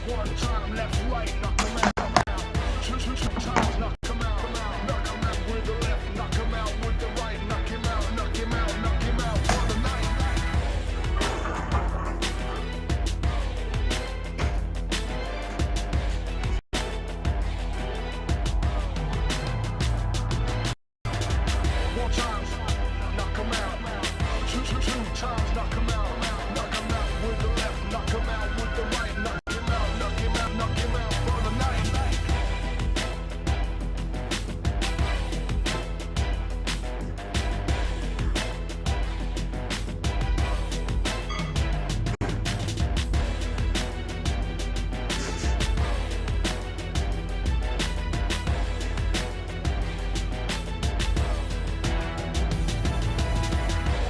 One time left, right, knock him out. Two times, knock him out. Knock him out with the left, knock him out with the right. Knock him out, knock him out, knock him out for the night. One time, knock him out. Two times, knock him out. Knock him out with the left, knock him out with the right. Knock him out, knock him out, knock him out for the night.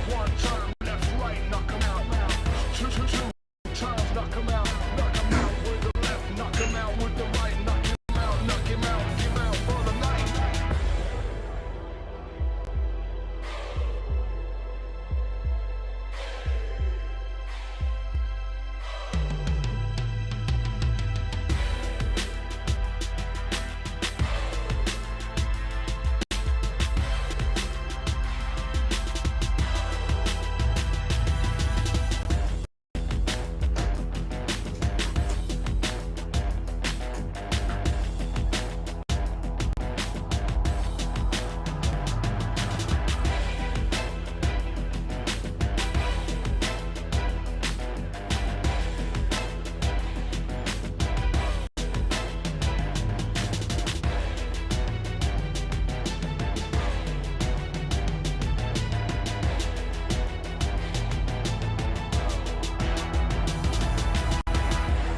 One time left, right, knock him out. Two times, knock him out. Knock him out with the left, knock him out with the right. Knock him out, knock him out, knock him out for the night.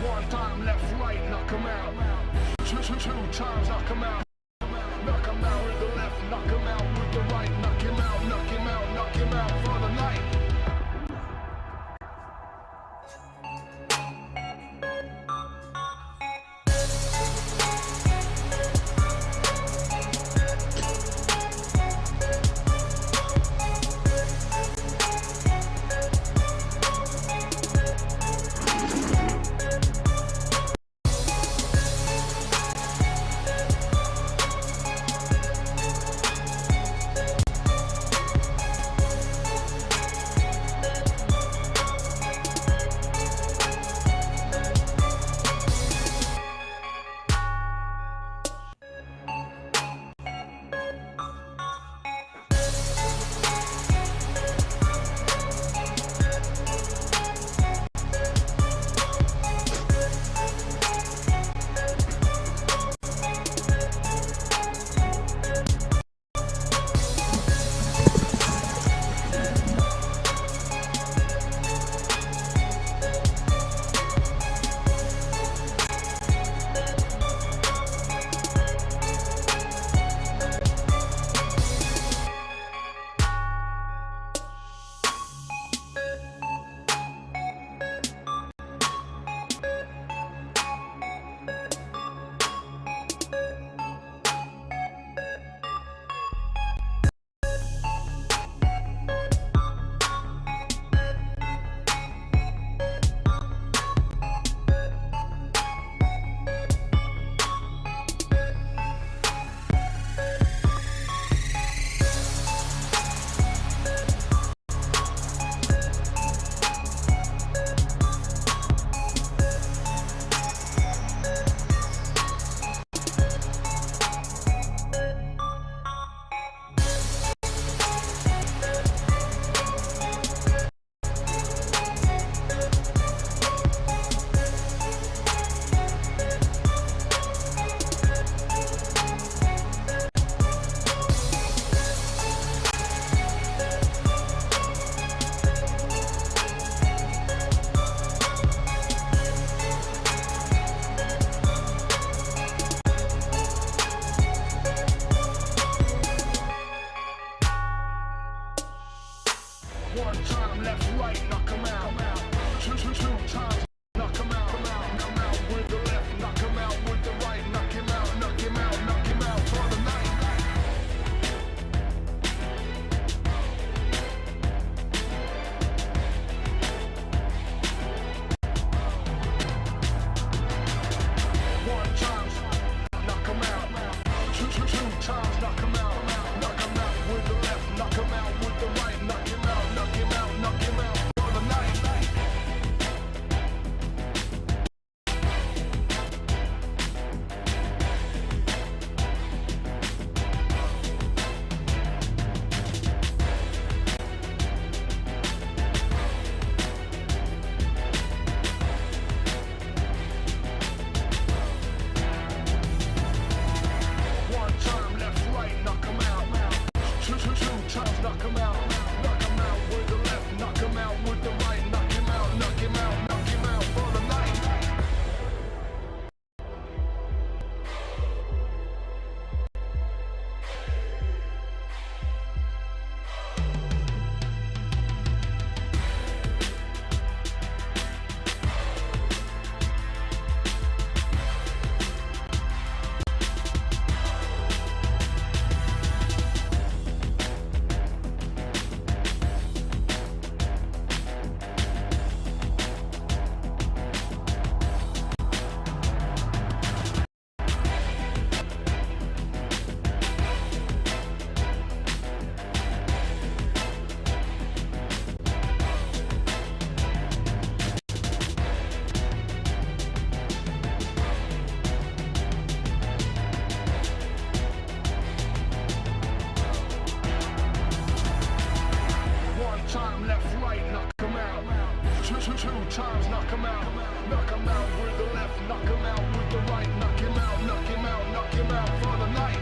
One time left, right, knock him out. Two times, knock him out. Knock him out with the left, knock him out with the right. Knock him out, knock him out, knock him out for the night. Knock him out with the left, knock him out with the right, knock him out, knock him out, knock him out for the night.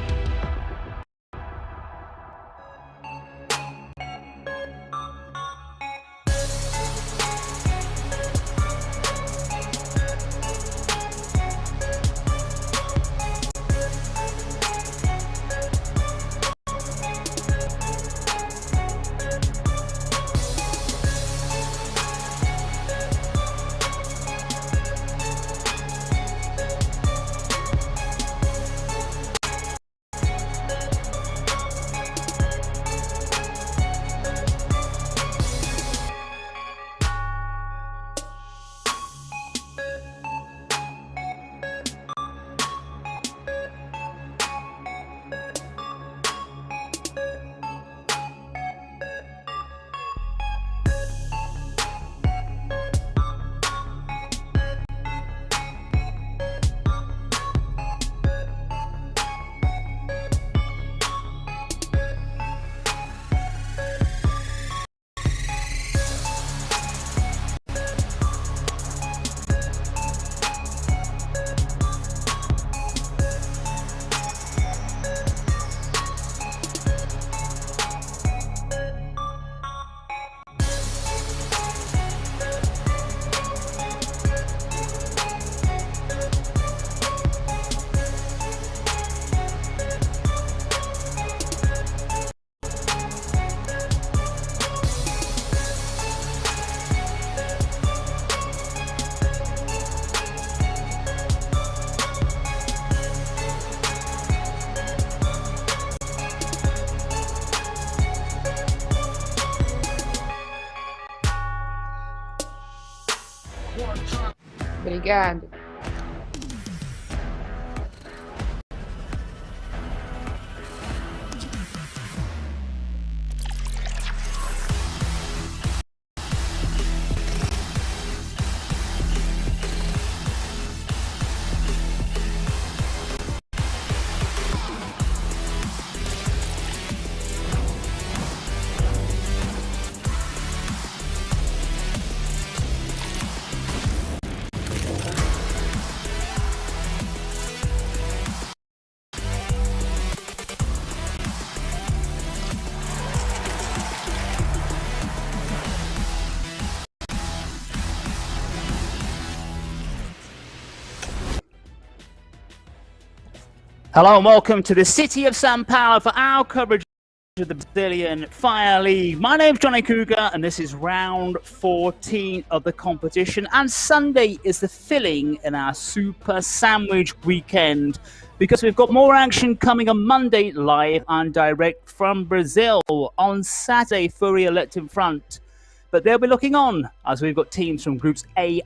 Obrigado. Hello and welcome to the city of São Paulo for our coverage of the Brazilian Fire League. My name's Johnny Cougar and this is round 14 of the competition, and Sunday is the filling in our Super Sandwich weekend because we've got more action coming on Monday live and direct from Brazil. On Saturday, FURIA leapt in front, but they'll be looking on as we've got teams from groups A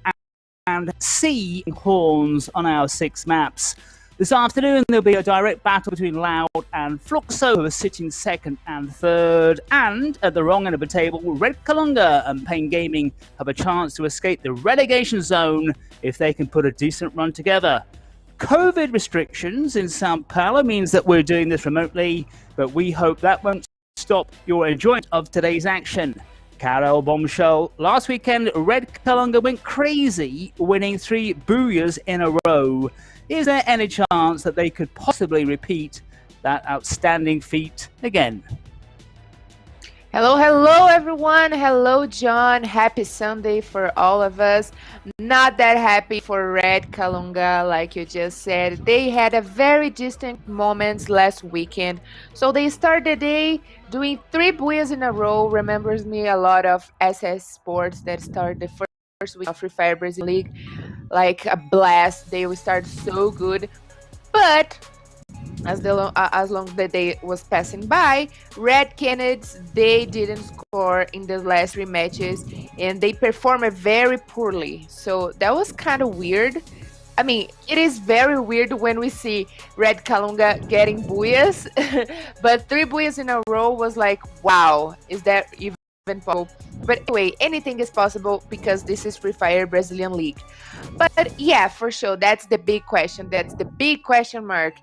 and C horns on our 6 maps. This afternoon, there'll be a direct battle between Loud and Fluxo, who are sitting second and third. And at the wrong end of the table, Red Kalunga and Pain Gaming have a chance to escape the relegation zone if they can put a decent run together. COVID restrictions in São Paulo means that we're doing this remotely, but we hope that won't stop your enjoyment of today's action. Carol Bombshell. Last weekend, Red Kalunga went crazy, winning 3 booyahs in a row. Is there any chance that they could possibly repeat that outstanding feat again? Hello, hello, everyone. Hello, John. Happy Sunday for all of us. Not that happy for Red Kalunga, like you just said. They had a very distant moments last weekend. So they started the day doing 3 booyahs in a row. Remembers me a lot of SS Sports that started the first week of Free Fire Brazil League. Like a blast. They will start so good. But as long as the day was passing by, Red Canids, they didn't score in the last 3 matches and they performed very poorly. So that was kind of weird. I mean, it is very weird when we see Red Kalunga getting booyahs, but 3 booyahs in a row was like, wow, is that even possible? But anyway, anything is possible because this is Free Fire Brazilian League. But yeah, for sure, that's the big question. That's the big question mark.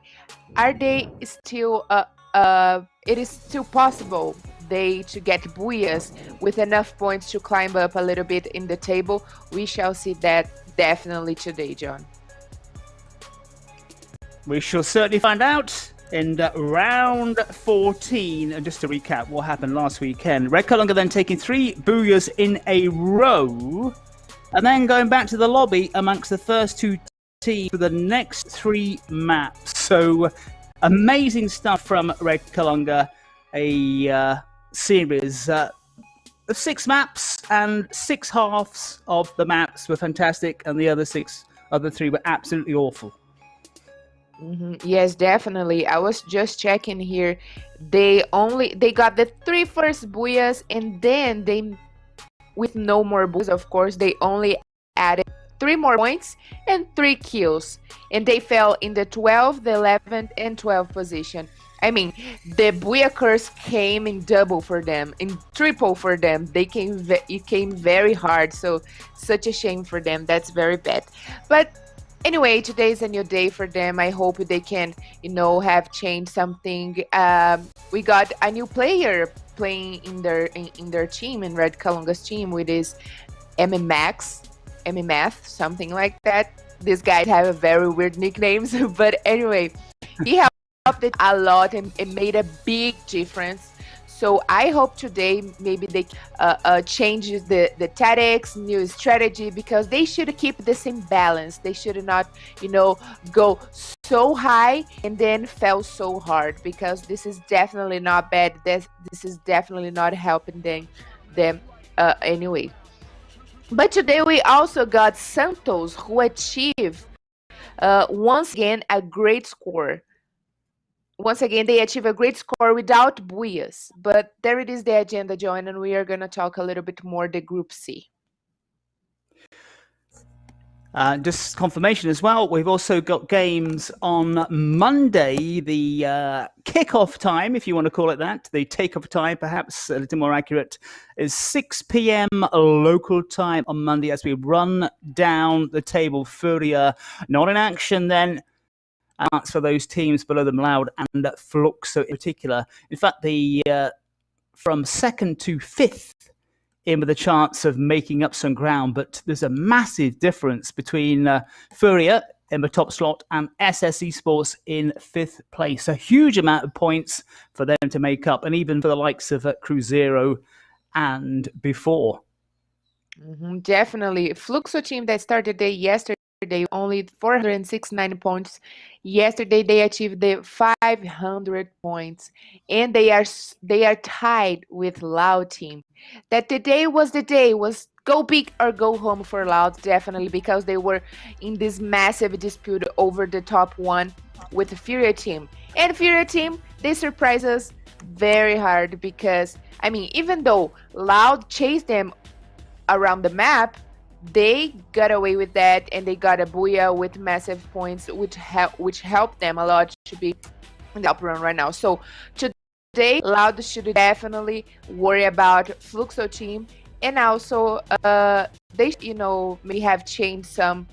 Are they still, it is still possible they to get booyahs with enough points to climb up a little bit in the table? We shall see that definitely today, John. We shall certainly find out in round 14. And just to recap what happened last weekend, Red Kalunga then taking 3 booyahs in a row, and then going back to the lobby amongst the first 2 teams for the next 3 maps. So amazing stuff from Red Kalunga. A series of 6 maps, and 6 halves of the maps were fantastic, and the other 3 were absolutely awful. Yes, definitely. I was just checking here. They got the 3 first booyahs, and then they, with no more booyahs, of course, they only added 3 more points and 3 kills, and they fell in the 12th, the 11th, and 12th position. I mean, the booyah curse came in double for them, in triple for them. It came very hard, so such a shame for them. That's very bad. But anyway, today is a new day for them. I hope they can, have changed something. We got a new player playing in their team, in Red Kalunga's team, with his Math, something like that. These guys have a very weird nicknames, but anyway, he helped it a lot and it made a big difference. So I hope today maybe they change the tactics, new strategy, because they should keep the same balance. They should not, go so high and then fell so hard, because this is definitely not bad. This is definitely not helping them anyway. But today we also got Santos, who achieved once again a great score. Once again, they achieve a great score without booyahs. But there it is, the agenda, John, and we are going to talk a little bit more the Group C. Just confirmation as well, we've also got games on Monday. The kickoff time, if you want to call it that, the takeoff time, perhaps a little more accurate, is 6 p.m. local time on Monday as we run down the table. FURIA not in action then. That's for those teams below them, Loud and Fluxo in particular. In fact, the from 2nd to 5th in with a chance of making up some ground, but there's a massive difference between FURIA in the top slot and SS Esports in 5th place. A huge amount of points for them to make up, and even for the likes of Cruzeiro and before. Definitely. Fluxo team that started yesterday, only 469 points. Yesterday they achieved the 500 points, and they are tied with Loud team. That today was the day, was go big or go home for Loud, definitely, because they were in this massive dispute over the top 1 with the FURIA team. And FURIA team, they surprised us very hard, because I mean, even though Loud chased them around the map, they got away with that, and they got a booyah with massive points, which helped them a lot to be in the top run right now. So today, Loud should definitely worry about Fluxo team, and also they may have changed some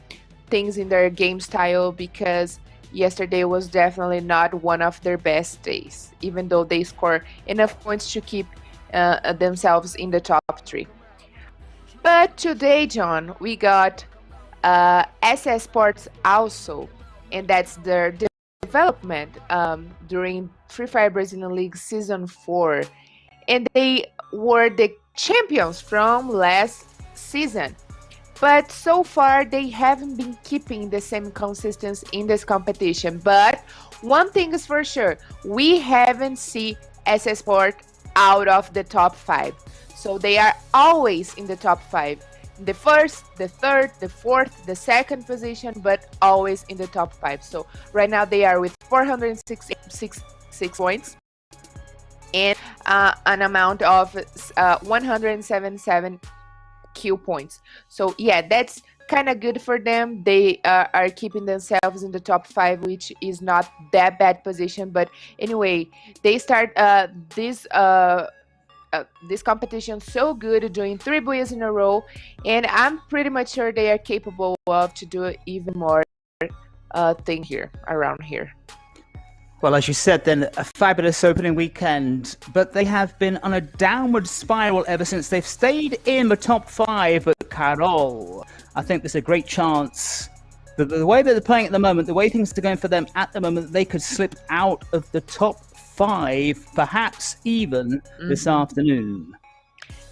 things in their game style, because yesterday was definitely not one of their best days, even though they score enough points to keep themselves in the top 3. But today, John, we got SS Esports also, and that's their development during Free Fire Brazilian League Season 4. And they were the champions from last season. But so far, they haven't been keeping the same consistency in this competition. But one thing is for sure, we haven't seen SS Esports out of the top 5. So they are always in the top 5. The first, the third, the fourth, the second position, but always in the top 5. So right now they are with 466 points and an amount of 177 Q points. So yeah, that's kind of good for them. They are keeping themselves in the top 5, which is not that bad position. But anyway, they start this competition so good, doing 3 booyahs in a row, and I'm pretty much sure they are capable of to do even more thing here around here. Well, as you said then, a fabulous opening weekend, but they have been on a downward spiral ever since. They've stayed in the top 5, but Carol. I think there's a great chance that the way that they're playing at the moment, the way things are going for them at the moment, they could slip out of the top 5, perhaps even this afternoon.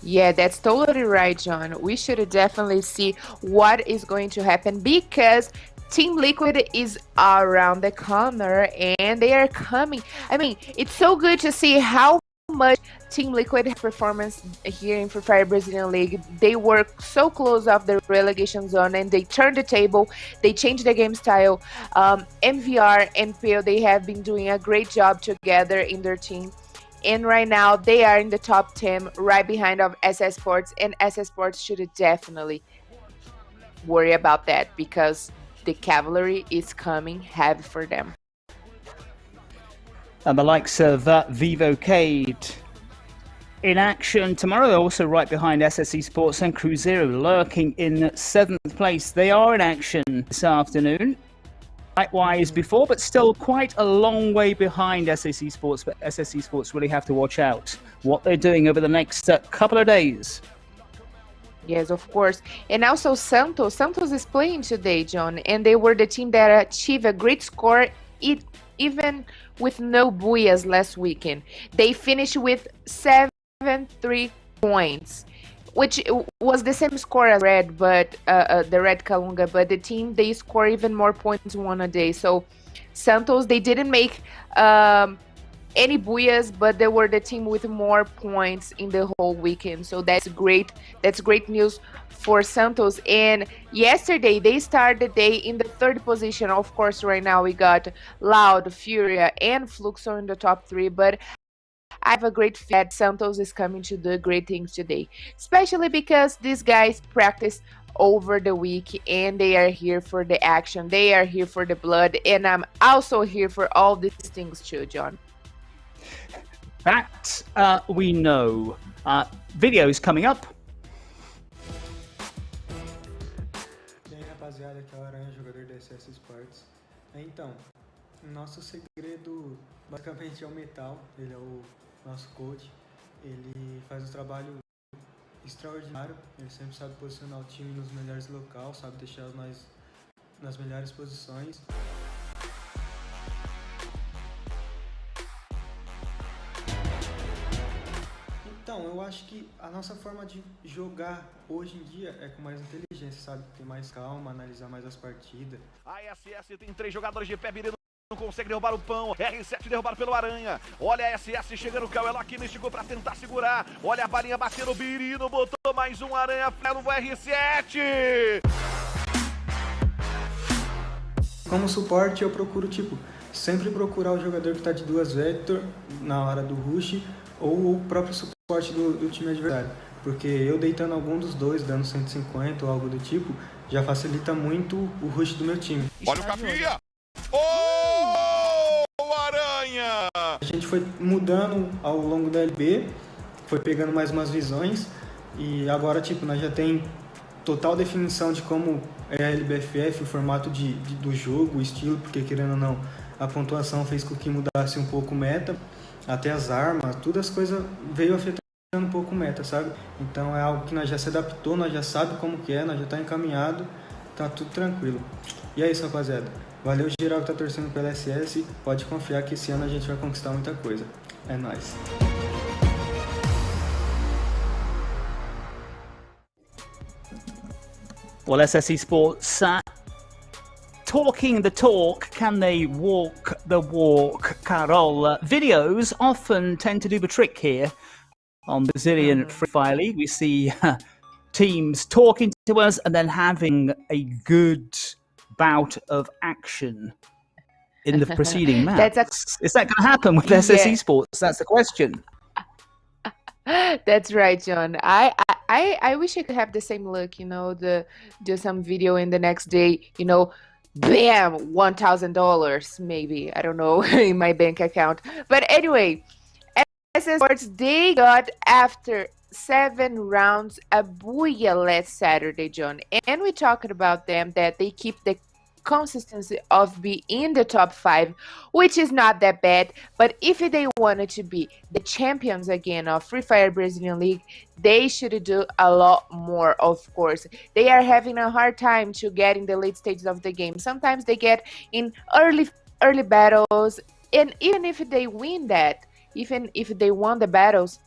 Yeah, that's totally right, John. We should definitely see what is going to happen because Team Liquid is around the corner and they are coming. I mean, it's so good to see how much Team Liquid performance here in Free Fire Brazilian League. They were so close off the relegation zone and they turned the table. They changed the game style. MVR and PO, they have been doing a great job together in their team. And right now, they are in the top 10, right behind of SS Sports. And SS Sports should definitely worry about that because the cavalry is coming heavy for them. And the likes of Vivo Keyd in action tomorrow, also right behind SSE Sports and Cruzeiro, lurking in 7th place. They are in action this afternoon. Likewise before, but still quite a long way behind SSE Sports. But SSE Sports really have to watch out what they're doing over the next couple of days. Yes, of course. And also Santos. Santos is playing today, John, and they were the team that achieved a great score even with no buyas last weekend. They finished with 73 points, which was the same score as Red, but the Red Kalunga, but the team, they score even more points one a day. So Santos, they didn't make any buyas, but they were the team with more points in the whole weekend. So that's great. That's great news for Santos. And yesterday, they started the day in the 3rd position. Of course, right now we got Loud, FURIA, and Fluxo in the top 3, but I have a great feeling that Santos is coming to do great things today, especially because these guys practice over the week and they are here for the action. They are here for the blood, and I'm also here for all these things too, John. That we know. Videos coming up. E aí, rapaziada, aqui é o Aranha, jogador da SS Esports. Então, nosso segredo basicamente é o Metal, ele é o nosso coach. Ele faz um trabalho extraordinário, ele sempre sabe posicionar o time nos melhores locais, sabe deixar nós nas melhores posições. Então, eu acho que a nossa forma de jogar hoje em dia é com mais inteligência, sabe? Ter mais calma, analisar mais as partidas. A SS tem 3 jogadores de pé, Virino não consegue derrubar o pão. R7 derrubado pelo Aranha. Olha a SS chegando, o Cauelo aqui me esticou pra tentar segurar. Olha a balinha batendo, o Birino botou mais um Aranha, leva o R7. Como suporte, eu procuro, sempre procurar o jogador que tá de 2 Vector na hora do rush ou o próprio suporte do time adversário. Porque eu deitando algum dos dois, dando 150 ou algo do tipo, já facilita muito o rush do meu time. Olha o Capinha! Ô, Aranha! A gente foi mudando ao longo da LB, foi pegando mais umas visões e agora, nós já tem total definição de como é a LBFF, o formato do jogo, o estilo, porque querendo ou não, a pontuação fez com que mudasse um pouco o meta, até as armas, todas as coisas veio afetando um pouco o meta, sabe? Então é algo que nós já se adaptou, nós já sabe como que é, nós já tá encaminhado, tá tudo tranquilo. E é isso, rapaziada. Valeu geral que tá torcendo pela SS, pode confiar que esse ano a gente vai conquistar muita coisa. É nóis. Well, SSE Sports talking the talk, can they walk the walk, Carol? Videos often tend to do the trick here on Brazilian Free Fire League. We see teams talking to us and then having a good bout of action in the preceding match. Is that going to happen with SSE Sports? That's the question. That's right, John. I wish I could have the same look, do some video and the next day, bam, $1,000 maybe, I don't know, in my bank account. But anyway, SS Sports, they got after 7 rounds a booyah last Saturday, John. And we talked about them that they keep the consistency of being in the top 5, which is not that bad. But if they wanted to be the champions again of Free Fire Brazilian League, they should do a lot more, of course. They are having a hard time to get in the late stages of the game. Sometimes they get in early battles, and even if they win that, even if they won the battles,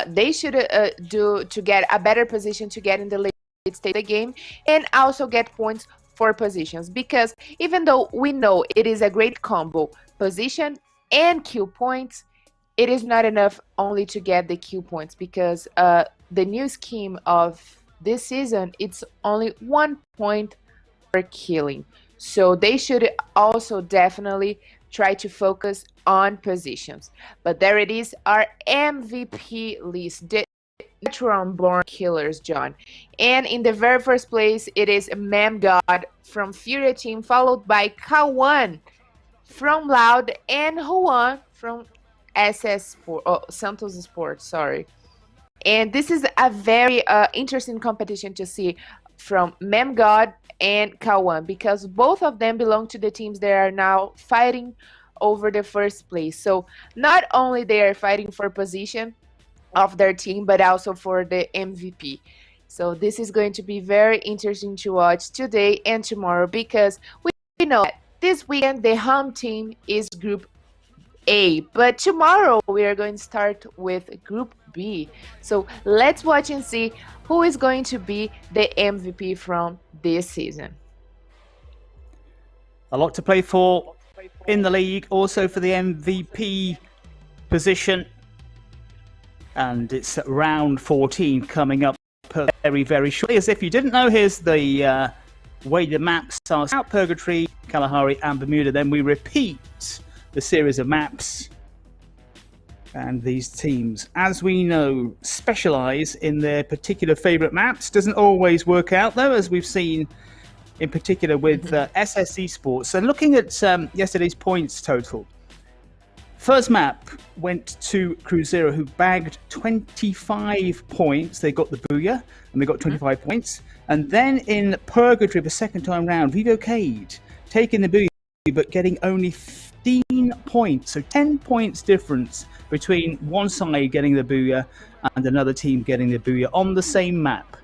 they should do to get a better position to get in the late stage of the game, and also get points for positions, because even though we know it is a great combo, position and kill points, it is not enough only to get the kill points, because the new scheme of this season, it's only 1 point per killing. So they should also definitely try to focus on positions. But there it is, our MVP list, the veteran-born killers, John. And in the very first place, it is MemGod from FURIA team, followed by Kawan from Loud, and Juan from Santos Sports, sorry. And this is a very interesting competition to see from MemGod and Kawan, because both of them belong to the teams that are now fighting over the first place. So not only they are fighting for position of their team, but also for the MVP. So this is going to be very interesting to watch today and tomorrow, because we know that this weekend the home team is Group A, but tomorrow we are going to start with Group B. So let's watch and see who is going to be the MVP from this season. A lot to play for in the league, also for the MVP position. And it's round 14 coming up very, very shortly. As if you didn't know, here's the way the maps are out: Purgatory, Kalahari, and Bermuda. Then we repeat the series of maps. And these teams, as we know, specialize in their particular favorite maps. Doesn't always work out, though, as we've seen in particular with SS Esports. So looking at yesterday's points total, first map went to Cruzeiro, who bagged 25 points. They got the Booyah, and they got 25 points. And then in Purgatory, the second time round, Vivo Keyd taking the Booyah, but getting only 15 points. So 10 points difference between one side getting the Booyah and another team getting the Booyah on the same map.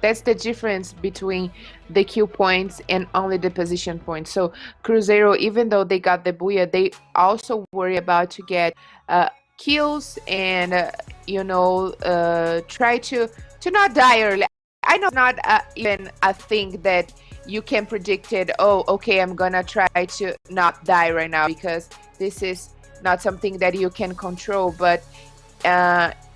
That's the difference between the kill points and only the position points. So Cruzeiro, even though they got the Booyah, they also worry about to get kills and try to not die early. I know it's not even a thing that you can predict it. Oh, okay, I'm gonna try to not die right now, because this is not something that you can control. But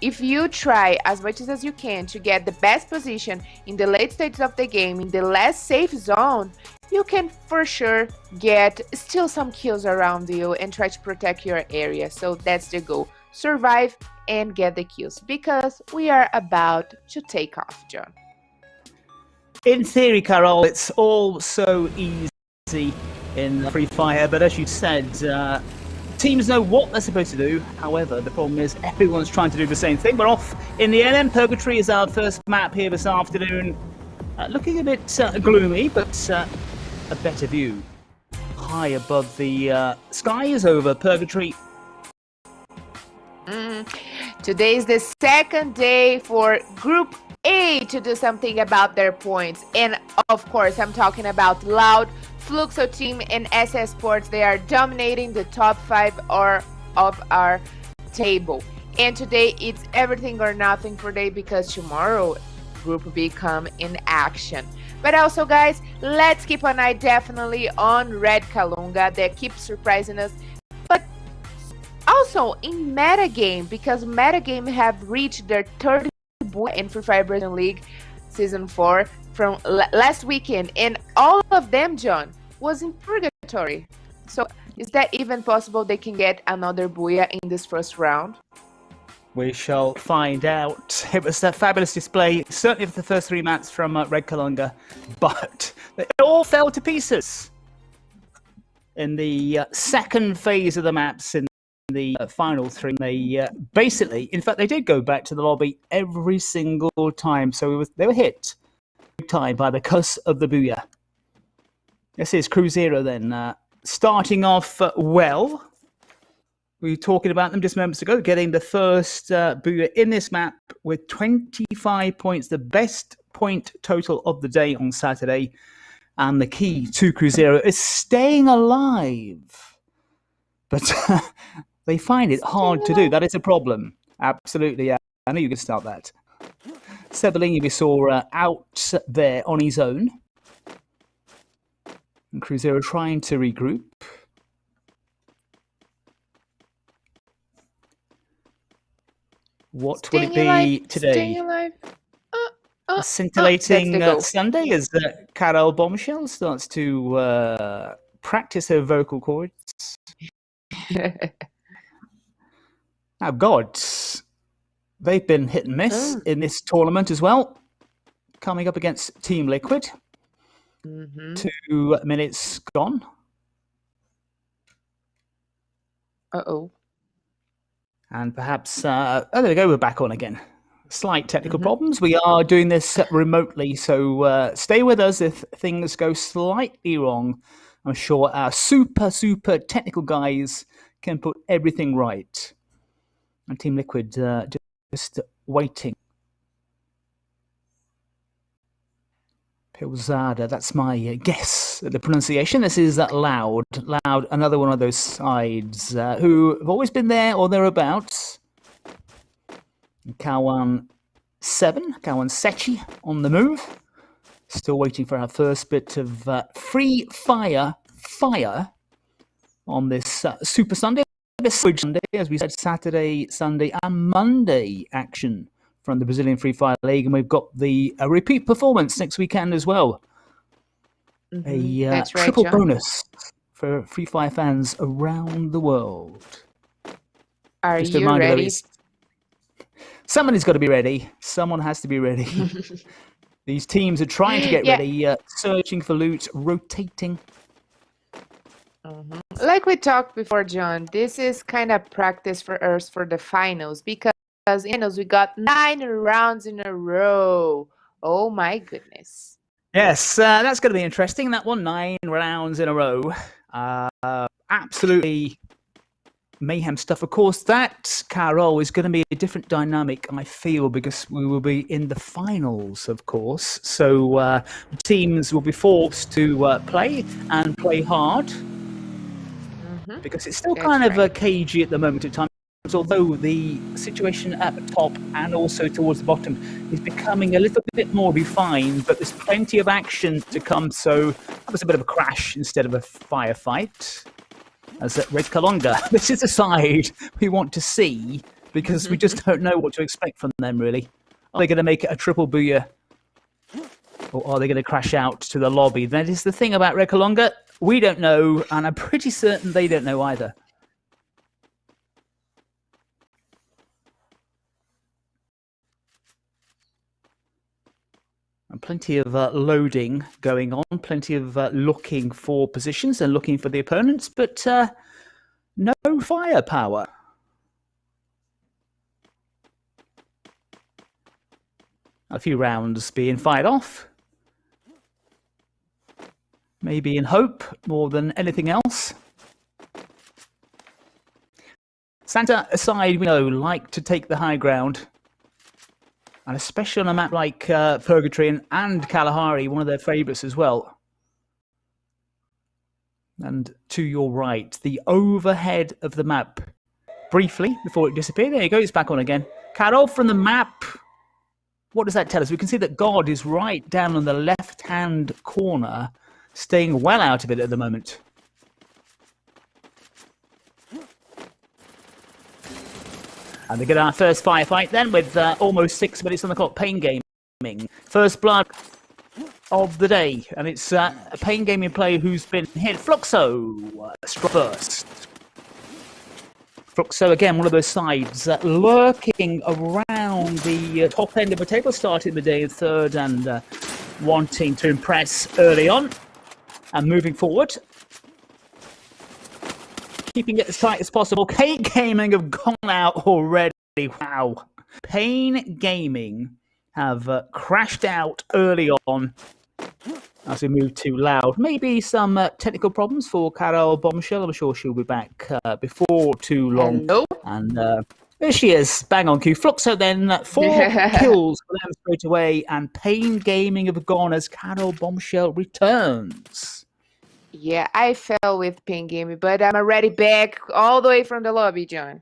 if you try as much as you can to get the best position in the late stages of the game, in the less safe zone, you can for sure get still some kills around you and try to protect your area. So that's the goal: survive and get the kills, because we are about to take off, John. In theory, Carol, it's all so easy in Free Fire, but as you said, teams know what they're supposed to do. However, the problem is everyone's trying to do the same thing. We're off in the NM. Purgatory is our first map here this afternoon. Looking a bit gloomy, but a better view. High above the skies over Purgatory. Today is the second day for Group A to do something about their points. And of course, I'm talking about Loud, Fluxo team, and SS Sports. They are dominating the top 5 of our table. And today it's everything or nothing for day, because tomorrow Group B come in action. But also, guys, let's keep an eye definitely on Red Kalunga. They keep surprising us. But also in metagame, because metagame have reached their third in Free Fire Brazilian League Season 4 from last weekend, and all of them, John, was in Purgatory. So is that even possible they can get another Booyah in this first round? We shall find out. It was a fabulous display, certainly for the first 3 maps from Red Kalunga, but they all fell to pieces in the second phase of the maps. In the final 3, they basically, in fact, they did go back to the lobby every single time. So they were hit big time by the cuss of the Booyah. This is Cruzeiro then, starting off well. We were talking about them just moments ago, getting the first Booyah in this map with 25 points, the best point total of the day on Saturday. And the key to Cruzeiro is staying alive. But they find it hard to do. That is a problem. Absolutely, yeah. I knew you could start that. Sebellini we saw out there on his own. And Cruzeiro trying to regroup. What will it be today? Staying alive. A scintillating that's Sunday as Carol Bombshell starts to practice her vocal cords. Now, gods, they've been hit and miss in this tournament as well. Coming up against Team Liquid. 2 minutes gone. Uh-oh. And perhaps, oh, there we go, we're back on again. Slight technical problems. We are doing this remotely, so stay with us if things go slightly wrong. I'm sure our super technical guys can put everything right. And Team Liquid just waiting. Pilzada, that's my guess at the pronunciation. This is Loud, another one of those sides who have always been there or thereabouts. Kawan 7, Kawan Sechi on the move. Still waiting for our first bit of free fire on this Super Sunday. This Sunday, as we said, Saturday, Sunday, and Monday action from the Brazilian Free Fire League, and we've got the repeat performance next weekend as well. A triple bonus for Free Fire fans around the world. Are you ready? Somebody's got to be ready. Someone has to be ready. These teams are trying to get ready, searching for loot, rotating. Like we talked before, John, this is kind of practice for us for the finals because in finals we got 9 rounds in a row. Oh my goodness. Yes, that's going to be interesting. That one, 9 rounds in a row. Absolutely mayhem stuff. Of course, that, Carol, is going to be a different dynamic, I feel, because we will be in the finals, of course. So teams will be forced to play and play hard. Because it's still kind of cagey at the moment in time, although the situation at the top and also towards the bottom is becoming a little bit more refined, but there's plenty of action to come, so that was a bit of a crash instead of a firefight. As Red Kalunga, this is a side we want to see, because we just don't know what to expect from them, really. Are they going to make it a triple Booyah? Or are they going to crash out to the lobby? That is the thing about Red Kalunga. We don't know, and I'm pretty certain they don't know either. And plenty of loading going on, plenty of looking for positions and looking for the opponents, but no firepower. A few rounds being fired off. Maybe in hope more than anything else. Santa aside, we know, like to take the high ground. And especially on a map like Purgatory and Kalahari, one of their favourites as well. And to your right, the overhead of the map. Briefly, before it disappeared. There you go, it's back on again. Cut off from the map. What does that tell us? We can see that God is right down on the left-hand corner, staying well out of it at the moment. And they get our first firefight then with almost 6 minutes on the clock. Pain Gaming. First blood of the day. And it's a Pain Gaming player who's been hit. Fluxo struck first. Fluxo, again, one of those sides lurking around the top end of the table, starting the day in third and wanting to impress early on. And moving forward. Keeping it as tight as possible. Pain Gaming have gone out already. Wow. Pain Gaming have crashed out early on as we move to Loud. Maybe some technical problems for Carol Bombshell. I'm sure she'll be back before too long. Hello. And there she is, bang on cue. Fluxo then, 4 kills for them straight away, and Pain Gaming have gone as Carol Bombshell returns. Yeah, I fell with Pain Gaming, but I'm already back all the way from the lobby, John.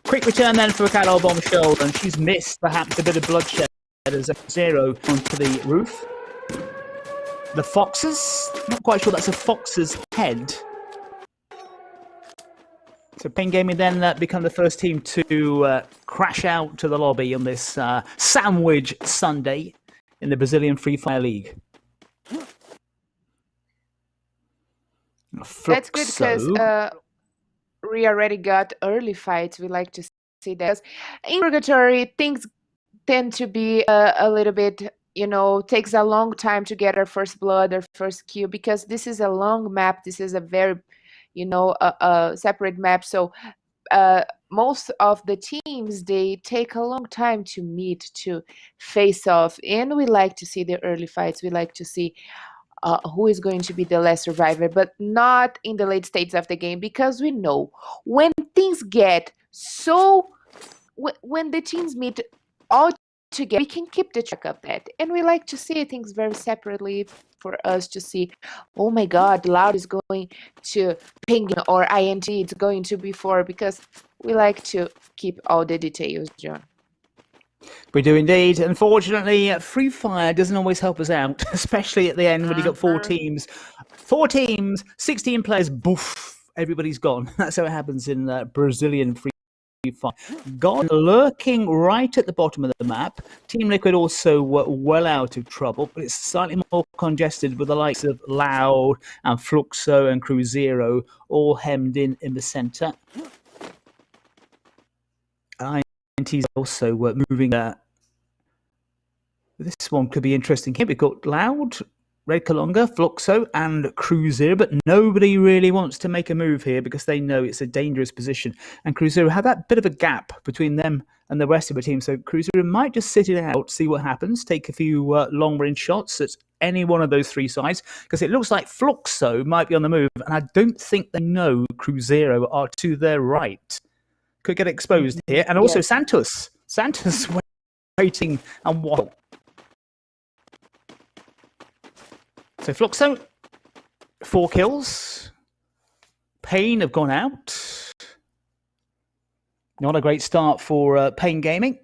Quick return then for Carol Bombshell, and she's missed perhaps a bit of bloodshed as a Cruzeiro onto the roof. The Foxes, not quite sure that's a Fox's head. So Pain Gaming then become the first team to crash out to the lobby on this sandwich Sunday in the Brazilian Free Fire League. That's good because we already got early fights. We like to see that. In Purgatory, things tend to be a little bit, takes a long time to get our first blood, our first kill, because this is a long map. This is a very, a separate map. So most of the teams, they take a long time to meet, to face off. And we like to see the early fights. We like to see who is going to be the last survivor, but not in the late stages of the game, because we know when things get so, when the teams meet all together, we can keep the track of that. And we like to see things very separately for us to see, oh my God, Loud is going to Ping or INTZ it's going to B4, because we like to keep all the details, John. We do indeed. Unfortunately, Free Fire doesn't always help us out, especially at the end when you've got 4 teams. 4 teams, 16 players, boof, everybody's gone. That's how it happens in Brazilian Free Fire. Gone, lurking right at the bottom of the map. Team Liquid also well out of trouble, but it's slightly more congested with the likes of Loud and Fluxo and Cruzeiro all hemmed in the centre. INTZ also moving. This one could be interesting here. We've got Loud, Red Kalunga, Fluxo, and Cruzeiro, but nobody really wants to make a move here because they know it's a dangerous position. And Cruzeiro have that bit of a gap between them and the rest of the team. So Cruzeiro might just sit it out, see what happens, take a few long-range shots at any one of those 3 sides, because it looks like Fluxo might be on the move, and I don't think they know Cruzeiro are to their right. Could get exposed here. And also Santos. Santos waiting and what? So Fluxo, 4 kills. Pain have gone out. Not a great start for Pain Gaming.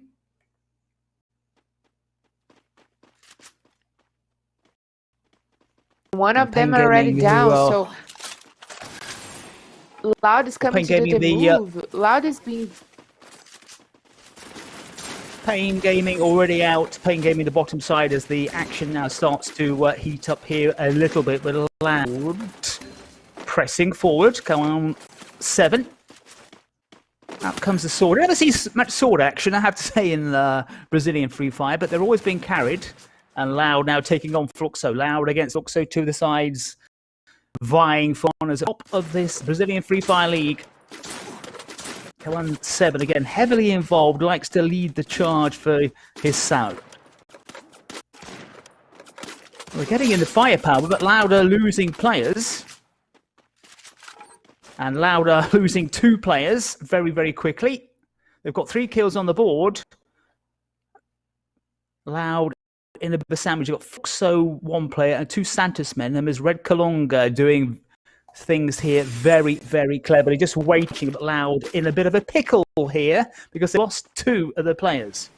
One of them already down, so Loud is coming to do the move. Loud is being... Pain Gaming already out. Pain Gaming the bottom side as the action now starts to heat up here a little bit. But Loud pressing forward. Come on, 7. Out comes the sword. I never see much sword action, I have to say, in Brazilian Free Fire, but they're always being carried. And Loud now taking on Fluxo. Loud against Fluxo, 2 of the sides vying for honours top of this Brazilian Free Fire League. Come on, 7 again, heavily involved, likes to lead the charge for his side. We're getting into firepower, but Loud are losing players. And Loud are losing 2 players very, very quickly. They've got 3 kills on the board. Loud in a bit of a sandwich. You've got Fluxo, 1 player, and 2 Santos men. And there's Red Kalunga doing things here very, very cleverly. Just waiting, but Loud in a bit of a pickle here because they lost 2 of the players.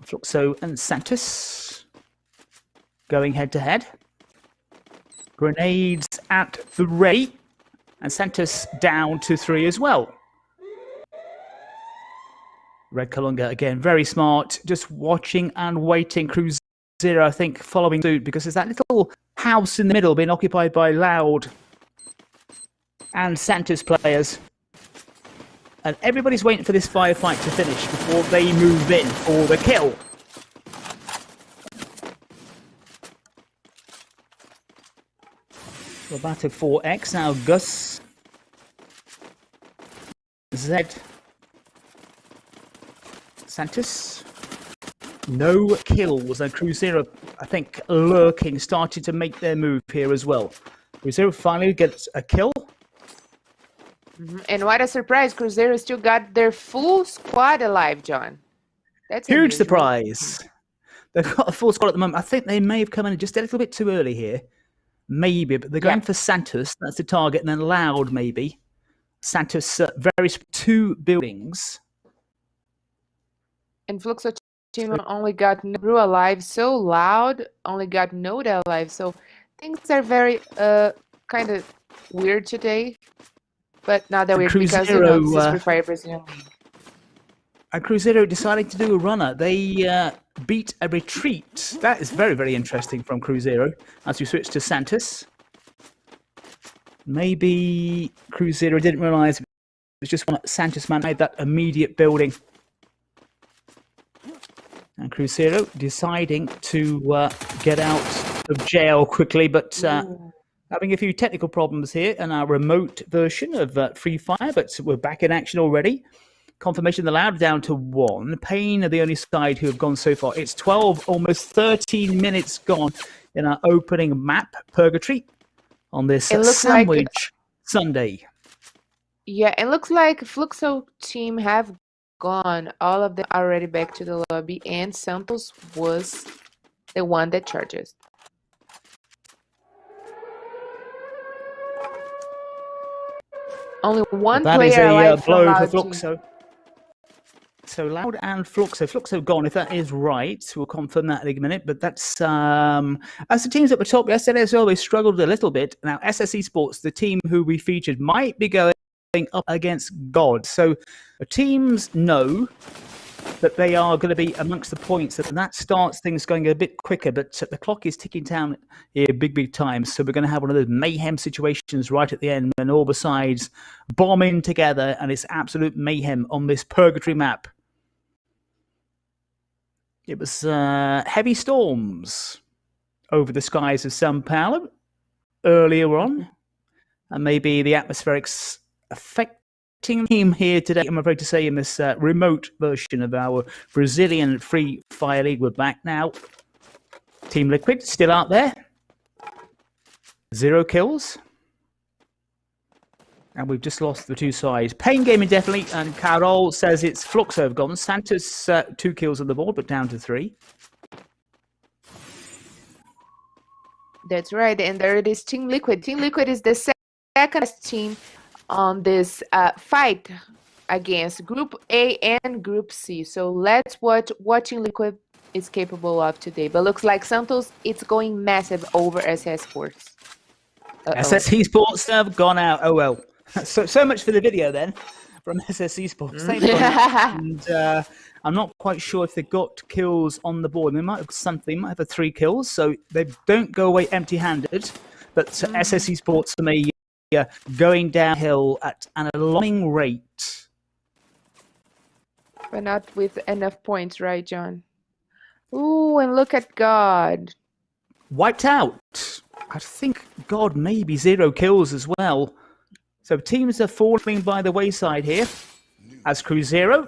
Fluxo and Santos going head to head. Grenades at the ready. And Santos down to 3 as well. Red Kalunga, again, very smart. Just watching and waiting. Cruzeiro, I think, following suit because there's that little house in the middle being occupied by Loud and Santos players. And everybody's waiting for this firefight to finish before they move in for the kill. Roberto 4X, now Gus, Z, Santos. No kills, and Cruzeiro, I think, lurking, started to make their move here as well. Cruzeiro finally gets a kill. And what a surprise, Cruzeiro still got their full squad alive, John. That's Huge unusual. surprise. They've got a full squad at the moment. I think they may have come in just a little bit too early here. Maybe, but they're going for Santos. That's the target, and then Loud, maybe. Santos, very 2 buildings. And Fluxo team only got Brew alive, so Loud only got Noda alive. So things are very kind of weird today. But not that weird because you know, this is Free Fire Brazilian League. And Cruzeiro decided to do a runner. They beat a retreat. That is very, very interesting from Cruzeiro as we switch to Santos. Maybe Cruzeiro didn't realise it was just one Santos man made that immediate building. And Cruzeiro deciding to get out of jail quickly, but having a few technical problems here in our remote version of Free Fire, but we're back in action already. Confirmation allowed down to 1. Pain are the only side who have gone so far. It's 12, almost 13 minutes gone in our opening map, Purgatory, on this sandwich Sunday. Yeah, it looks like Fluxo team have gone. All of them already back to the lobby, and Santos was the one that charges. Only one player alive. That is a blow for Fluxo. So Loud and Fluxo. Fluxo gone, if that is right. We'll confirm that in a minute. But that's as the teams at the top yesterday as well, they struggled a little bit. Now SS Esports, the team who we featured, might be going up against God. So the teams know that they are going to be amongst the points, and that starts things going a bit quicker. But the clock is ticking down here big time. So we're going to have one of those mayhem situations right at the end when all the sides bomb in together, and it's absolute mayhem on this Purgatory map. It was heavy storms over the skies of São Paulo earlier on, and maybe the atmospherics affecting him here today, I'm afraid to say, in this remote version of our Brazilian Free Fire League. We're back now. Team Liquid still out there. 0 kills. And we've just lost the 2 sides. Pain Gaming definitely, and Carol says it's Fluxo have gone. Santos 2 kills on the board, but down to 3. That's right, and there it is, Team Liquid. Team Liquid is the second team on this fight against Group A and Group C. So let's watch what Team Liquid is capable of today. But looks like Santos, it's going massive over SS Sports. SS Esports have gone out. Oh well. So much for the video then from SS Esports. And I'm not quite sure if they got kills on the board. They might have something. They might have 3 kills, so they don't go away empty-handed. But SS Esports for me going downhill at an alarming rate. But not with enough points, right, John? Ooh, and look at God. Wiped out. I think God maybe 0 kills as well. So teams are falling by the wayside here as Cruzeiro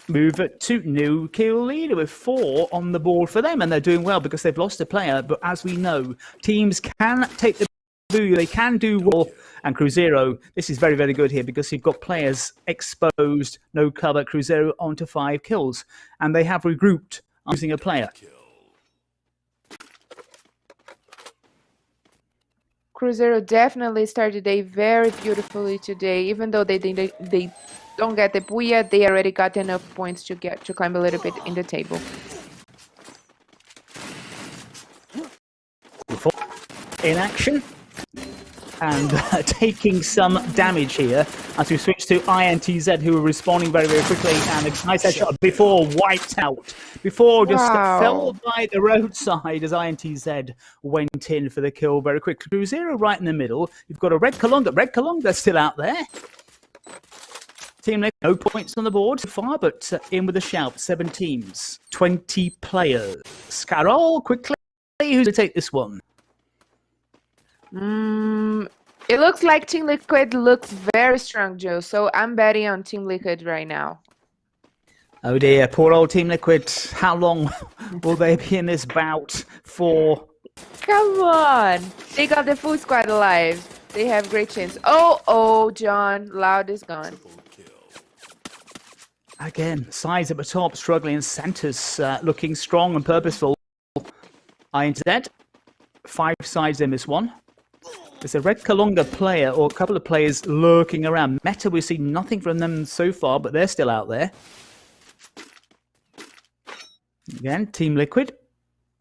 move to new kill leader with 4 on the board for them, and they're doing well because they've lost a player. But as we know, teams can take the boo, they can do well, and Cruzeiro, this is very, very good here because you've got players exposed, no cover. Cruzeiro onto 5 kills, and they have regrouped using a player. Cruzeiro definitely started the day very beautifully today. Even though they don't get the booyah, they already got enough points to climb a little bit in the table. In action and taking some damage here as we switch to INTZ, who are responding very, very quickly, and a nice headshot before wiped out. Before just fell by the roadside as INTZ went in for the kill very quick. Cruzeiro right in the middle. You've got a Red Kalunga. Red Kalunga still out there. Team Liquid, no points on the board so far, but in with a shout. 7 teams, 20 players. Carol, quickly, who's going to take this one? It looks like Team Liquid looks very strong, Joe. So I'm betting on Team Liquid right now. Oh dear, poor old Team Liquid. How long will they be in this bout for? Come on. They got the full squad alive. They have great chance. Oh, John. Loud is gone. Again, sides at the top struggling. Santos looking strong and purposeful. INTZ, 5 sides in this one. There's a Red Kalunga player or a couple of players lurking around. Meta, we've seen nothing from them so far, but they're still out there. Again, Team Liquid,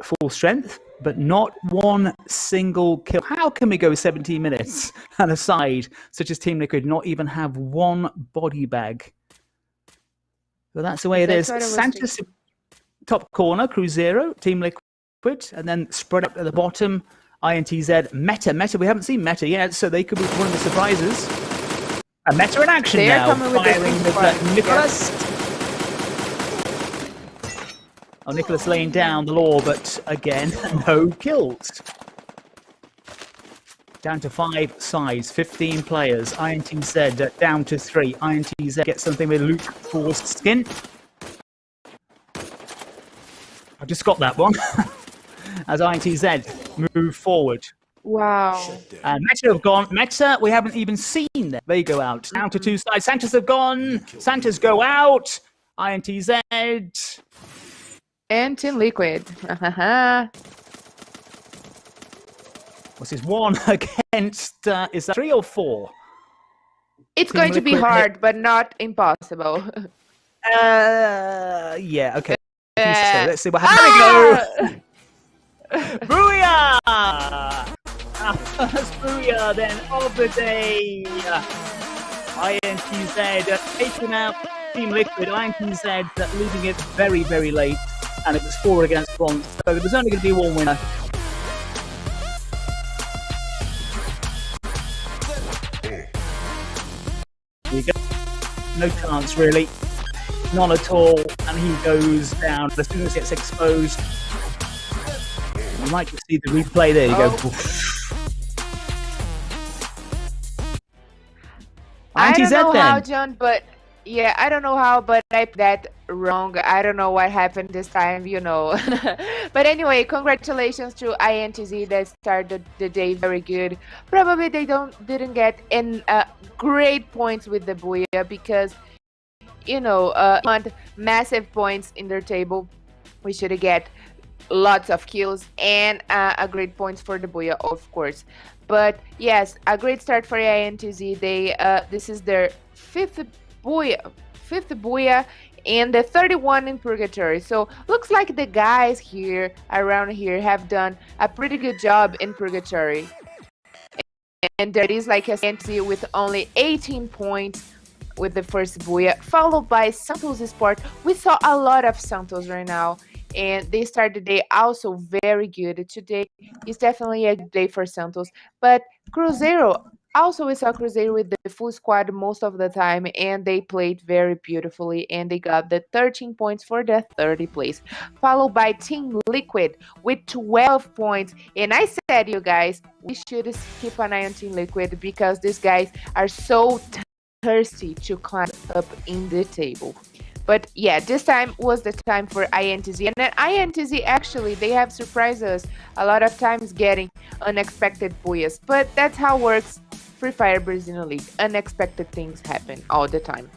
full strength, but not one single kill. How can we go 17 minutes and a side such as Team Liquid not even have one body bag? Well, that's the way it is. Santos, top corner, Cruzeiro, Team Liquid, and then spread up at the bottom. INTZ, Meta, we haven't seen Meta yet, so they could be one of the surprises. And Meta in action now, firing with Nicholas. Oh, Nicholas laying down the law, but again, no kills. Down to 5 sides, 15 players. INTZ down to 3. INTZ gets something with Luke for skin. I just got that one. As INTZ move forward. Wow. And Meta have gone. Meta, we haven't even seen them. They go out. Down to 2 sides. Santos have gone. Santos go out. INTZ. And Team Liquid. What's his 1 against? Is that 3 or 4? It's going to be hard, but not impossible. Yeah, okay. So let's see what happens. There we go. Booyah! First booyah then of the day. INTZ taking out Team Liquid. INTZ leaving it very, very late. And it was 4 against 1. So there was only going to be one winner. Here you go. No chance, really. None at all. And he goes down as soon as he gets exposed. You might just see the replay. There you go. I don't know then. how, John, but yeah, I don't know how, but I played that wrong. I don't know what happened this time, you know. But anyway, congratulations to INTZ that started the day very good. Probably they didn't get in great points with the Booyah because, you know, want massive points in their table. We should get lots of kills and a great points for the Booyah, of course. But yes, a great start for INTZ. They this is their fifth Booyah and the 31 in Purgatory. So looks like the guys here around here have done a pretty good job in Purgatory. And there is like a INTZ with only 18 points with the first Booyah, followed by Santos Esports. We saw a lot of Santos right now, and they started the day also very good. Today is definitely a good day for Santos, but Cruzeiro, also we saw Cruzeiro with the full squad most of the time, and they played very beautifully, and they got the 13 points for the 30th place, followed by Team Liquid with 12 points. And I said, you guys, we should keep an eye on Team Liquid because these guys are so thirsty to climb up in the table. But yeah, this time was the time for INTZ. And then INTZ, actually, they have surprised us a lot of times getting unexpected Booyahs. But that's how it works Free Fire Brazilian League. Unexpected things happen all the time.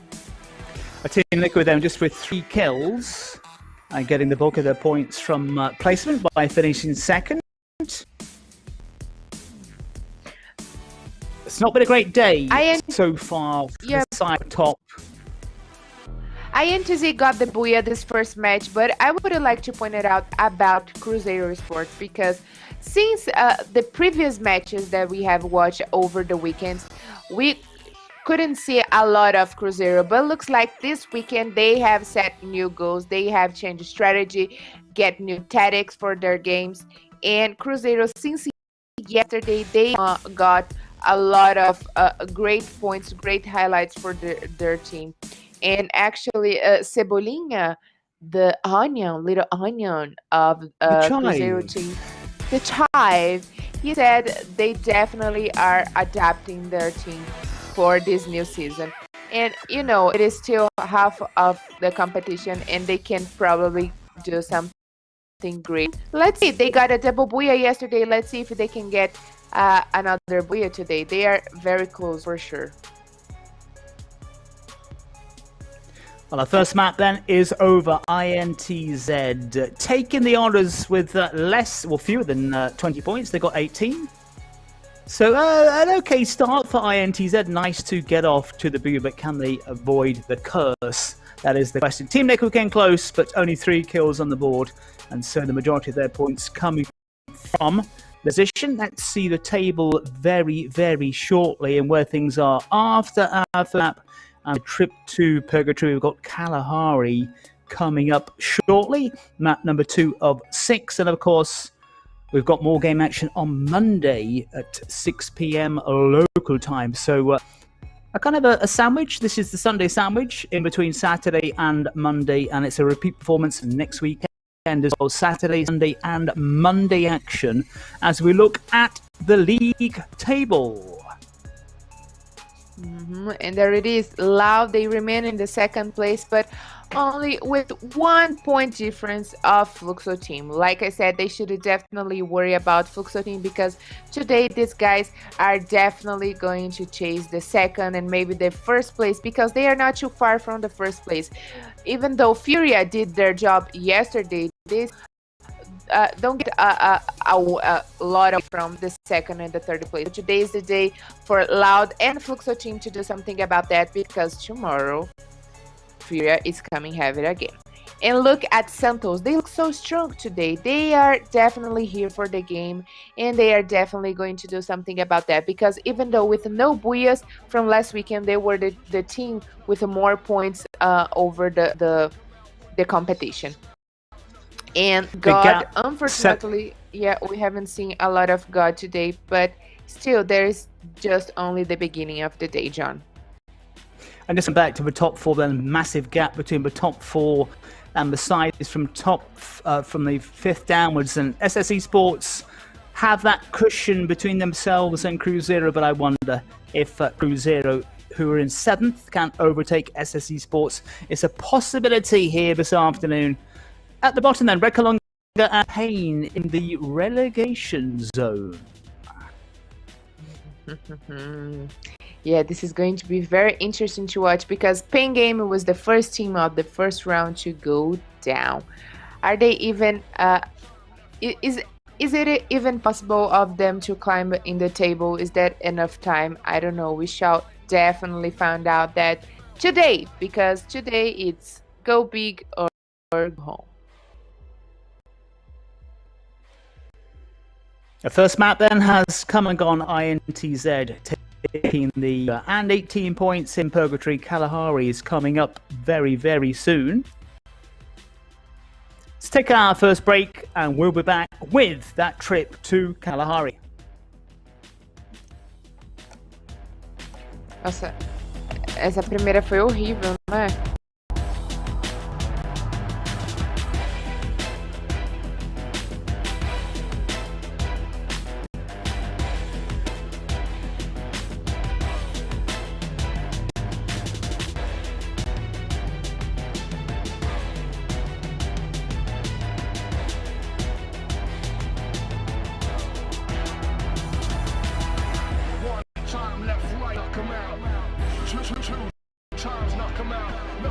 A Team Liquid then just with 3 kills and getting the bulk of their points from placement by finishing second. It's not been a great day so far for the side top. INTZ got the Booyah this first match, but I would like to point it out about Cruzeiro Esports because since the previous matches that we have watched over the weekends, we couldn't see a lot of Cruzeiro, but looks like this weekend they have set new goals, they have changed strategy, get new tactics for their games, and Cruzeiro, since yesterday, they got a lot of great points, great highlights for their team. And actually, Cebolinha, the little onion of Cruzeiro team, the Chive, he said they definitely are adapting their team for this new season. And you know, it is still half of the competition, and they can probably do something great. Let's see. They got a double booyah yesterday. Let's see if they can get another booyah today. They are very close for sure. Well, our first map then is over. INTZ taking the honours with fewer than 20 points. They got 18. So an okay start for INTZ. Nice to get off to the booyah, but can they avoid the curse? That is the question. Team Nickel came close, but only 3 kills on the board, and so the majority of their points coming from position. Let's see the table very, very shortly and where things are after our map. And a trip to Purgatory. We've got Kalahari coming up shortly. Map number 2 of 6. And of course, we've got more game action on Monday at 6 p.m. local time. So a kind of a sandwich. This is the Sunday sandwich in between Saturday and Monday. And it's a repeat performance next weekend as well. Saturday, Sunday and Monday action as we look at the league table. And there it is. Loud, they remain in the second place, but only with 1 point difference of Fluxo team. Like I said, they should definitely worry about Fluxo team because today these guys are definitely going to chase the second and maybe the first place because they are not too far from the first place. Even though FURIA did their job yesterday, this don't get a lot of from the second and the third place. Today is the day for Loud and Fluxo team to do something about that because tomorrow FURIA is coming heavy again. And look at Santos. They look so strong today. They are definitely here for the game and they are definitely going to do something about that because even though with no booyahs from last weekend, they were the team with more points over the competition. And God, unfortunately, yeah, we haven't seen a lot of God today, but still, there's just only the beginning of the day, John. And just back to the top 4, then massive gap between the top 4 and the sides from the 5th downwards. And SS Esports have that cushion between themselves and Cruzeiro, but I wonder if Cruzeiro, who are in 7th, can overtake SS Esports. It's a possibility here this afternoon. At the bottom then, Red Kalunga and Pain in the relegation zone. Yeah, this is going to be very interesting to watch because Pain Game was the first team of the first round to go down. Are they even is it even possible of them to climb in the table? Is that enough time? I don't know. We shall definitely find out that today because today it's go big or go home. The first map then has come and gone. INTZ taking the and 18 points in Purgatory. Kalahari is coming up very, very soon. Let's take our first break and we'll be back with that trip to Kalahari. Nossa, essa primeira foi horrível, não é? One time left, right, knock 'em out. Two times, knock 'em out.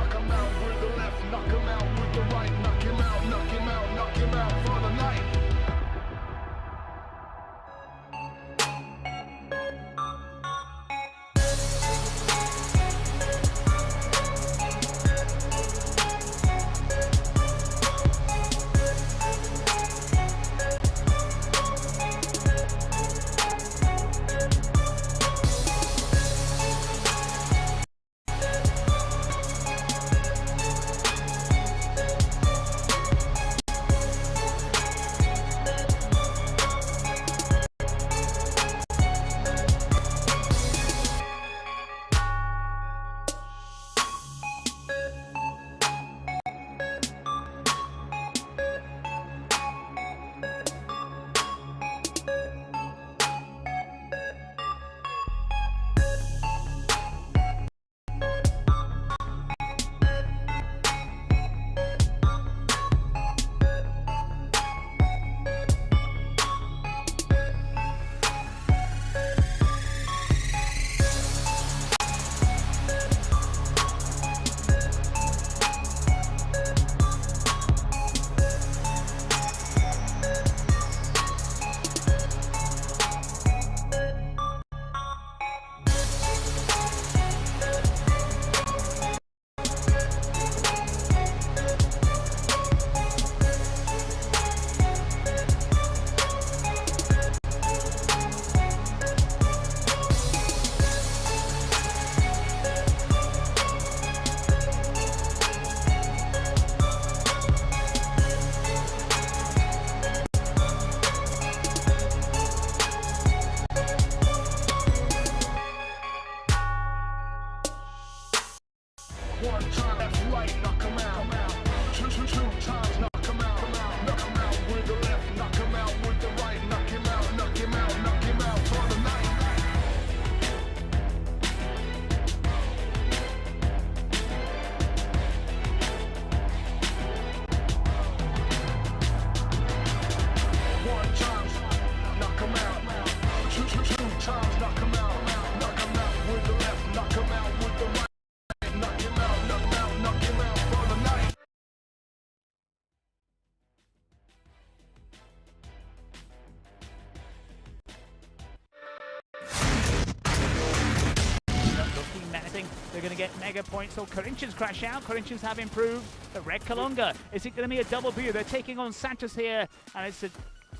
going to get mega points, or Corinthians crash out. Corinthians have improved. The Red Kalunga, is it going to be a double B? They're taking on Santos here, and it's a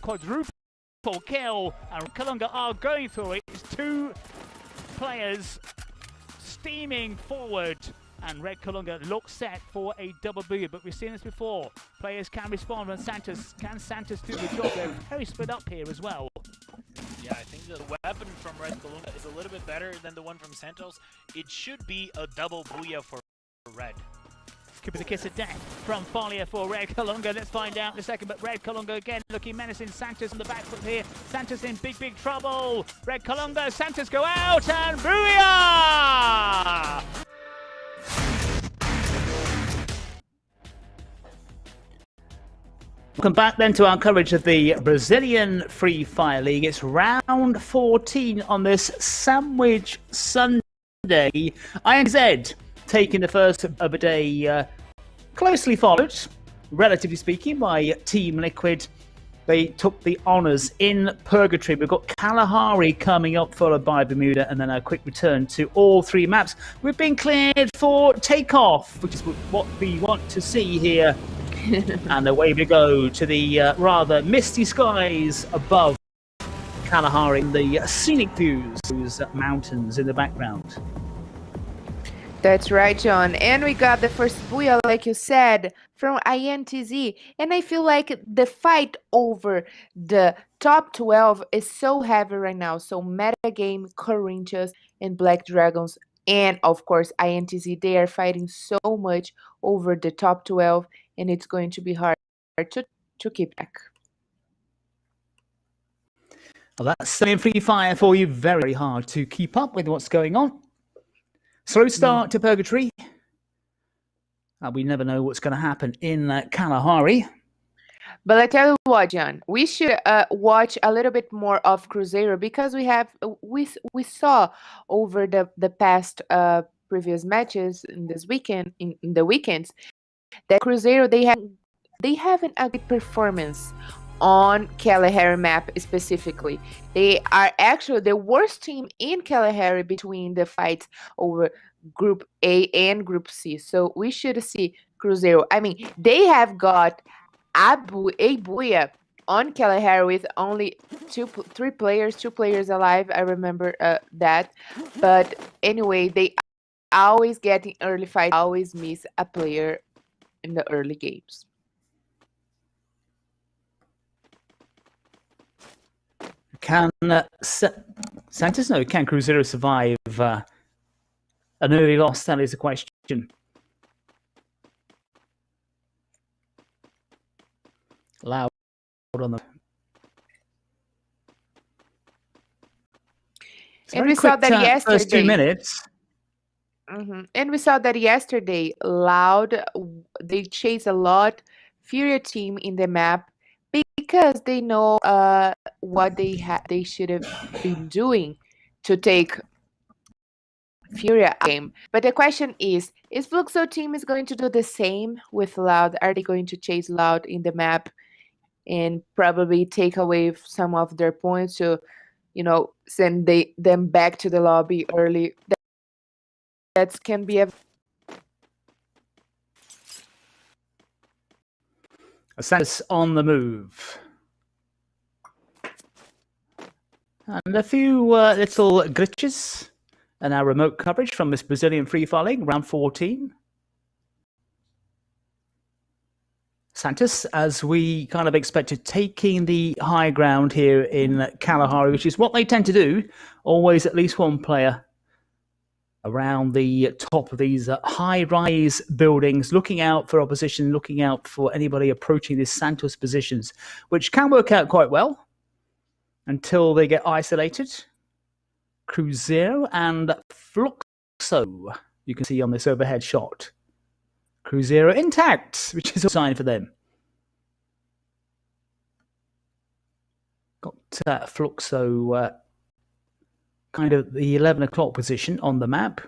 quadruple kill, and Kalunga are going through it. It's two players steaming forward, and Red Kalunga looks set for a double B, but we've seen this before. Players can respond when Santos, can Santos do the job? They're very split up here as well. Yeah, I think the weapon from Red Kalunga is a little bit better than the one from Santos. It should be a double booyah for Red. Could be the kiss of death from Folia for Red Kalunga. Let's find out in a second, but Red Kalunga again looking menacing. Santos on the back foot here. Santos in big trouble. Red Kalunga, Santos go out, and booyah! Welcome back then to our coverage of the Brazilian Free Fire League. It's round 14 on this Sandwich Sunday. INTZ taking the first of the day, closely followed, relatively speaking, by Team Liquid. They took the honours in Purgatory. We've got Kalahari coming up, followed by Bermuda, and then a quick return to all three maps. We've been cleared for takeoff, which is what we want to see here. And away we go to the rather misty skies above Kalahari, the scenic views, those mountains in the background. That's right, John. And we got the first booyah, like you said, from INTZ. And I feel like the fight over the top 12 is so heavy right now. So Metagame, Corinthians, and Black Dragons, and of course INTZ, they are fighting so much over the top 12, and it's going to be hard to keep track. Well, that's in Free Fire for you. Very hard to keep up with what's going on. Slow start to Purgatory. We never know what's going to happen in Kalahari. But I tell you what, John, we should watch a little bit more of Cruzeiro, because we saw over the past previous matches in this weekend, in the weekends, that Cruzeiro they have a good performance on Kalahari map specifically. They are actually the worst team in Kalahari between the fights over Group A and Group C. So we should see Cruzeiro. I mean, they have got a booyah on Kalahari with only two players alive. I remember that. But anyway, they always get in early fight, always miss a player in the early games. Can Santos, no, can Cruzeiro survive an early loss? That is the question. Loud on the... And we saw that yesterday. First 2 minutes. And we saw that yesterday. Loud, they chase a lot FURIA team in the map, because they know what they should have been doing to take FURIA game. But the question is Fluxo team is going to do the same with Loud? Are they going to chase Loud in the map and probably take away some of their points to, send them back to the lobby early? That can be a... Santos on the move. And a few little glitches in our remote coverage from this Brazilian Free Fire League, round 14. Santos, as we kind of expected, taking the high ground here in Kalahari, which is what they tend to do. Always at least one player around the top of these high-rise buildings, looking out for opposition, looking out for anybody approaching these Santos positions, which can work out quite well until they get isolated. Cruzeiro and Fluxo, you can see on this overhead shot. Cruzeiro intact, which is a sign for them. Got Fluxo kind of the 11 o'clock position on the map.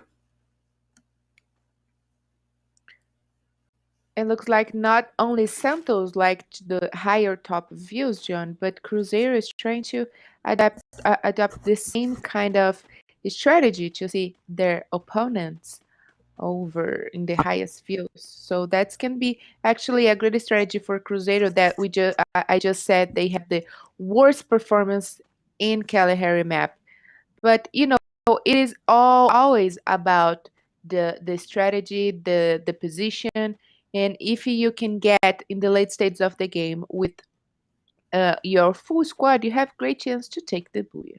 It looks like not only Santos like the higher top views, John, but Cruzeiro is trying to adopt the same kind of strategy to see their opponents over in the highest fields. So that can be actually a great strategy for Cruzeiro that I just said they have the worst performance in Kalahari map. But it is always about the strategy, the position, and if you can get in the late stages of the game with your full squad, you have great chance to take the booyah.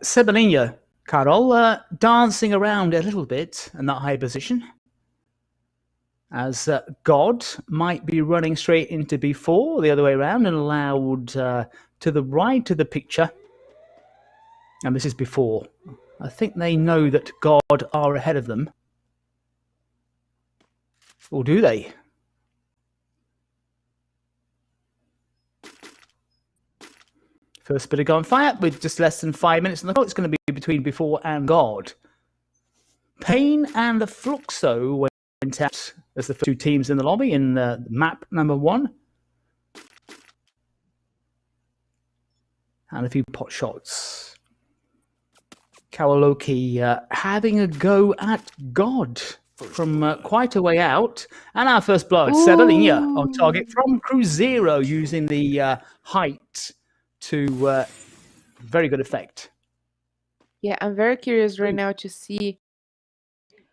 Cebolinha, Carol, dancing around a little bit in that high position. As God might be running straight into B4, the other way around, and allowed to the right of the picture. And this is before. I think they know that God are ahead of them. Or do they? First bit of gunfire with just less than 5 minutes on the clock. It's going to be between before and God. Pain and the Fluxo went out as the two teams in the lobby in map number 1. And a few pot shots. Kawaloki having a go at God from quite a way out. And our first blood, Cebolinha on target from Cruzeiro, using the height to very good effect. Yeah, I'm very curious right now to see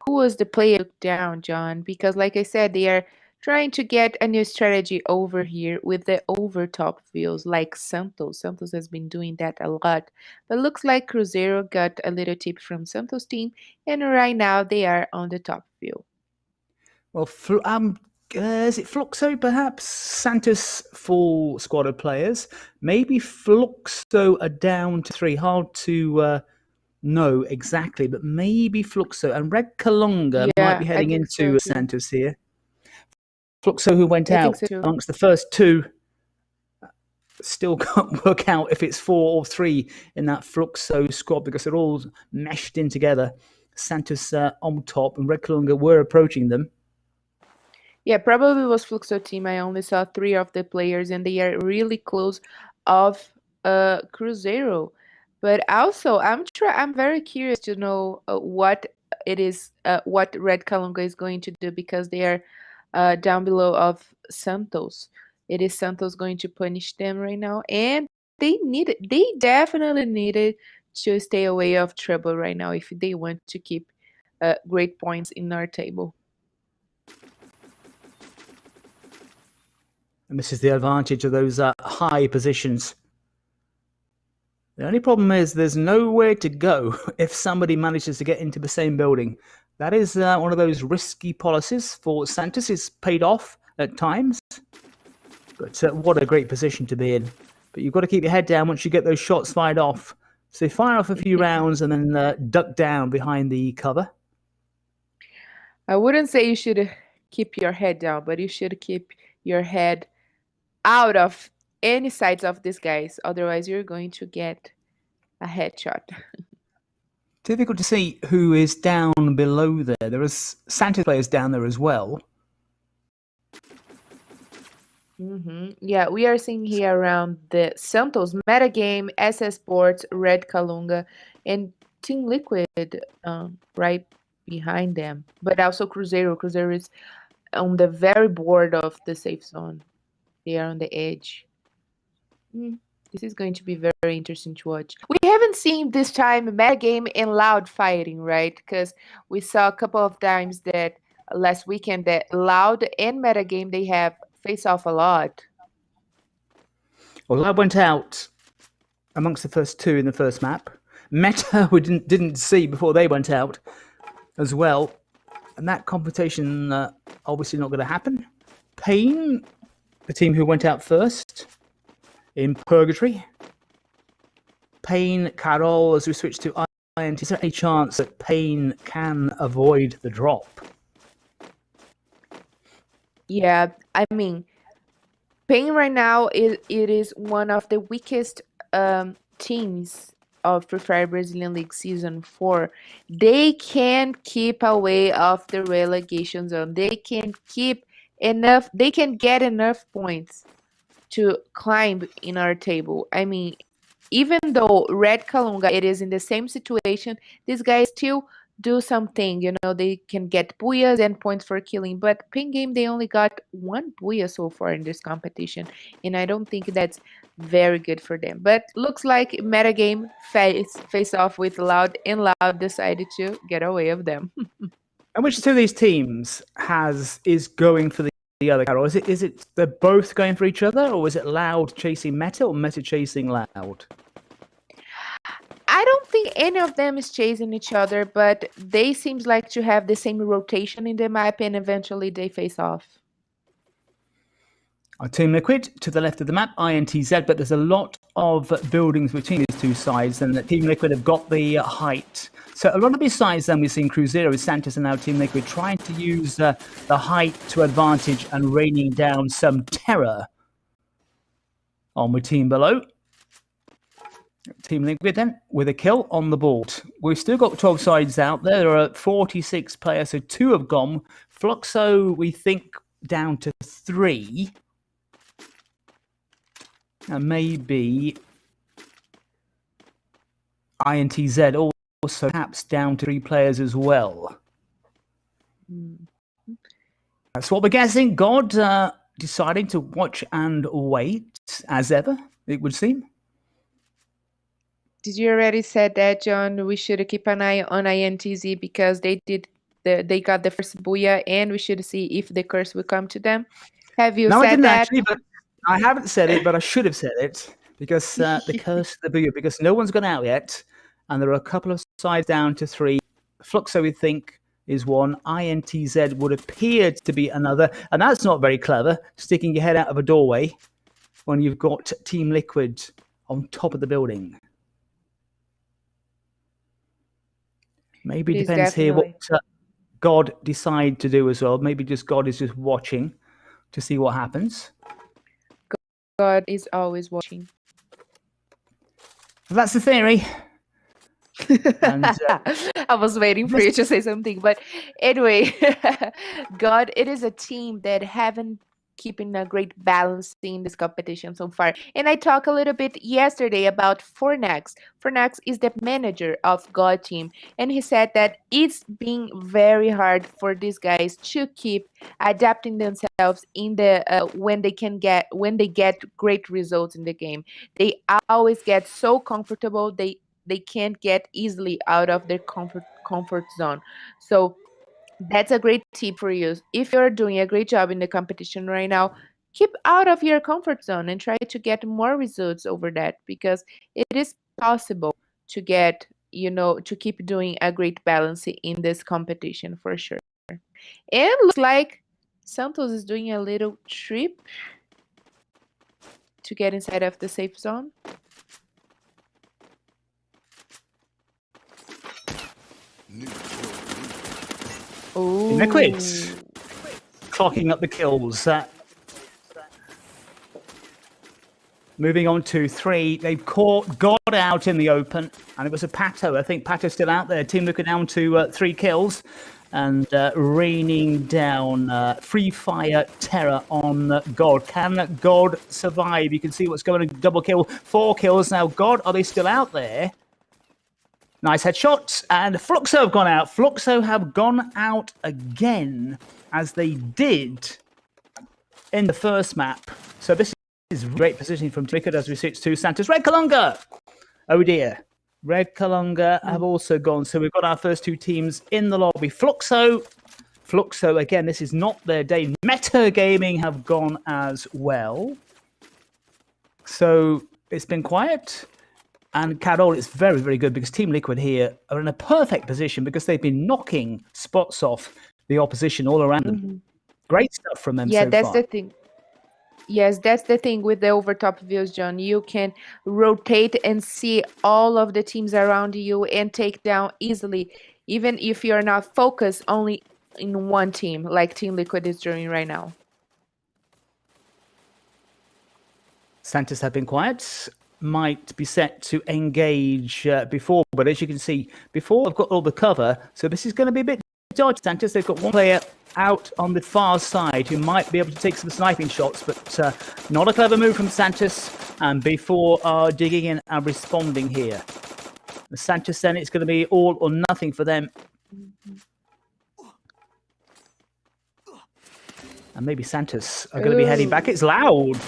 who was the player took down, John, because like I said, they are trying to get a new strategy over here with the overtop fields like Santos. Santos has been doing that a lot. But looks like Cruzeiro got a little tip from Santos team, and right now they are on the top field. Well, is it Fluxo perhaps? Santos full squad of players. Maybe Fluxo are down to 3. Hard to know exactly, but maybe Fluxo and Red Kalunga might be heading into Santos here. Fluxo, who went out amongst the first 2, still can't work out if it's 4 or 3 in that Fluxo squad because they're all meshed in together. Santos on top, and Red Kalunga were approaching them. Yeah, probably was Fluxo team. I only saw 3 of the players, and they are really close of Cruzeiro. But also, I'm very curious to know what it is, what Red Kalunga is going to do, because they are down below of Santos. It is Santos going to punish them right now, and they definitely needed to stay away of trouble right now if they want to keep great points in our table. And this is the advantage of those high positions. The only problem is there's nowhere to go if somebody manages to get into the same building. That is one of those risky policies for Santos. It's paid off at times. But what a great position to be in. But you've got to keep your head down once you get those shots fired off. So they fire off a few rounds and then duck down behind the cover. I wouldn't say you should keep your head down, but you should keep your head out of any sides of these guys. Otherwise, you're going to get a headshot. Difficult to see who is down below there. There are Santos players down there as well. Yeah, we are seeing here around the Santos metagame, Esports, Red Kalunga, and Team Liquid right behind them. But also Cruzeiro. Cruzeiro is on the very board of the safe zone. They are on the edge. This is going to be very interesting to watch. We haven't seen this time metagame and loud fighting, right? Because we saw a couple of times that last weekend that loud and metagame, they have face off a lot. Well, Loud went out amongst the first 2 in the first map. Meta we didn't see before they went out as well. And that competition obviously not going to happen. Pain, the team who went out first in Purgatory. Pain, Carol, as we switch to INTZ. Is there any chance that Pain can avoid the drop? Yeah, I mean, Pain right now, it is one of the weakest teams of Free Fire Brazilian League Season 4. They can keep away of the relegation zone. They can get enough points to climb in our table. I mean, even though Red Kalunga, it is in the same situation, these guys still do something. They can get booyahs and points for killing, but pin game they only got one booyah so far in this competition, and I don't think that's very good for them. But looks like metagame face off with Loud, and Loud decided to get away of them. And which two of these teams is going for the other, Carol? Is it they're both going for each other, or is it Loud chasing Meta or Meta chasing Loud? I don't think any of them is chasing each other, but they seems like to have the same rotation in the map, and eventually they face off. Our Team Liquid to the left of the map, INTZ, but there's a lot of buildings between these two sides, and the Team Liquid have got the height. So a lot of these sides then we've seen Cruzeiro with Santos and now Team Liquid trying to use the height to advantage and raining down some terror on with Team Below. Team Liquid then with a kill on the board. We've still got 12 sides out there. There are 46 players, so 2 have gone. Fluxo, we think, down to 3. And maybe INTZ also perhaps down to 3 players as well. That's what we're guessing. God deciding to watch and wait, as ever, it would seem. Did you already said that, John? We should keep an eye on INTZ because they got the first booyah, and we should see if the curse will come to them. Have you No, said I didn't that? actually, but I haven't said it, but I should have said it because the curse of the booyah, because no one's gone out yet, and there are a couple of sides down to 3. Fluxo, we think, is 1. INTZ would appear to be another, and that's not very clever, sticking your head out of a doorway when you've got Team Liquid on top of the building. Maybe it depends here what God decide to do as well. Maybe God is just watching to see what happens. God is always watching. That's the theory. And, I was waiting for you to say something, but anyway, God, it is a team that haven't keeping a great balance in this competition so far. And I talked a little bit yesterday about Fornax. Fornax is the manager of God team, and he said that it's being very hard for these guys to keep adapting themselves in the when they get great results in the game. They always get so comfortable. They can't get easily out of their comfort zone. So that's a great tip for you. If you're doing a great job in the competition right now, keep out of your comfort zone and try to get more results over that, because it is possible to get, to keep doing a great balance in this competition for sure. And looks like Santos is doing a little trip to get inside of the safe zone. Liquid clocking up the kills. Moving on to 3. They've caught God out in the open, and it was a Pato. I think Pato's still out there. Team Liquid down to 3 kills and raining down free fire terror on God. Can God survive? You can see what's going on. Double kill, 4 kills now. God, are they still out there? Nice headshots, and Fluxo have gone out. Fluxo have gone out again, as they did in the first map. So this is great positioning from Liquid as we switch to Santos. Red Kalunga! Oh dear. Red Kalunga have also gone. So we've got our first 2 teams in the lobby. Fluxo, again, this is not their day. Meta Gaming have gone as well. So it's been quiet. And Carol, it's very, very good because Team Liquid here are in a perfect position because they've been knocking spots off the opposition all around them. Great stuff from them so far. That's the thing. Yes, that's the thing with the overtop views, John. You can rotate and see all of the teams around you and take down easily, even if you're not focused only in one team, like Team Liquid is doing right now. Santos have been quiet. Might be set to engage before, but as you can see, before I've got all the cover, so this is going to be a bit dodgy. Santos, they've got one player out on the far side who might be able to take some sniping shots, but not a clever move from Santos, and before digging in and responding here. The Santos then, it's going to be all or nothing for them And maybe Santos are going to be heading back. It's Loud.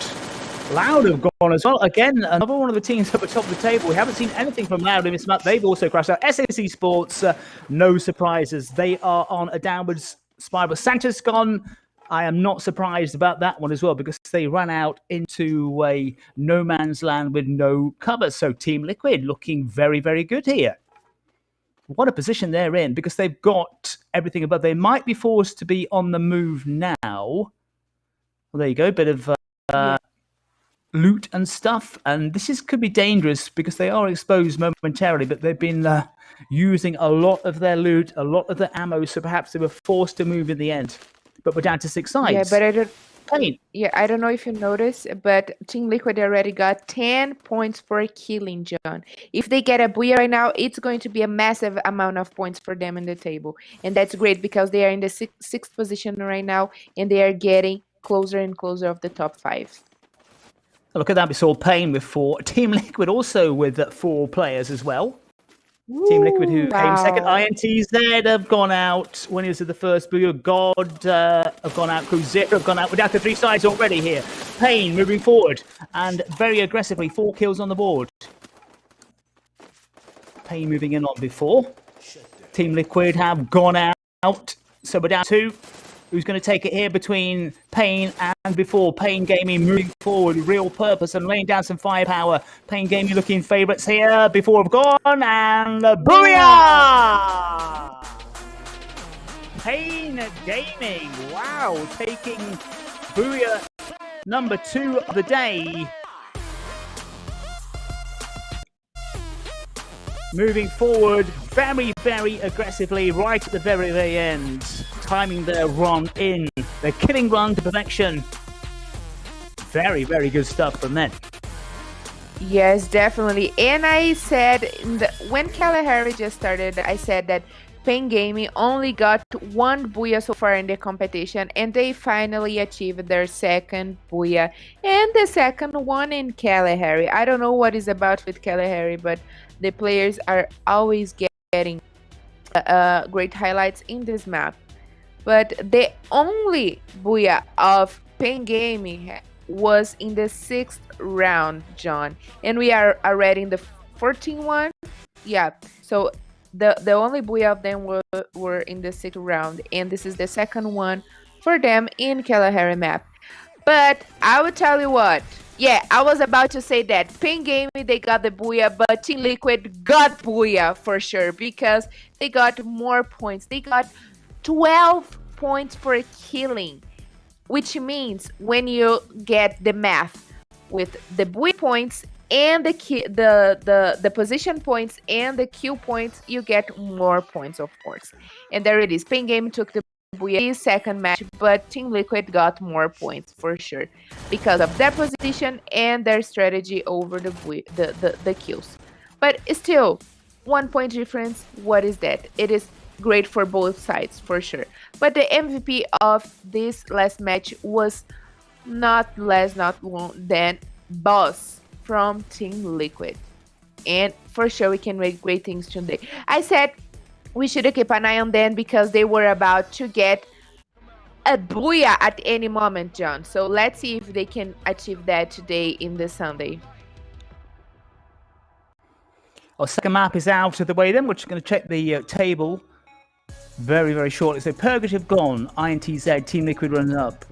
Loud have gone as well. Again, another one of the teams at the top of the table. We haven't seen anything from Loud in this map. They've also crashed out. SAC Sports, no surprises. They are on a downwards spiral. Santos gone. I am not surprised about that one as well because they ran out into a no man's land with no cover. So Team Liquid looking very, very good here. What a position they're in because they've got everything above. They might be forced to be on the move now. Well, there you go. Bit of loot and stuff. And this could be dangerous because they are exposed momentarily, but they've been using a lot of their loot, a lot of their ammo. So perhaps they were forced to move in the end. But we're down to 6 sides. Yeah, but I don't. Pain. Yeah, I don't know if you noticed, but Team Liquid already got 10 points for killing, John. If they get a booyah right now, it's going to be a massive amount of points for them in the table. And that's great because they are in the sixth position right now, and they are getting closer and closer of the top 5. Look at that. We saw Pain with 4. Team Liquid also with 4 players as well. Team Liquid who came second. INTZ have gone out. Winners of the first booyah. God have gone out. Cruzeiro have gone out. We're down to 3 sides already here. Pain moving forward and very aggressively. 4 kills on the board. Pain moving in on before. Team Liquid have gone out. So we're down 2. Who's going to take it here between Pain and before? Pain Gaming moving forward, real purpose and laying down some firepower. Pain Gaming looking favourites here. Before have gone and booyah! Pain Gaming, wow, taking booyah number 2 of the day. Moving forward very, very aggressively right at the very, very end. Timing their run in. Their killing run to perfection. Very, very good stuff from them. Yes, definitely. And I said, when Kalahari just started, I said that Pain Gaming only got 1 booyah so far in the competition, and they finally achieved their second booyah. And the second one in Kalahari. I don't know what is about with Kalahari, but the players are always getting great highlights in this map. But the only booyah of Pain Gaming was in the 6th round, John. And we are already in the 14th one. Yeah, so the only booyah of them were in the 6th round. And this is the second one for them in Kalahari map. But I will tell you what. Yeah, I was about to say that. Pain Gaming, they got the booyah, but Team Liquid got booyah for sure because they got more points. They got 12 points for killing, which means when you get the math with the booyah points and the position points and the kill points, you get more points, of course. And there it is. Pain Gaming took the booyah second match, but Team Liquid got more points for sure because of their position and their strategy over the kills. But still, 1 point difference. What is that? It is great for both sides for sure. But the MVP of this last match was not less than Boss from Team Liquid. And for sure we can make great things today. I said we should keep an eye on them because they were about to get a booyah at any moment, John. So let's see if they can achieve that today in the Sunday. Our second map is out of the way then. We're just going to check the table very, very shortly. So Purgative gone, INTZ, Team Liquid running up.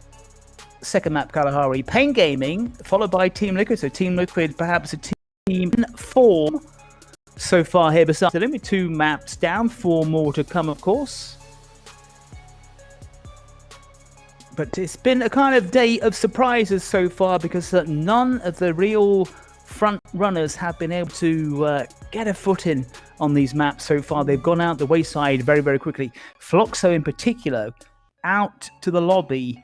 Second map, Kalahari, Pain Gaming, followed by Team Liquid. So Team Liquid, perhaps a team in form so far here. Besides, there only 2 maps down, 4 more to come, of course. But it's been a kind of day of surprises so far because none of the real front runners have been able to get a foot in on these maps so far. They've gone out the wayside very, very quickly. Fluxo in particular, out to the lobby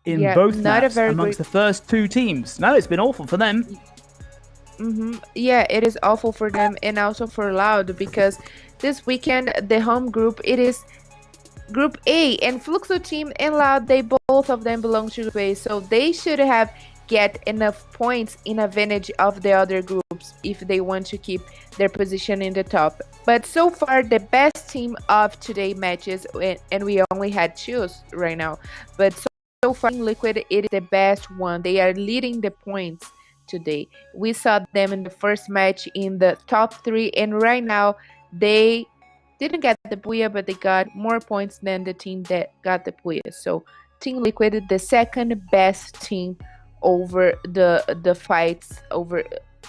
in both maps amongst the first 2 teams. No, it's been awful for them. Yeah, it is awful for them and also for Loud because this weekend the home group, it is Group A, and Fluxo team and Loud, they both of them belong to Group A, so they should have get enough points in advantage of the other groups if they want to keep their position in the top. But so far, the best team of today matches, and we only had two right now, but so far Liquid it is the best one. They are leading the points today. We saw them in the first match in the top 3, and right now they didn't get the Booyah, but they got more points than the team that got the Booyah. So Team Liquid, the second best team over the fights over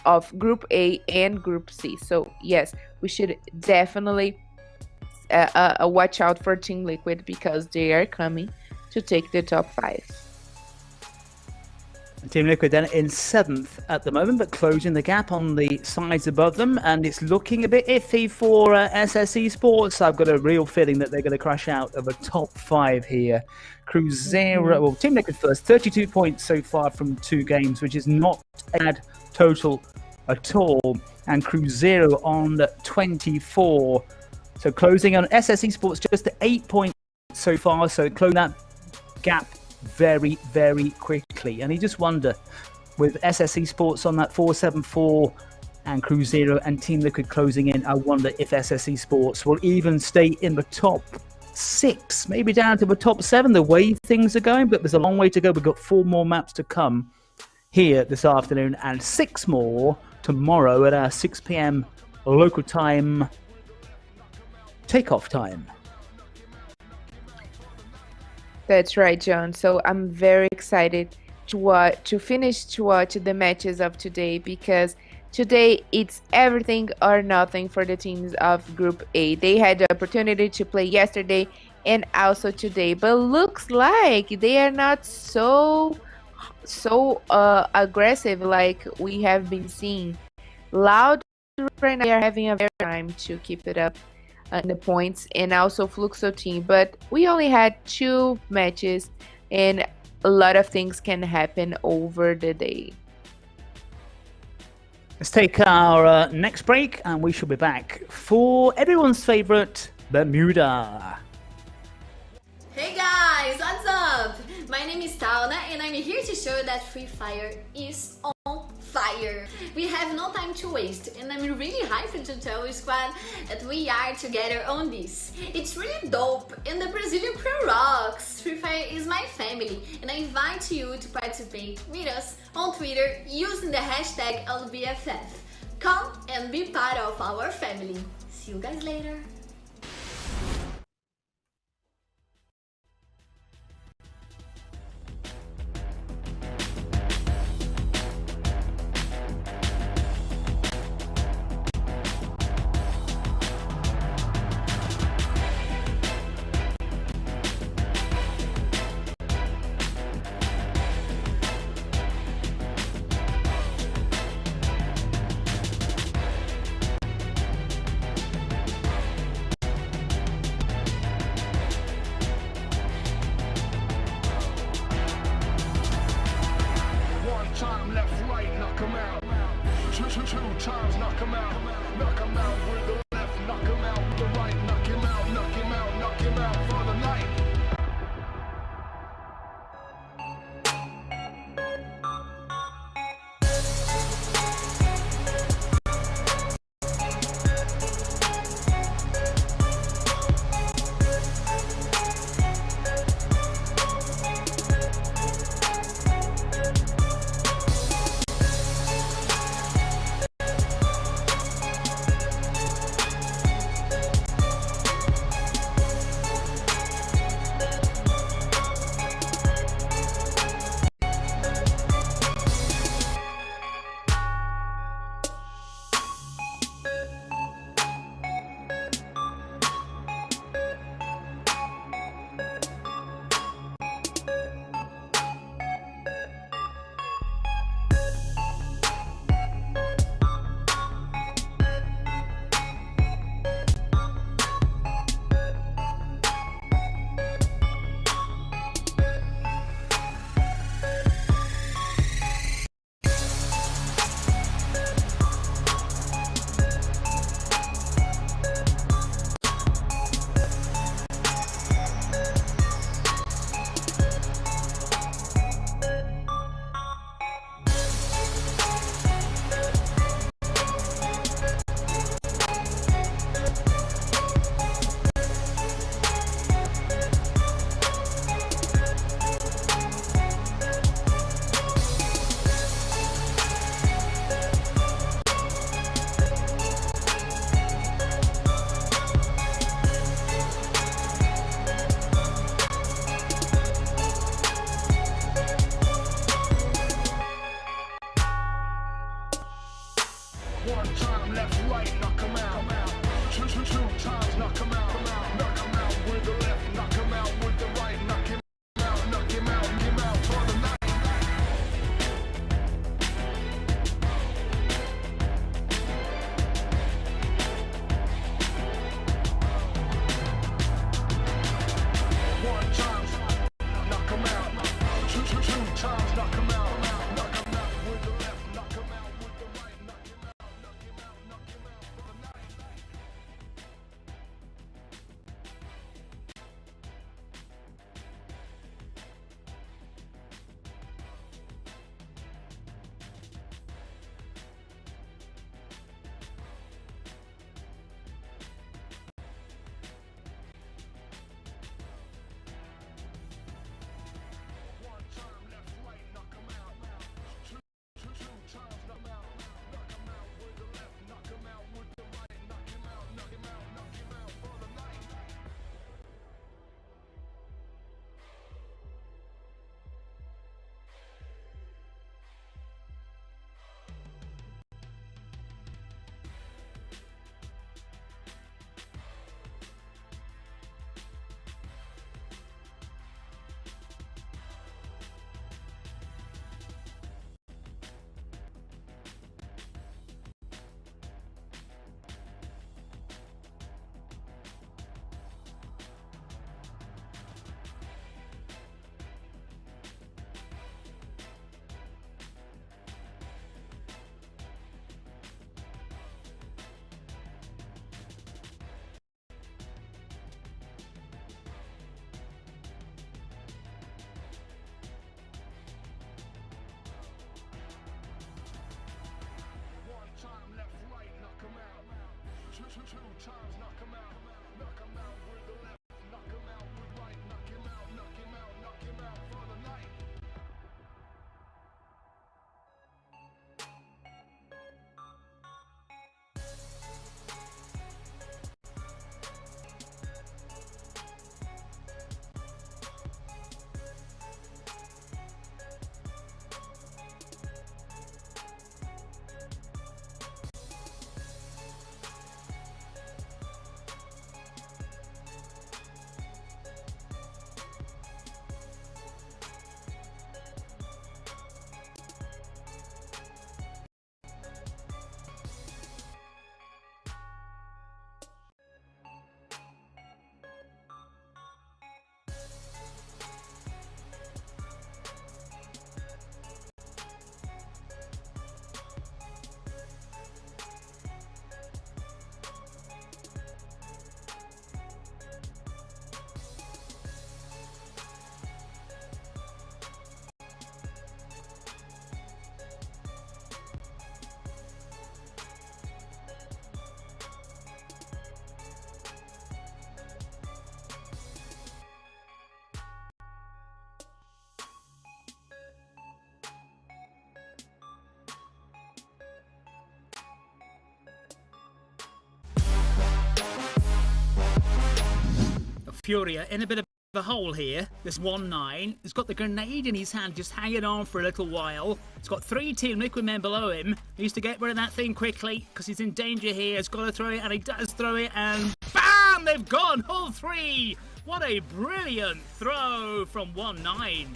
of Group A and Group C. So yes, we should definitely watch out for Team Liquid because they are coming to take the top 5. Team Liquid then in 7th at the moment, but closing the gap on the sides above them, and it's looking a bit iffy for SS Esports. I've got a real feeling that they're going to crash out of a top 5 here. Cruzeiro, well, Team Liquid first, 32 points so far from 2 games, which is not a bad total at all, and Cruzeiro on 24. So closing on SS Esports just at 8 points so far, so closing that gap very, very quickly. And you just wonder, with SS Esports on that 474 and Cruzeiro and Team Liquid closing in, I wonder if SS Esports will even stay in the top 6, maybe down to the top 7, the way things are going. But there's a long way to go. We've got 4 more maps to come here this afternoon and 6 more tomorrow at our 6 p.m. local time takeoff time. That's right, John. So I'm very excited to watch the matches of today, because today it's everything or nothing for the teams of Group A. They had the opportunity to play yesterday and also today, but looks like they are not so aggressive like we have been seeing. Loud right now, they are having a very time to keep it up in the points, and also Fluxo team, but we only had 2 matches and a lot of things can happen over the day. Let's take our next break and we shall be back for everyone's favorite Bermuda. Hey guys, what's up? My name is Tauna and I'm here to show you that Free Fire is on fire. We have no time to waste and I'm really hyped to tell you, squad, that we are together on this. It's really dope and the Brazilian crew rocks. Free Fire is my family and I invite you to participate with us on Twitter using the hashtag LBFF. Come and be part of our family. See you guys later. Time left, right, knock him out. Two times, knock him out. Knock him out with the left, knock him out with the right. Knock him out, knock him out, knock him out for the night. One time, left, right, knock 'em out. Two times, knock 'em out. Knock 'em out with the left, knock 'em out with the right, knock him out, knock him out, for the night. One time, knock 'em out. Two times, knock 'em out. Knock 'em out with the left, knock 'em out with the right, knock him out, knock him out, knock him out for the night. One time, left, right, knock 'em out. Two times, knock 'em out. Knock 'em out with the left, knock 'em out with the right, knock him out, knock him out, knock him out for the night. One time, left, right, knock 'em out. Two times, knock 'em out. Knock 'em out with the left, knock 'em out with right, knock him out, knock him out, knock him out for the night. FURIA in a bit of a hole here. There's 1-9. He's got the grenade in his hand, just hanging on for a little while. He's got 3 Team Liquid men below him. He needs to get rid of that thing quickly because he's in danger here. He's got to throw it, and he does throw it, and BAM! They've gone all 3. What a brilliant throw from 1-9.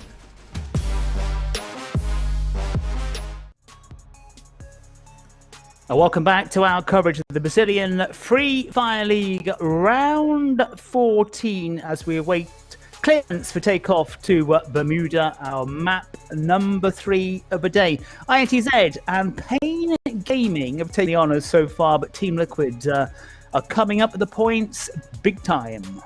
Welcome back to our coverage of the Brazilian Free Fire League round 14 as we await clearance for takeoff to Bermuda, our map number 3 of the day. INTZ and Pain Gaming have taken the honours so far, but Team Liquid are coming up with the points big time.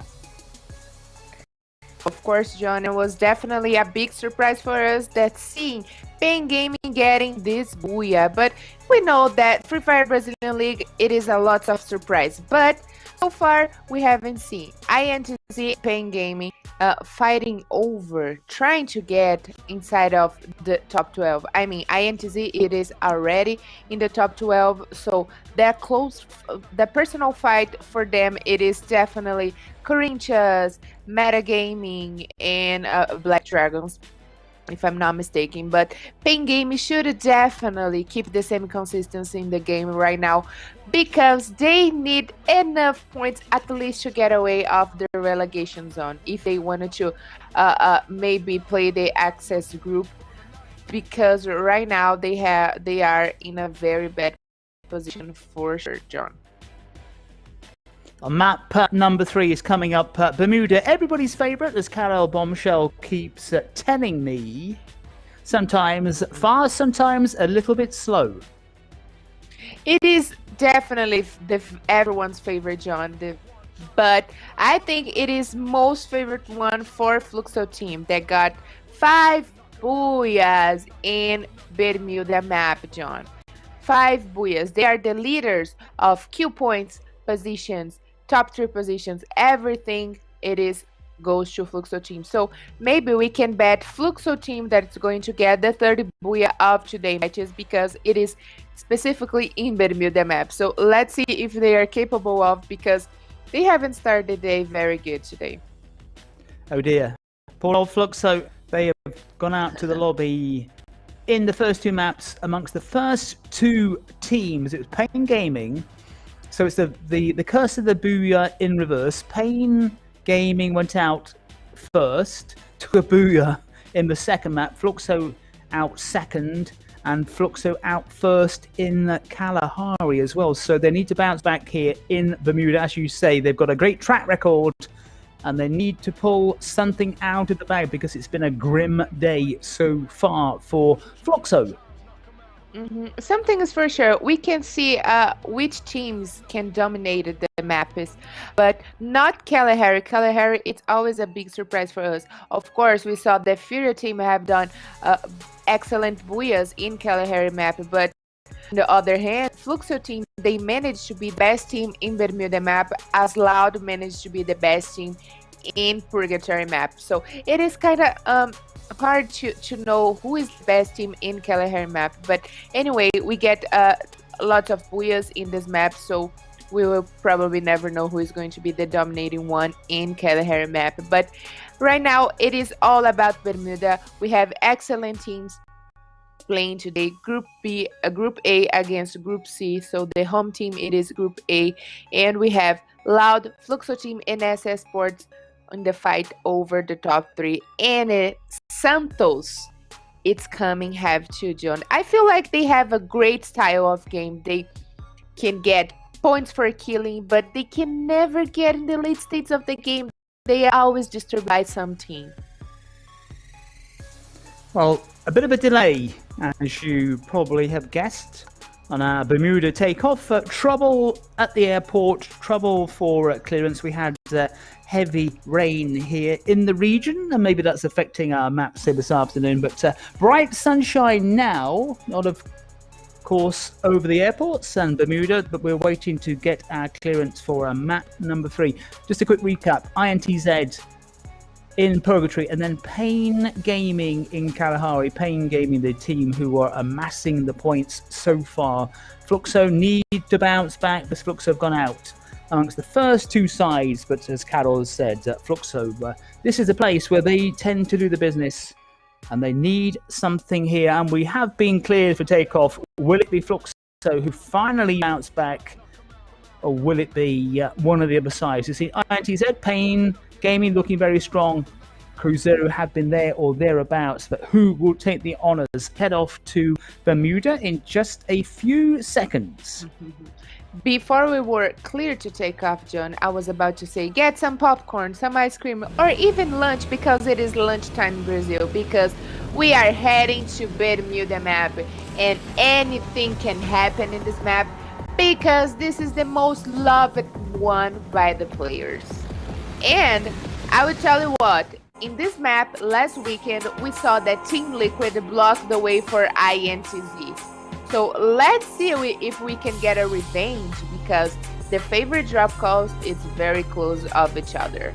Of course, John, it was definitely a big surprise for us that seeing Pain Gaming getting this booyah. But we know that Free Fire Brazilian League, it is a lot of surprise. But so far, we haven't seen INTZ Pain Gaming fighting over, trying to get inside of the top 12. I mean, INTZ, it is already in the top 12, so they're close. The personal fight for them, it is definitely Corinthians, Metagaming, and Black Dragons. if I'm not mistaken. But Pain Game should definitely keep the same consistency in the game right now, because they need enough points at least to get away of the relegation zone if they wanted to maybe play the access group, because right now they are in a very bad position for sure, John. Map number 3 is coming up. Bermuda, everybody's favourite, as Carol Bombshell keeps telling me. Sometimes fast, sometimes a little bit slow. It is definitely everyone's favorite, John. But I think it is most favorite one for Fluxo team that got 5 booyahs in Bermuda map, John. 5 booyahs. They are the leaders of Q points, positions, top 3 positions, everything. It is goes to Fluxo team. So maybe we can bet Fluxo team that it's going to get the 30 booyah of today matches, because it is specifically in Bermuda map. So let's see if they are capable of, because they haven't started the day very good today. Oh dear. Poor old Fluxo, they have gone out to the lobby in the first 2 maps amongst the first 2 teams. It was Pain Gaming. So it's the curse of the booyah in reverse. Pain Gaming went out first, took a booyah in the second map. Fluxo out second, and Fluxo out first in Kalahari as well. So they need to bounce back here in Bermuda. As you say, they've got a great track record, and they need to pull something out of the bag, because it's been a grim day so far for Fluxo. Something is for sure. We can see which teams can dominate the map, but not Kalahari. Kalahari, it's always a big surprise for us. Of course, we saw the FURIA team have done excellent booyahs in Kalahari map, but on the other hand, Fluxo team, they managed to be the best team in Bermuda map, as Loud managed to be the best team in Purgatory map. So it is kind of hard to know who is the best team in Kalahari map. But anyway, we get lots of booyahs in this map, so we will probably never know who is going to be the dominating one in Kalahari map. But right now, it is all about Bermuda. We have excellent teams playing today. Group A against Group C. So the home team, it is Group A, and we have Loud, Fluxo team, and Esports in the fight over the top 3, and Santos, it's coming have to, John. I feel like they have a great style of game. They can get points for killing, but they can never get in the late stages of the game. They are always disturbed by some team. Well, a bit of a delay, as you probably have guessed, on our Bermuda takeoff. Trouble at the airport, trouble for clearance. We had heavy rain here in the region, and maybe that's affecting our maps here this afternoon. But bright sunshine now, not of course over the airports and Bermuda, but we're waiting to get our clearance for map number 3. Just a quick recap: INTZ in Purgatory, and then Pain Gaming in Kalahari. Pain Gaming, the team who are amassing the points so far. Fluxo need to bounce back, because Fluxo have gone out amongst the first 2 sides, but as Carol has said, Fluxo, this is a place where they tend to do the business, and they need something here, and we have been cleared for takeoff. Will it be Fluxo who finally bounce back, or will it be one of the other sides? You see, INTZ, Pain Gaming looking very strong. Cruzeiro have been there or thereabouts, but who will take the honours? Head off to Bermuda in just a few seconds. Before we were clear to take off, John, I was about to say get some popcorn, some ice cream, or even lunch, because it is lunchtime in Brazil, because we are heading to Bermuda map, and anything can happen in this map, because this is the most loved one by the players. And I would tell you what, in this map last weekend, we saw that Team Liquid blocked the way for INTZ. So let's see if we can get a revenge, because the favorite drop cost is very close of each other.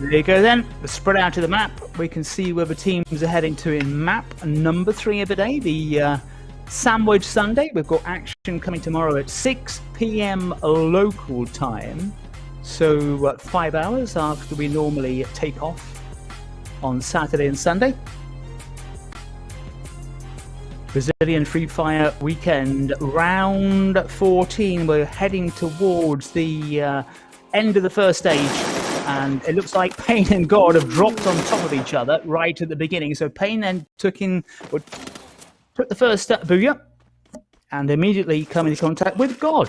There you go then. Let's spread out to the map. We can see where the teams are heading to in map number 3 of the day, the Sandwich Sunday. We've got action coming tomorrow at 6 p.m. local time. So 5 hours after we normally take off on Saturday and Sunday. Brazilian Free Fire weekend, round 14. We're heading towards the end of the first stage, and it looks like Pain and God have dropped on top of each other right at the beginning. So Pain then took the first booyah, and immediately come into contact with God.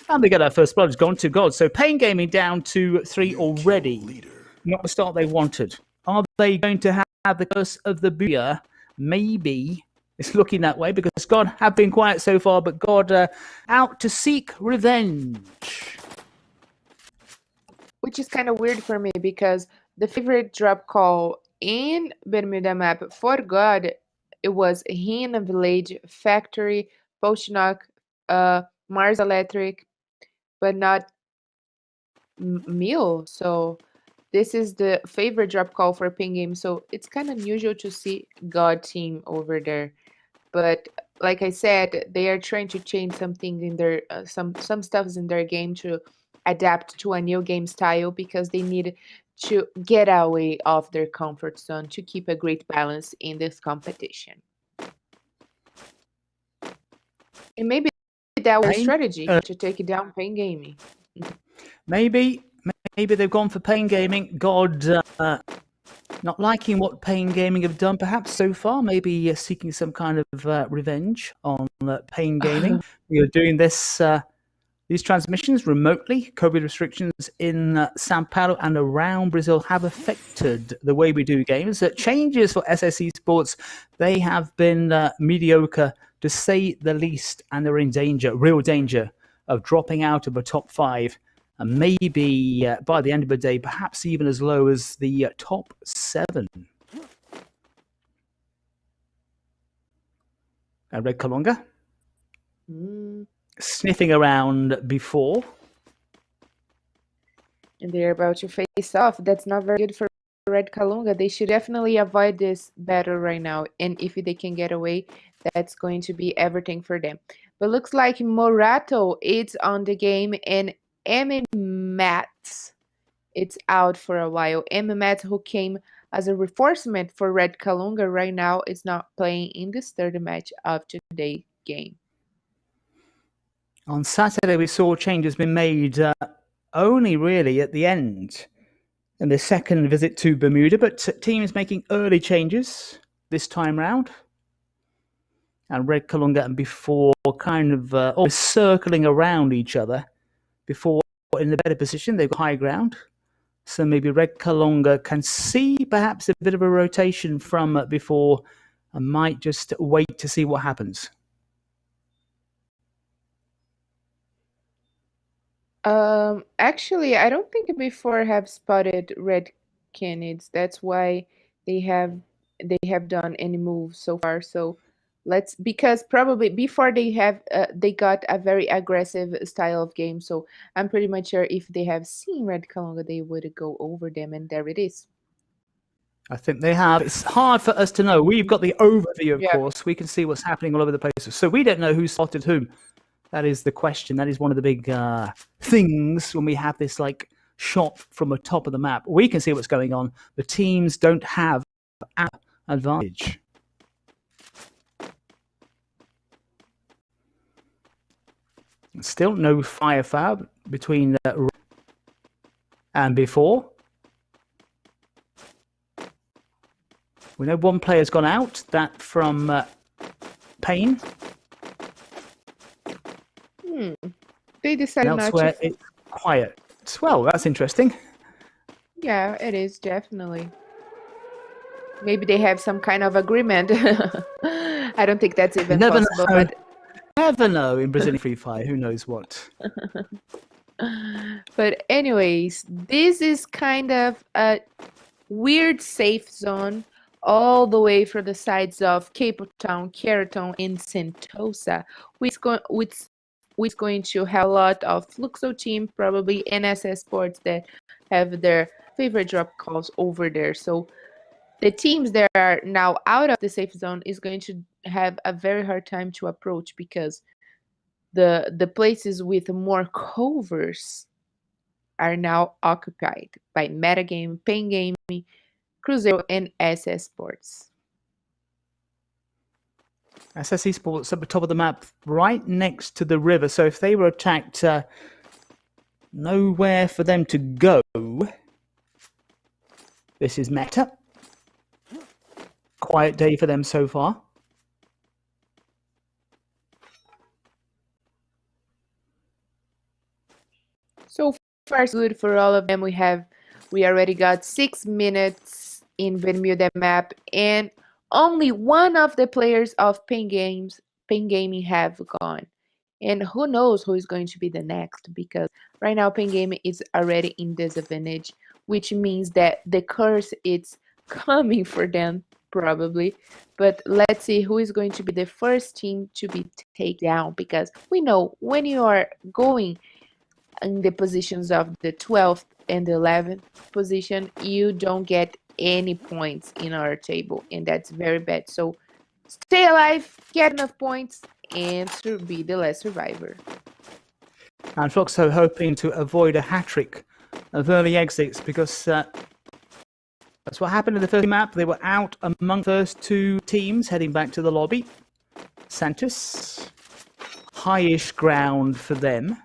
And they get our first blood, has gone to God. So Pain Gaming down to 3 already. Not the start they wanted. Are they going to have the curse of the booyah? Maybe. It's looking that way because God have been quiet so far, but God out to seek revenge. Which is kind of weird for me because the favorite drop call in Bermuda map for God, it was Hina Village, Factory, Postnock, Mars Electric, but not Mill. So this is the favorite drop call for Ping Game. So it's kind of unusual to see God team over there. But like I said, they are trying to change something in their some stuffs in their game to adapt to a new game style because they need to get away of their comfort zone to keep a great balance in this competition. And maybe that was a strategy to take it down Pain Gaming. Maybe they've gone for Pain Gaming. God not liking what Pain Gaming have done perhaps so far, maybe seeking some kind of revenge on Pain Gaming. We are doing this these transmissions remotely. COVID restrictions in Sao Paulo and around Brazil have affected the way we do games. Changes for SS Esports, they have been mediocre to say the least, and they're in danger, real danger, of dropping out of a top 5. And maybe by the end of the day, perhaps even as low as the top 7. Red Kalunga. Sniffing around before. And they're about to face off. That's not very good for Red Kalunga. They should definitely avoid this battle right now. And if they can get away, that's going to be everything for them. But looks like Morato is on the game and Mats, it's out for a while. Mats, who came as a reinforcement for Red Kalunga, right now is not playing in this third match of today's game. On Saturday, we saw changes been made only really at the end in the second visit to Bermuda, but teams making early changes this time round. And Red Kalunga and before kind of almost circling around each other before in the better position. They've got high ground. So maybe Red Kalunga can see perhaps a bit of a rotation from before and might just wait to see what happens. Actually, I don't think before have spotted Red Canids. That's why they have done any moves so far. So because probably before they got a very aggressive style of game. So I'm pretty much sure if they have seen Red Kalunga, they would go over them, and there it is. I think they have. It's hard for us to know. We've got the overview, of course. We can see what's happening all over the place. So we don't know who spotted whom. That is the question. That is one of the big things when we have this like shot from the top of the map. We can see what's going on. The teams don't have an advantage. Still no fire between and before. We know one player's gone out. That from Pain. They decided not to. Elsewhere, it's quiet. Well, that's interesting. Yeah, it is definitely. Maybe they have some kind of agreement. I don't think that's even possible. But never know in Brazilian Free Fire. Who knows what? But anyways, this is kind of a weird safe zone all the way from the sides of Cape Town, Caraton, and Sentosa, which is going to have a lot of Fluxo team, probably NSS Sports that have their favorite drop calls over there. So the teams that are now out of the safe zone is going to have a very hard time to approach because the places with more covers are now occupied by Metagame, Pain Gaming, Cruzeiro and SS Sports. SS Esports at the top of the map, right next to the river. So if they were attacked, nowhere for them to go. This is Meta. Quiet day for them so far. So far, so good for all of them. We already got 6 minutes in Bermuda map, and only one of the players of Pain Gaming have gone. And who knows who is going to be the next, because right now Pain Gaming is already in disadvantage, which means that the curse is coming for them probably. But let's see who is going to be the first team to be taken down, because we know when you are going in the positions of the 12th and the 11th position, you don't get any points in our table, and that's very bad. So stay alive, get enough points, and to be the last survivor. And Fluxo hoping to avoid a hat-trick of early exits, because that's what happened in the first map. They were out among the first two teams heading back to the lobby. Santos, highish ground for them.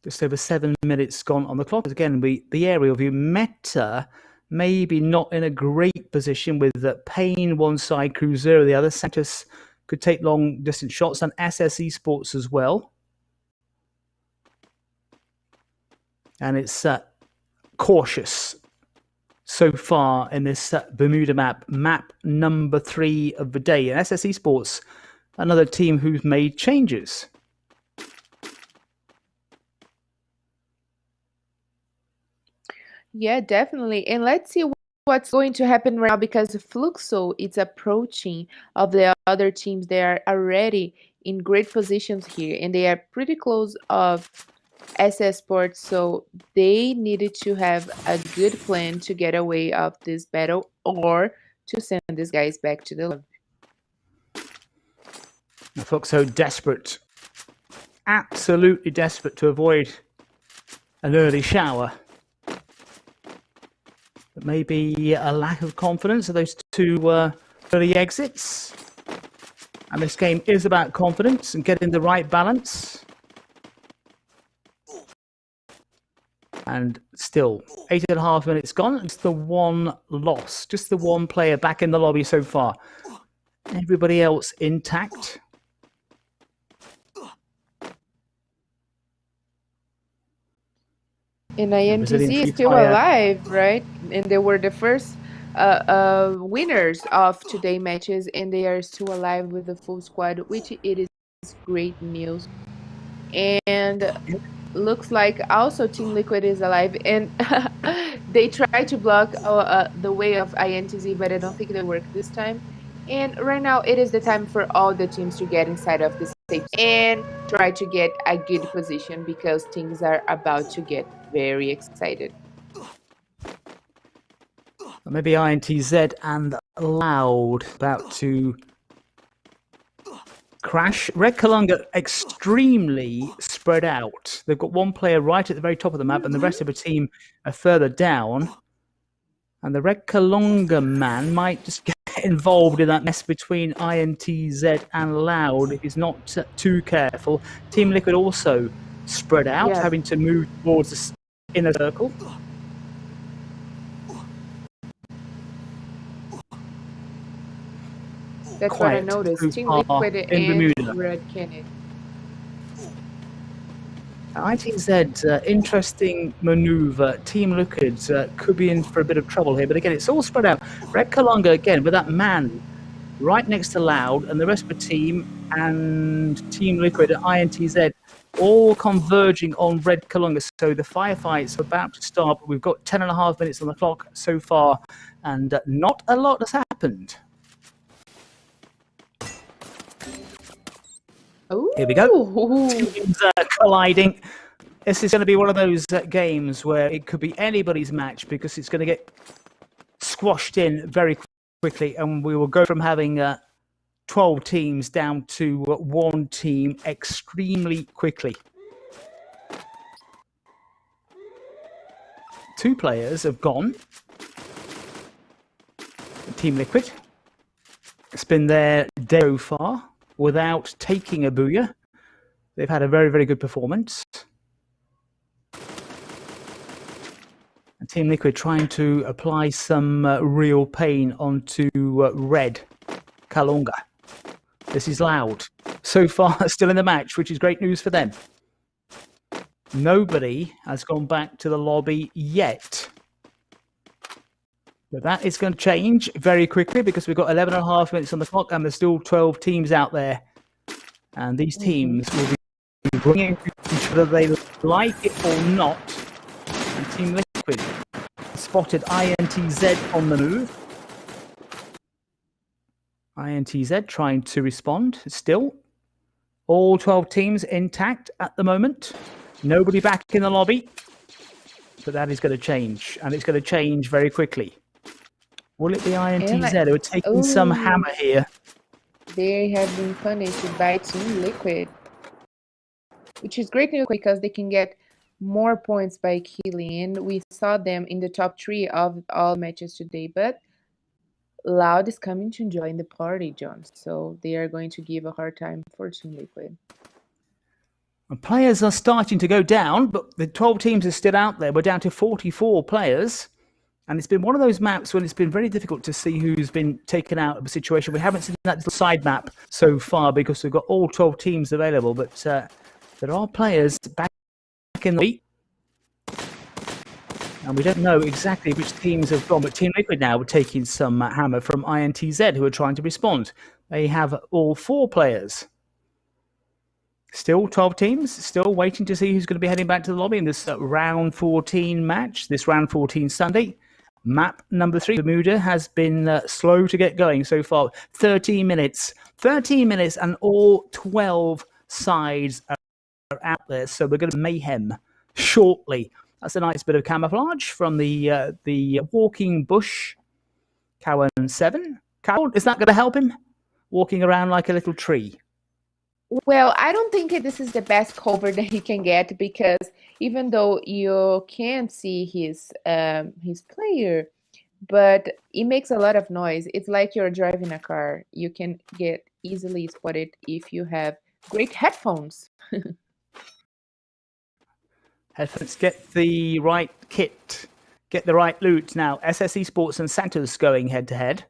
Just over 7 minutes gone on the clock. Again, the aerial view. Meta maybe not in a great position with Payne one side, Cruzeiro the other. Santos could take long distance shots, and SS Esports as well. And it's cautious so far in this Bermuda map number 3 of the day. And SS Esports, another team who's made changes. Yeah, definitely. And let's see what's going to happen right now, because Fluxo is approaching of the other teams. They are already in great positions here, and they are pretty close of SS Sports, so they needed to have a good plan to get away of this battle, or to send these guys back to the lobby. Fluxo desperate, absolutely desperate to avoid an early shower. But maybe a lack of confidence of those two early exits. And this game is about confidence and getting the right balance. And still, 8.5 minutes gone. It's the one loss. Just the one player back in the lobby so far. Everybody else intact. And INTZ is still alive, right? And they were the first winners of today matches, and they are still alive with the full squad, which it is great news. And looks like also Team Liquid is alive, and they tried to block the way of INTZ, but I don't think they worked this time. And right now it is the time for all the teams to get inside of the safe and try to get a good position, because things are about to get very excited. Maybe INTZ and Loud about to crash. Red Kalunga extremely spread out. They've got one player right at the very top of the map, and the rest of the team are further down. And the Red Kalunga man might just get involved in that mess between INTZ and Loud if he's not too careful. Team Liquid also spread out, having to move towards the inner circle. That's what I noticed. Team Liquid and Red Canids. INTZ, interesting maneuver. Team Liquid could be in for a bit of trouble here, but again, it's all spread out. Red Kalunga again with that man right next to Loud, and the rest of the team and Team Liquid and INTZ all converging on Red Kalunga. So the firefights are about to start, but we've got 10.5 minutes on the clock so far, and not a lot has happened. Ooh. Here we go. Two teams colliding. This is going to be one of those games where it could be anybody's match, because it's going to get squashed in very quickly, and we will go from having 12 teams down to one team extremely quickly. 2 players have gone. Team Liquid. It's been their day so far without taking a booyah. They've had a very, very good performance. And Team Liquid trying to apply some real pain onto Red Kalunga. This is loud. So far, still in the match, which is great news for them. Nobody has gone back to the lobby yet. But that is going to change very quickly because we've got 11.5 minutes on the clock and there's still 12 teams out there. And these teams will be bringing each whether they like it or not. And Team Liquid spotted INTZ on the move. INTZ trying to respond still. All 12 teams intact at the moment. Nobody back in the lobby. But that is going to change. And it's going to change very quickly. Will it be INTZ who are taking some hammer here? They have been punished by Team Liquid. Which is great news because they can get more points by killing. And we saw them in the top 3 of all matches today. But Loud is coming to join the party, John. So they are going to give a hard time for Team Liquid. And players are starting to go down, but the 12 teams are still out there. We're down to 44 players. And it's been one of those maps when it's been very difficult to see who's been taken out of a situation. We haven't seen that little side map so far because we've got all 12 teams available. But there are players back in the league. And we don't know exactly which teams have gone. But Team Liquid now are taking some hammer from INTZ who are trying to respond. They have all 4 players. Still 12 teams, still waiting to see who's going to be heading back to the lobby in this round 14 match, this round 14 Sunday. Map number 3, Bermuda, has been slow to get going so far. 13 minutes. 13 minutes and all 12 sides are out there. So we're going to mayhem shortly. That's a nice bit of camouflage from the walking bush. Cowan 7. Cowan, is that going to help him? Walking around like a little tree. Well, I don't think this is the best cover that he can get because even though you can't see his player, but it makes a lot of noise. It's like you're driving a car. You can get easily spotted if you have great headphones. Headphones, get the right kit, get the right loot. Now, SS Esports and Santos going head to head.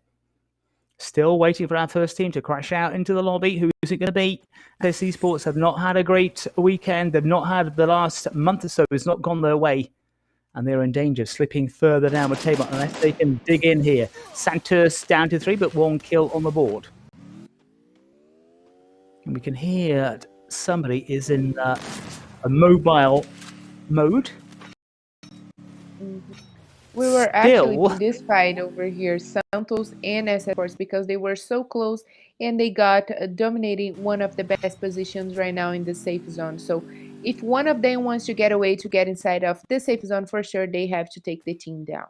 Still waiting for our first team to crash out into the lobby. Who is it going to be? SS Esports have not had a great weekend. They've not had the last month or so. It's not gone their way. And they're in danger of slipping further down the table unless they can dig in here. Santos down to 3, but 1 kill on the board. And we can hear somebody is in a mobile mode. We were actually in this fight over here, Santos and Esports, because they were so close and they got dominating one of the best positions right now in the safe zone. So if one of them wants to get away to get inside of the safe zone, for sure, they have to take the team down.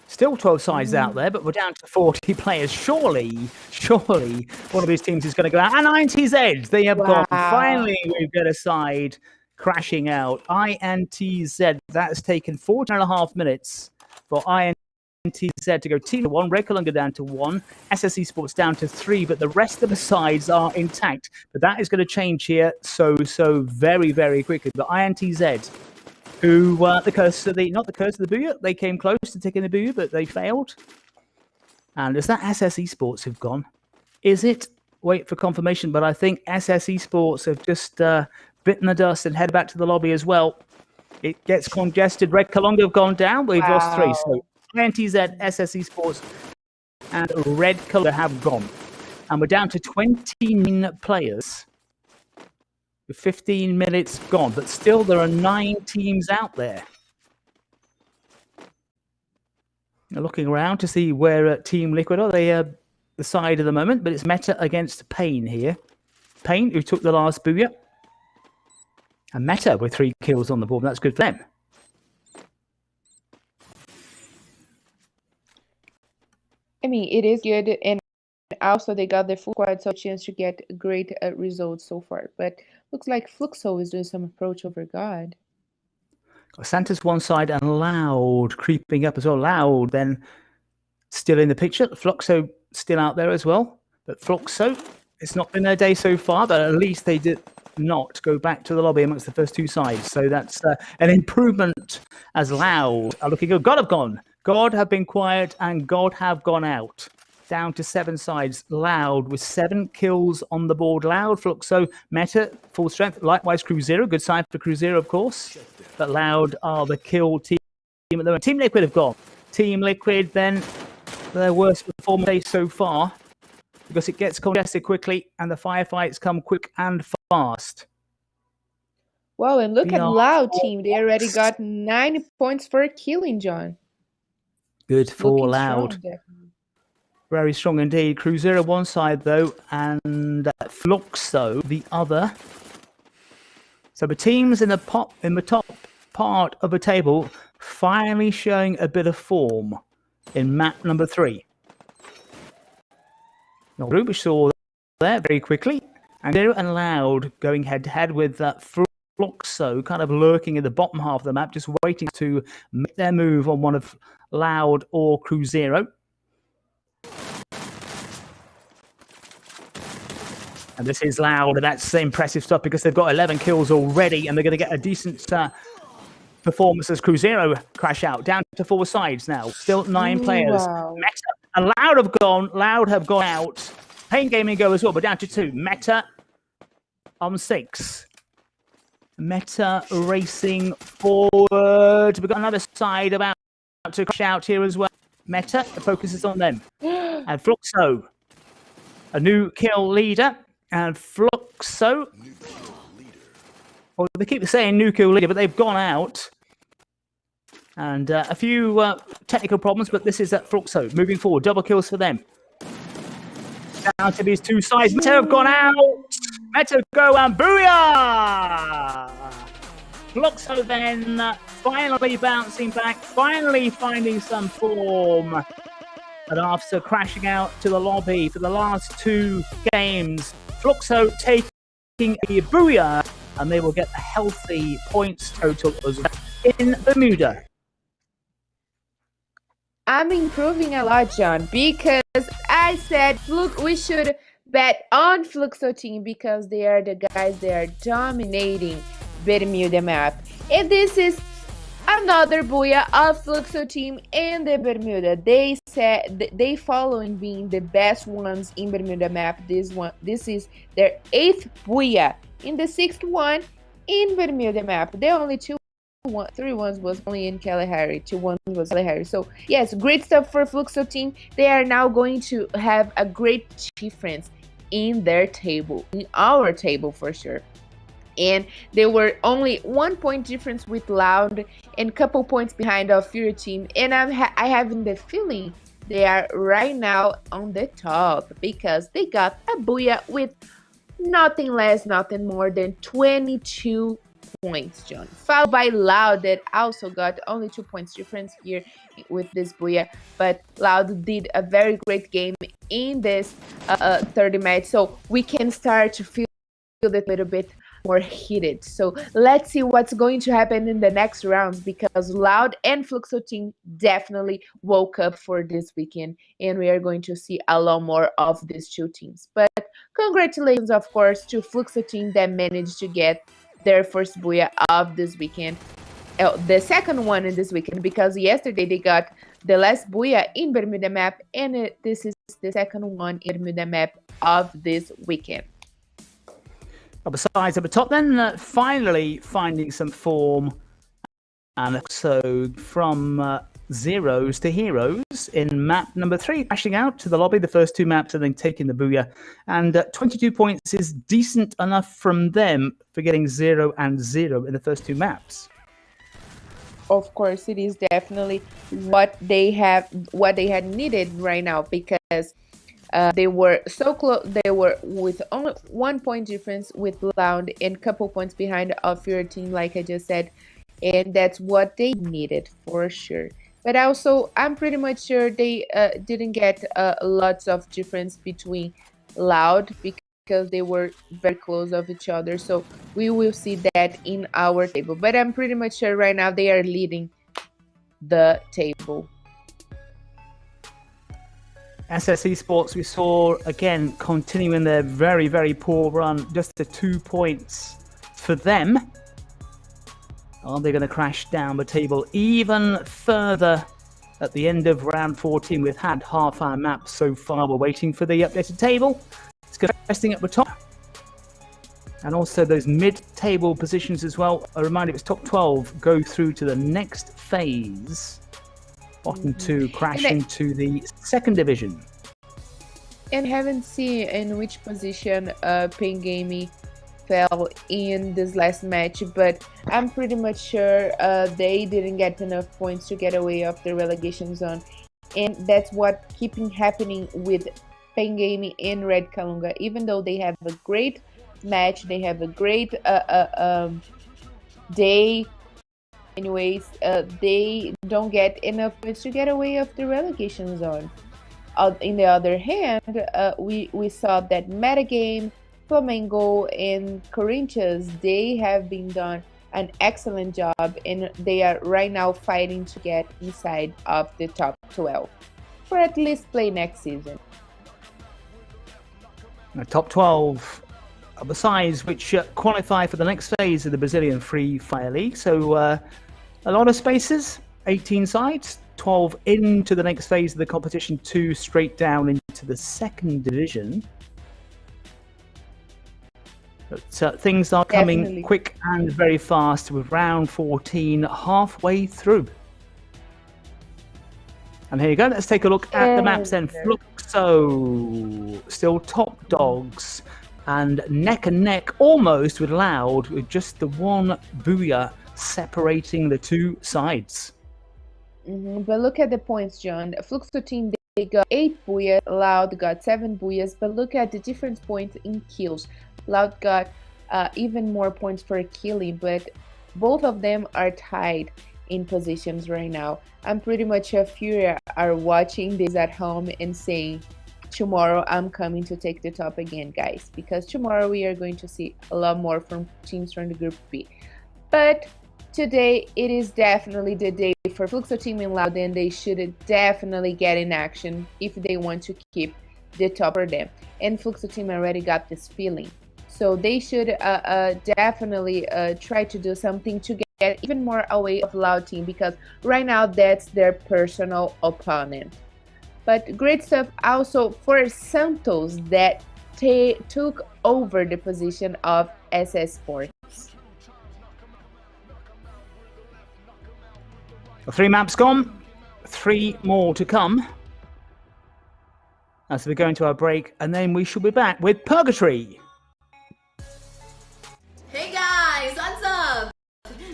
Still 12 sides out there, but we're down to 40 players. Surely one of these teams is going to go out. And INTZ, they have gone. Finally, we've got a side crashing out. INTZ, that has taken 14.5 minutes for INTZ to go team to 1, Red Kalunga down to 1, SS Esports down to 3, but the rest of the sides are intact. But that is going to change here so very, very quickly. But INTZ, who the curse of the, not the curse of the booyah, they came close to taking the booyah, but they failed. And is that SS Esports who've gone? Is it? Wait for confirmation, but I think SS Esports have just bitten the dust and head back to the lobby as well. It gets congested. Red Kalunga have gone down. We've lost 3. So INTZ, SS Esports, and Red Kalunga have gone. And we're down to 29 players with 15 minutes gone. But still, there are 9 teams out there. Now looking around to see where Team Liquid are. They are the side of the moment, but it's Meta against Payne here. Payne, who took the last booyah. And Meta with 3 kills on the board. That's good for them. I mean, it is good, and also they got their full squad, so a chance to get great results so far. But looks like Fluxo is doing some approach over God. Got Santos one side and Loud creeping up as well. Loud then still in the picture. Fluxo still out there as well. But Fluxo, it's not been their day so far, but at least they did not go back to the lobby amongst the first two sides. So that's an improvement as Loud are looking good. God have gone. God have been quiet and God have gone out. Down to 7 sides. Loud with 7 kills on the board. Loud, Fluxo, Meta, full strength. Likewise, Cruzeiro. Good side for Cruzeiro, of course. But Loud are the kill team at the moment. Team Liquid have gone. Team Liquid, then their worst performance so far, because it gets congested quickly and the firefights come quick and fast. Wow, and look at Loud team. They already got 9 points for killing, John. Good for Looking Loud. strong, definitely. Very strong indeed. Cruzeiro one side though, and Fluxo the other. So the teams in the top part of the table finally showing a bit of form in map number 3. Now, we saw there very quickly, and Zero and Loud going head to head with Fluxo kind of lurking in the bottom half of the map, just waiting to make their move on one of Loud or Cruzeiro. And this is Loud, and that's impressive stuff because they've got 11 kills already, and they're going to get a decent performance as Cruzeiro crash out. Down to 4 sides now. Still 9 players. Wow. Meta and Loud have gone. Loud have gone out. Pain Gaming go as well, but down to 2. Meta on 6. Meta racing forward. We've got another side about to crash out here as well. Meta, the focus is on them. And Fluxo, a new kill leader. And Fluxo, well, they keep saying new kill leader, but they've gone out. And a few technical problems, but this is Fluxo moving forward. Double kills for them. Down to these 2 sides. Meta have gone out. Meta go and booyah! Fluxo then finally bouncing back, finally finding some form. And after crashing out to the lobby for the last 2 games, Fluxo taking a booyah, and they will get a healthy points total as well in Bermuda. I'm improving a lot, John, because I said, look, we should bet on Fluxo team because they are the guys that are dominating Bermuda map. And this is another booyah of Fluxo team in the Bermuda. They said they follow in being the best ones in Bermuda map. This is their 8th booyah in the 6th one in Bermuda map. The only 3 ones was only in Kalahari. 2 ones was Kalahari. So yes, great stuff for Fluxo team. They are now going to have a great difference in their table, in our table for sure. And they were only 1 point difference with Loud and couple points behind our FURIA team. And I having the feeling they are right now on the top because they got a booyah with nothing less, nothing more than 22 points, John. Followed by Loud that also got only 2 points difference here with this booyah. But Loud did a very great game in this 30 match. So we can start to feel it a little bit more heated. So let's see what's going to happen in the next rounds because Loud and Fluxo team definitely woke up for this weekend and we are going to see a lot more of these 2 teams. But congratulations, of course, to Fluxo team that managed to get their first booyah of this weekend. The second one in this weekend because yesterday they got the last booyah in Bermuda map and this is the second one in Bermuda map of this weekend. Besides at the top then, finally finding some form, and so from zeros to heroes in map number 3, crashing out to the lobby, the first 2 maps and then taking the booyah, and 22 points is decent enough from them for getting 0 and 0 in the first 2 maps. Of course, it is definitely what they had needed right now because they were so close. They were with only 1 point difference with Loud and couple points behind of your team, like I just said, and that's what they needed for sure. But also, I'm pretty much sure they didn't get lots of difference between Loud because they were very close of each other. So we will see that in our table. But I'm pretty much sure right now they are leading the table. SS Esports, we saw again continuing their very, very poor run. Just the 2 points for them. Are they going to crash down the table even further at the end of round 14? We've had half our map so far. We're waiting for the updated table. It's interesting at the top. And also those mid-table positions as well. A reminder, it's top 12 go through to the next phase. Bottom two crash into the second division. And haven't seen in which position Pain Gaming fell in this last match, but I'm pretty much sure they didn't get enough points to get away of the relegation zone, and that's what keeping happening with Pain Gaming and Red Kalunga. Even though they have a great match, they have a great day. Anyways, they don't get enough points to get away of the relegation zone. On the other hand, we saw that Metagame, Flamengo, and Corinthians, they have been done an excellent job, and they are right now fighting to get inside of the top 12 for at least play next season. The top 12 are the sides which qualify for the next phase of the Brazilian Free Fire League. So a lot of spaces, 18 sides, 12 into the next phase of the competition, 2 straight down into the second division. But things are coming quick and very fast with round 14 halfway through. And here you go, let's take a look at the maps then. Fluxo, still top dogs, and neck almost with Loud, with just the one booyah separating the two sides. But look at the points, John. Fluxo team, they got 8 booyahs, Loud got 7 booyahs, but look at the different points in kills. Loud got even more points for killing, but both of them are tied in positions right now. I'm pretty much sure FURIA are watching this at home and saying, tomorrow I'm coming to take the top again, guys, because tomorrow we are going to see a lot more from teams from the Group B. But today it is definitely the day for Fluxo team and Loud, and they should definitely get in action if they want to keep the top for them. And Fluxo team already got this feeling, so they should definitely try to do something to get even more away of Loud team, because right now that's their personal opponent. But great stuff also for Santos that took over the position of SS Sports. 3 maps gone, 3 more to come. As we go into our break, and then we shall be back with Purgatory. Hey guys, what's up?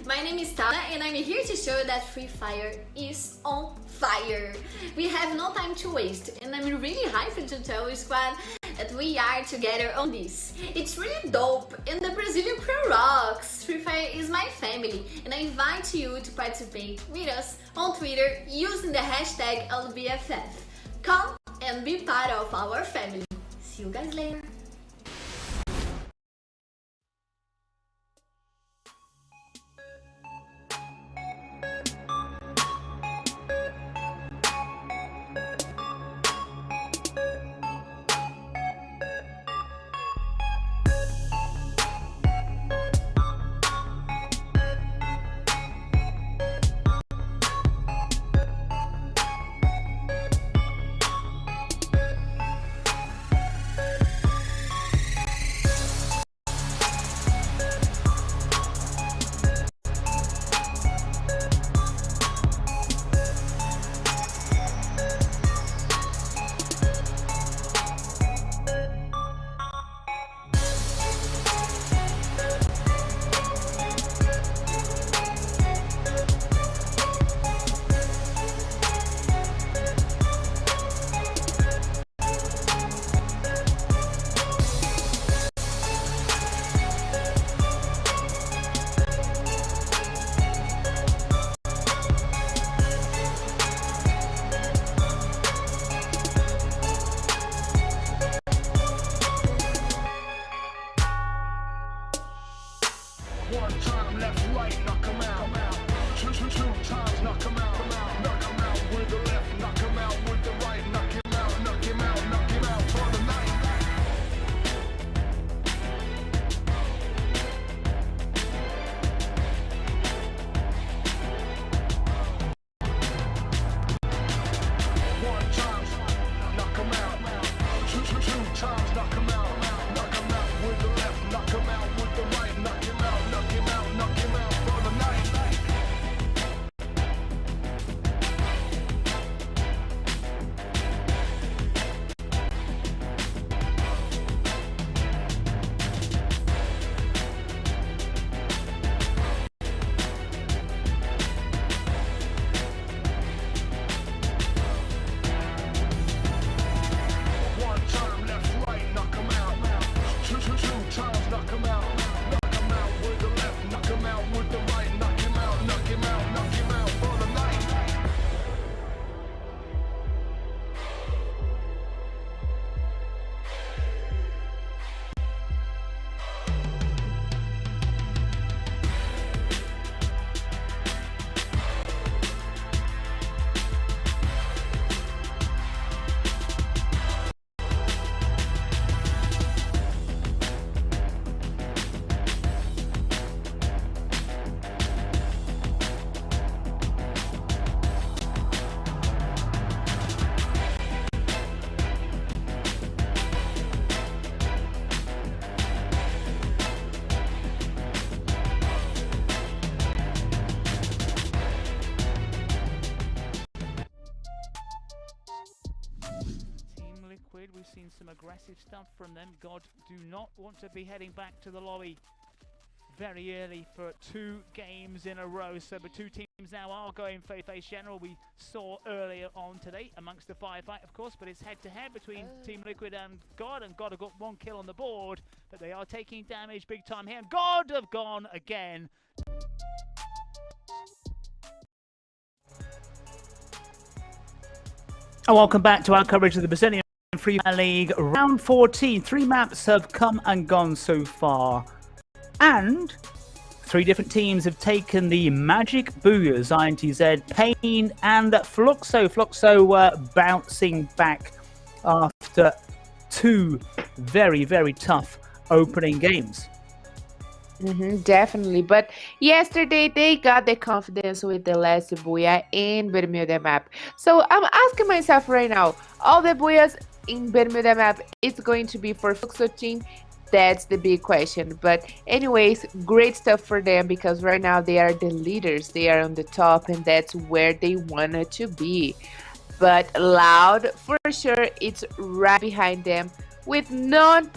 My name is Tana, and I'm here to show you that Free Fire is on fire. We have no time to waste, and I'm really hyped to tell you, squad, that we are together on this. It's really dope, and the Brazilian crew rocks. Free Fire is my family, and I invite you to participate with us on Twitter using the hashtag LBFF. Come and be part of our family. See you guys later. deployed. We've seen some aggressive stuff from them. God do not want to be heading back to the lobby very early for 2 games in a row. So the two teams now are going face general. We saw earlier on today amongst the firefight, of course, but it's head-to-head between Team Liquid and God, and God have got 1 kill on the board, but they are taking damage big time here, and God have gone again. And welcome back to our coverage of the Brazilian Free Fire League round 14. 3 maps have come and gone so far, and 3 different teams have taken the Magic Booyahs, INTZ, Pain and Fluxo. Fluxo bouncing back after 2 very, very tough opening games. Definitely, but yesterday they got the confidence with the last Booyah in Bermuda map. So I'm asking myself right now, all the Booyahs in Bermuda map, it's going to be for Fluxo team? That's the big question. But anyways, great stuff for them, because right now they are the leaders. They are on the top, and that's where they wanted to be. But Loud, for sure, it's right behind them with 9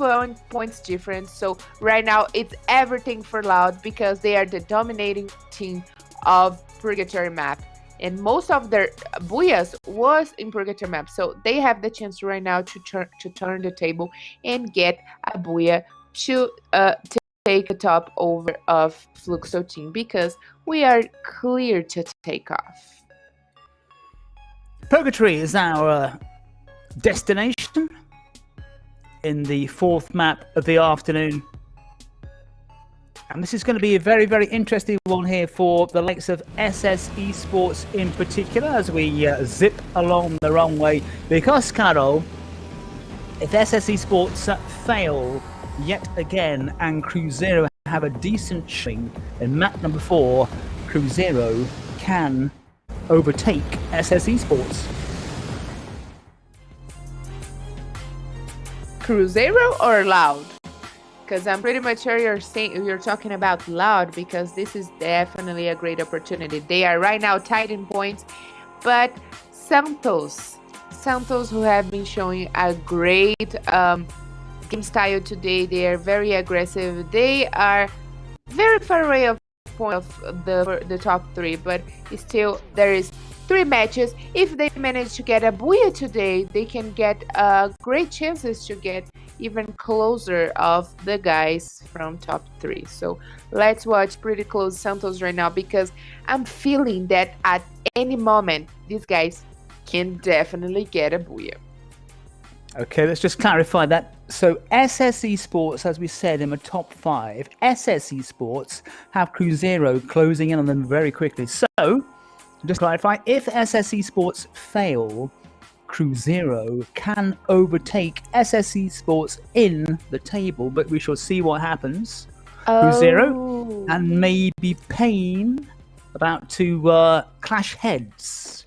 points difference. So right now it's everything for Loud, because they are the dominating team of Purgatory map, and most of their Booyahs was in Purgatory map, so they have the chance right now to turn the table and get a Booyah to take the top over of Fluxo team, because we are clear to take off. Purgatory is our destination in the 4th map of the afternoon. And this is going to be a very, very interesting one here for the likes of SS Esports in particular, as we zip along the runway. Because, Carol, if SS Esports fail yet again and Cruzeiro have a decent showing in map number 4, Cruzeiro can overtake SS Esports. Cruzeiro or Loud? Because I'm pretty much sure you're talking about Loud, because this is definitely a great opportunity. They are right now tied in points, but Santos, who have been showing a great game style today. They are very aggressive. They are very far away of the top 3, but still there is 3 matches. If they manage to get a Booyah today, they can get great chances to get even closer of the guys from top 3. So let's watch pretty close Santos right now, because I'm feeling that at any moment these guys can definitely get a Booyah. Okay, let's just clarify that. So SS Esports, as we said, in the top 5, SS Esports have Cruzeiro closing in on them very quickly. So just clarify, if SS Esports fail, Cruzeiro can overtake SS Esports in the table, but we shall see what happens. Cruzeiro and maybe Pain about to clash heads.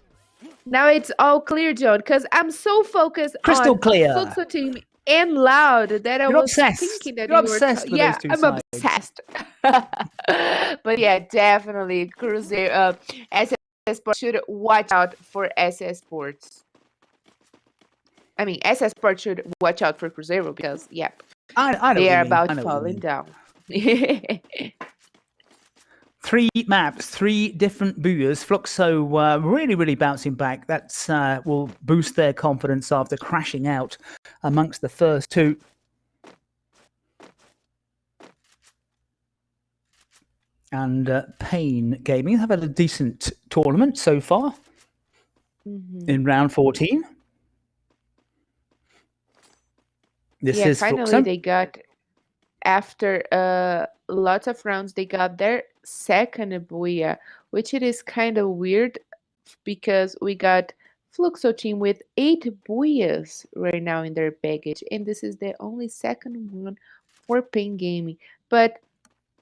Now it's all clear, John, because I'm so focused Crystal on clear. Fluxo team and Loud that I was obsessed. thinking that You're you were obsessed with yeah, those two I'm sides. obsessed. But yeah, definitely Cruzeiro. SS Sports should watch out for SS Sports. I mean, SS Sports should watch out for Cruzeiro, because yeah, I they are about falling down. 3 maps, 3 different Booyahs. Fluxo really, really bouncing back. That's will boost their confidence after crashing out amongst the first 2. And Pain Gaming have had a decent tournament so far in round 14. This is finally Fluxo. they got, after lots of rounds, they got their second Booyah, which it is kind of weird, because we got Fluxo team with 8 Booyahs right now in their package, and this is the only second one for Pain Gaming. But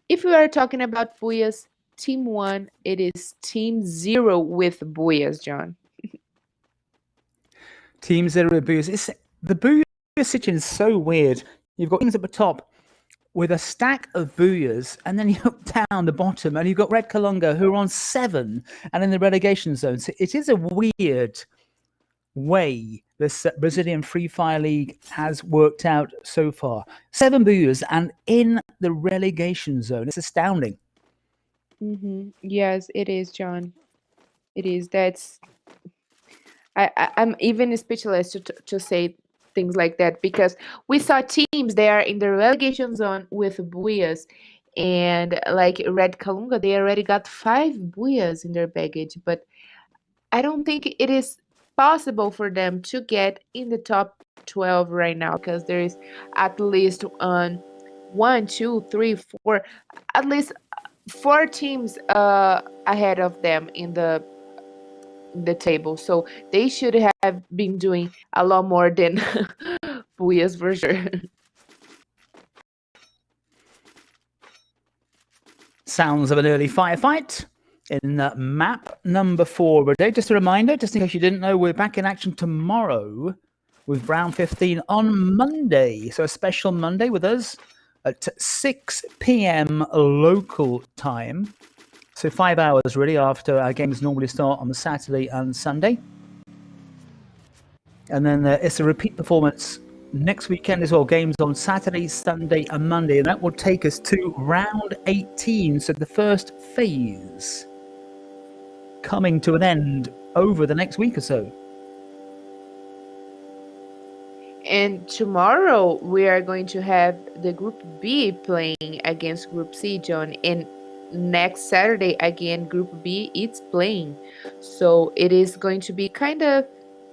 if we are talking about Booyahs, team 1, it is team 0 with Booyahs, John. Team 0 with Booyahs. The Booyah situation is so weird. You've got teams at the top with a stack of Booyahs, and then you look down the bottom and you've got Red Kalunga, who are on 7 and in the relegation zone. So it is a weird way this Brazilian Free Fire League has worked out so far. 7 boosters and in the relegation zone. It's astounding. Yes, it is, John. It is. I'm even speechless to say things like that, because we saw teams there in the relegation zone with buyas, and like Red Kalunga, they already got 5 buyas in their baggage, but I don't think it is possible for them to get in the top 12 right now, because there is at least 1, 2, 3, 4, at least 4 teams ahead of them in the table. So they should have been doing a lot more than Buyas for sure. Sounds of an early firefight in map number 4 of the day. Just a reminder, just in case you didn't know, we're back in action tomorrow with round 15 on Monday. So a special Monday with us at 6 p.m. local time. So 5 hours really after our games normally start on the Saturday and Sunday. And then it's a repeat performance next weekend as well. Games on Saturday, Sunday and Monday. And that will take us to round 18. So the first phase coming to an end over the next week or so. And tomorrow we are going to have the Group B playing against Group C, John. And next Saturday, again, Group B, it's playing. So it is going to be kind of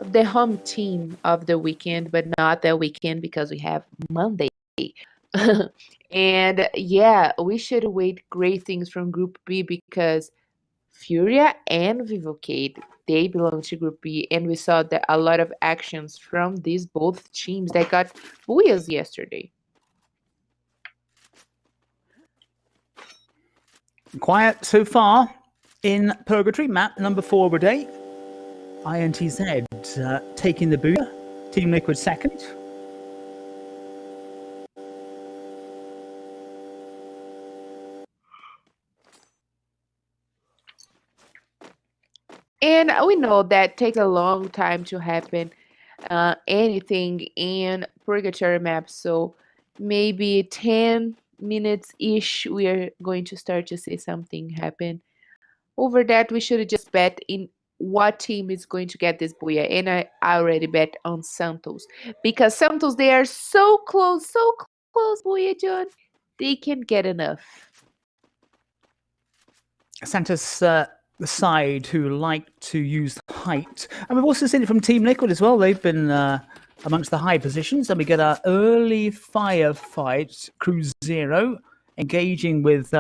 the home team of the weekend, but not that weekend because we have Monday. And yeah, we should wait great things from Group B, because FURIA and Vivo Keyd, they belong to Group B, and we saw that a lot of actions from these both teams that got buyas yesterday. Quiet so far in Purgatory, map number 4 of the day. INTZ taking the boot, Team Liquid second. And we know that takes a long time to happen, anything in Purgatory map. So maybe 10 minutes-ish, we are going to start to see something happen. Over that, we should just bet in what team is going to get this booyah. And I already bet on Santos. Because Santos, they are so close, booyah, John. They can get enough. Santos, the side who like to use height. And we've also seen it from Team Liquid as well. They've been amongst the high positions. And we get our early firefight, Cruzeiro, engaging with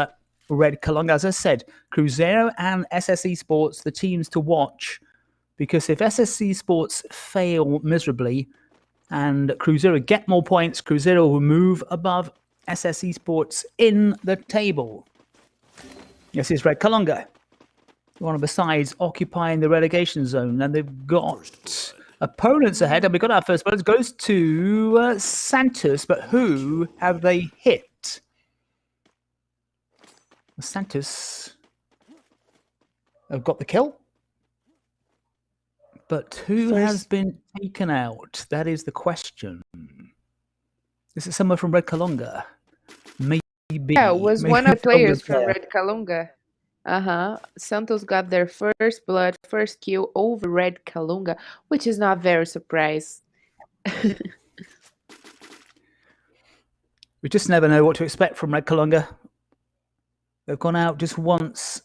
Red Kalunga. As I said, Cruzeiro and SS Esports, the teams to watch. Because if SS Esports fail miserably and Cruzeiro get more points, Cruzeiro will move above SS Esports in the table. This is Red Kalunga, one of the sides occupying the relegation zone, and they've got opponents ahead. And we got our first one. It goes to Santos, but who have they hit? Santos have got the kill, but who has been taken out? That is the question. This is someone from Red Kalunga. Maybe. Yeah, it was one of the players from Red Kalunga. Santos got their first blood, first kill over Red Kalunga, which is not very surprised. We just never know what to expect from Red Kalunga. They've gone out just once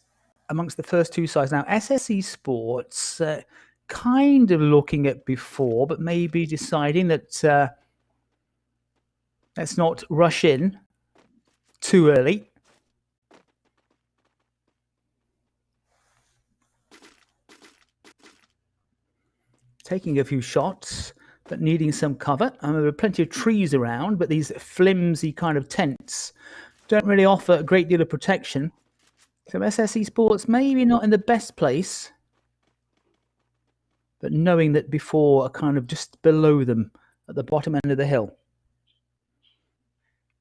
amongst the first 2 sides. Now, SS Esports kind of looking at before, but maybe deciding that let's not rush in too early. Taking a few shots, but needing some cover. I mean, there are plenty of trees around, but these flimsy kind of tents don't really offer a great deal of protection. So SS Esports maybe not in the best place, but knowing that before are kind of just below them at the bottom end of the hill.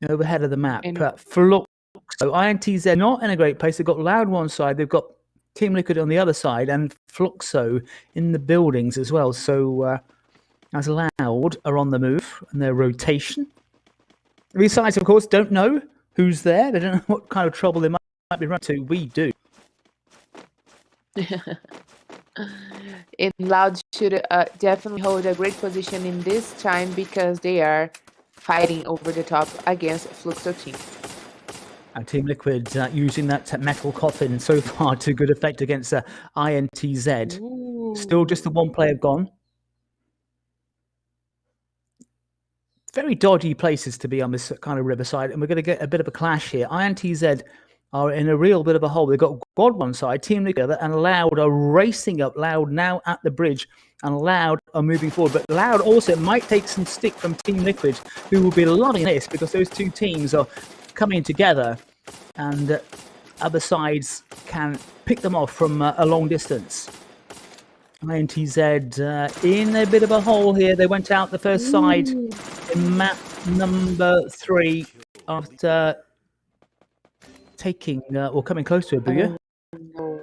Overhead of the map. Fluxo, INTZ not in a great place. They've got Loud one side, they've got Team Liquid on the other side, and Fluxo in the buildings as well. So as Loud are on the move and their rotation. These sides, of course, don't know who's there. They don't know what kind of trouble they might be running to. We do. And Loud should definitely hold a great position in this time because they are fighting over the top against Fluxo team. And Team Liquid using that metal coffin so far to good effect against INTZ. Ooh. Still just the one player gone. Very dodgy places to be on this kind of riverside, and we're going to get a bit of a clash here. INTZ are in a real bit of a hole. They've got God one side, Team Liquid, and Loud are racing up. Loud now at the bridge, and Loud are moving forward. But Loud also might take some stick from Team Liquid, who will be loving this because those two teams are coming together, and other sides can pick them off from a long distance. INTZ in a bit of a hole here. They went out the first side in map number 3 after taking or coming close to a booyah. No.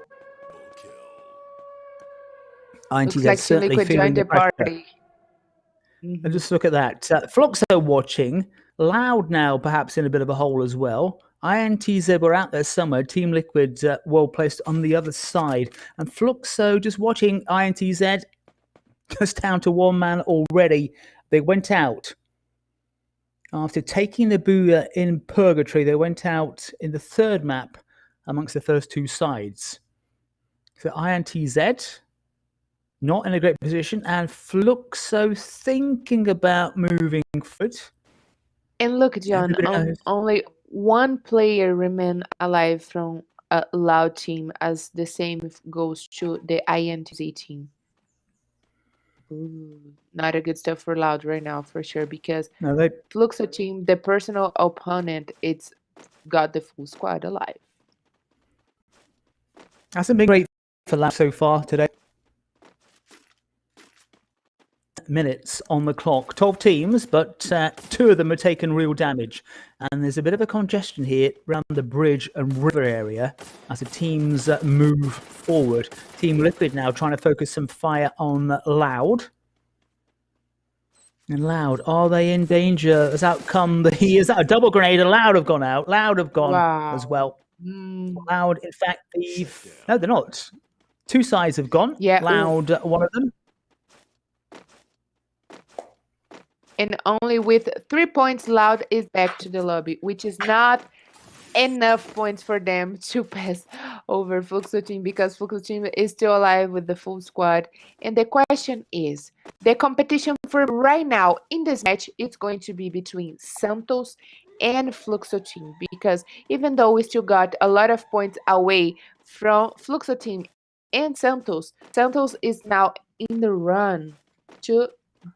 INTZ Looks like Team certainly Liquid feeling joined the the pressure. party. And just look at that. Fluxo watching. Loud now perhaps in a bit of a hole as well. INTZ were out there somewhere. Team Liquid well placed on the other side. And Fluxo just watching INTZ just down to one man already. They went out. After taking the booyah in Purgatory, they went out in the third map amongst the first two sides. So INTZ not in a great position, and Fluxo thinking about moving forward. And look, John, Everybody knows. only one player remain alive from a Loud team, as the same goes to the INTZ team. Ooh, not a good stuff for Loud right now, for sure, because No, they Fluxo team, the personal opponent, it's got the full squad alive. hasn't been great for Loud so far today. Minutes on the clock. 12 teams, but 2 of them are taking real damage. And there's a bit of a congestion here around the bridge and river area as the teams move forward. Team Liquid now trying to focus some fire on Loud. And Loud, are they in danger? As outcome, is that a double grenade? And Loud have gone out. Loud have gone as well. Loud, in fact, no, they're not. 2 sides have gone. Yeah, Loud, one of them. And only with 3 points, Loud is back to the lobby, which is not enough points for them to pass over Fluxo team, because Fluxo team is still alive with the full squad. And the question is, the competition for right now in this match is going to be between Santos and Fluxo team, because even though we still got a lot of points away from Fluxo team and Santos, Santos is now in the run to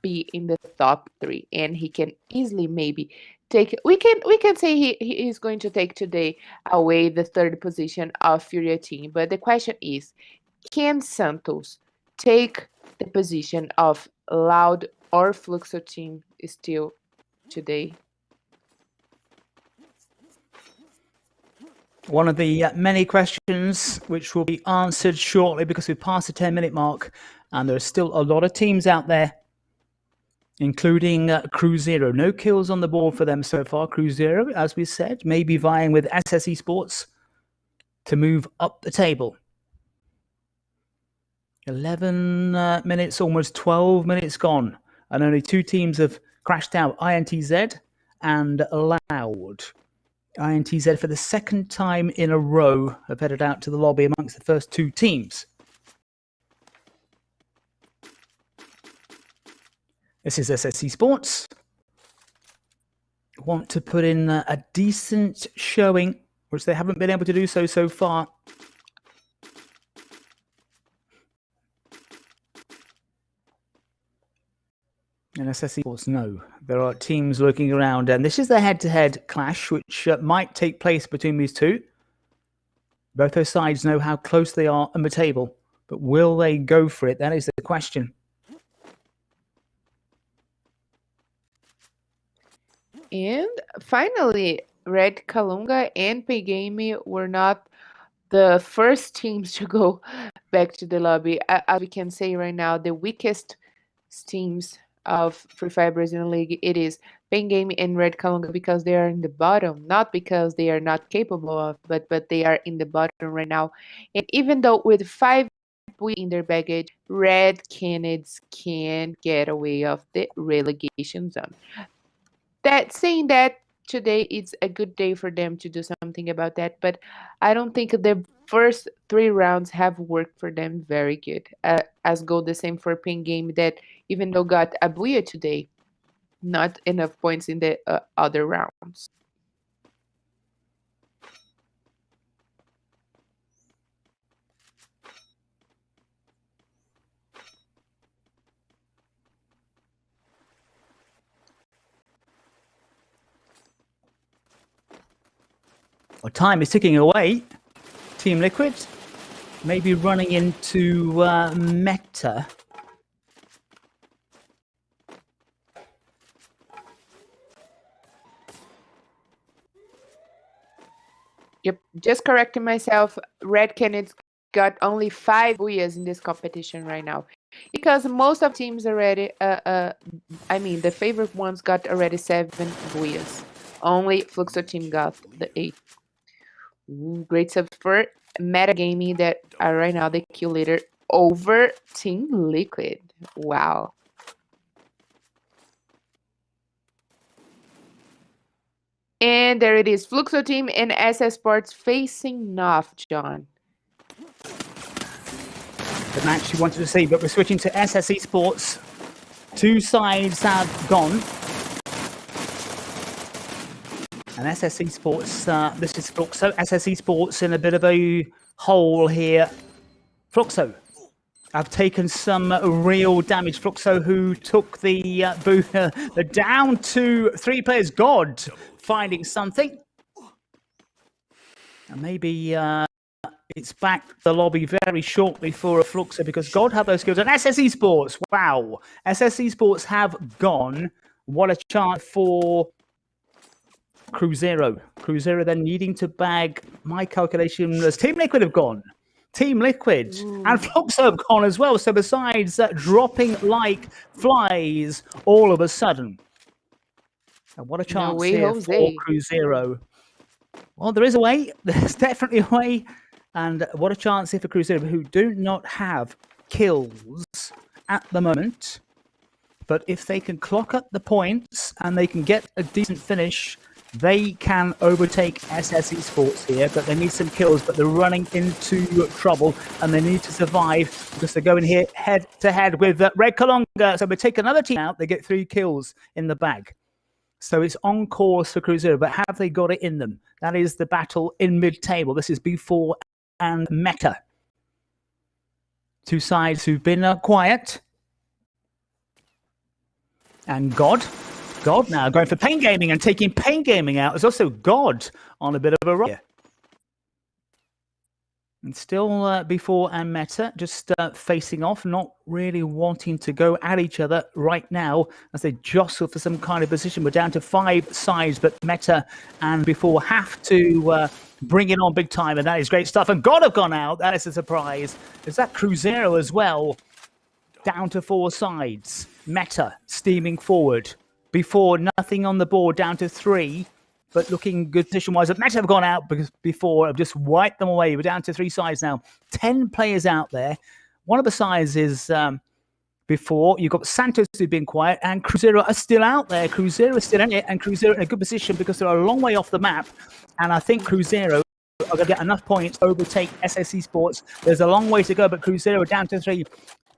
be in the top 3, and he can easily maybe take, we can say he is going to take today away the 3rd position of FURIA team. But the question is, can Santos take the position of Loud or Fluxo team still today? One of the many questions which will be answered shortly, because we've passed the 10-minute mark and there are still a lot of teams out there, including Cruzeiro. No kills on the board for them so far. Cruzeiro, as we said, may be vying with Esports to move up the table. 11 minutes, almost 12 minutes gone, and only 2 teams have crashed out, INTZ and Loud. INTZ, for the 2nd time in a row, have headed out to the lobby amongst the first 2 teams. This is Esports. Want to put in a decent showing, which they haven't been able to do so far. And Esports, no. There are teams looking around, and this is the head-to-head clash, which might take place between these 2. Both those sides know how close they are on the table, but will they go for it? That is the question. And finally, Red Kalunga and Paygame were not the first teams to go back to the lobby. As we can say right now, the weakest teams of Free Fire Brazilian League, it is Pen Game and Red Kalunga, because they are in the bottom, not because they are not capable of, but they are in the bottom right now. And even though with 5 in their baggage, Red Canids can get away of the relegation zone. That saying that, today it's a good day for them to do something about that, but I don't think the first 3 rounds have worked for them very good. As go the same for Pin Game, that even though got a Abuya today, not enough points in the other rounds. Well, time is ticking away. Team Liquid maybe running into Meta. Yep, just correcting myself. Red Canids got only 5 buyas in this competition right now, because most of teams already, I mean, the favorite ones got already 7 buyas. Only Fluxo team got the 8. Ooh, great sub for Metagaming, that are right now the kill leader over Team Liquid. Wow. And there it is, Fluxo team and SS Sports facing off, John. The match you wanted to see, but we're switching to SS Esports. 2 sides have gone. And SS Esports, this is Fluxo. SS Esports in a bit of a hole here. Fluxo have taken some real damage. Fluxo, who took the down to 3 players. God finding something. And maybe it's back to the lobby very shortly for a Fluxo, because God have those skills. And SS Esports, wow. SS Esports have gone. What a chance for Cruzeiro. Cruzeiro then needing to bag, my calculation was Team Liquid have gone. Team Liquid and Fluxo have gone as well. So besides dropping like flies all of a sudden. And what a chance here for Cruzeiro. Well, there is a way. There's definitely a way. And what a chance here for Cruzeiro, who do not have kills at the moment. But if they can clock up the points and they can get a decent finish, they can overtake SS Esports here, but they need some kills, but they're running into trouble and they need to survive, because they're going here head to head with Red Kalunga. So we take another team out, they get 3 kills in the bag. So it's on course for Cruzeiro, but have they got it in them? That is the battle in mid-table. This is B4 and Meta. 2 sides who've been quiet. And God now going for Pain Gaming and taking Pain Gaming out. There's also God on a bit of a run. And still before and Meta just facing off, not really wanting to go at each other right now as they jostle for some kind of position. We're down to 5 sides, but Meta and before have to bring it on big time, and that is great stuff. And God have gone out. That is a surprise. Is that Cruzeiro as well? Down to 4 sides. Meta steaming forward. Before, nothing on the board, down to 3, but looking good position-wise. But Meta have gone out because before have just wiped them away. We're down to 3 sides now. 10 players out there. One of the sides is before. You've got Santos who've been quiet, and Cruzeiro are still out there. Cruzeiro is still in it, and Cruzeiro in a good position because they're a long way off the map. And I think Cruzeiro are going to get enough points to overtake SS Esports. There's a long way to go, but Cruzeiro are down to 3,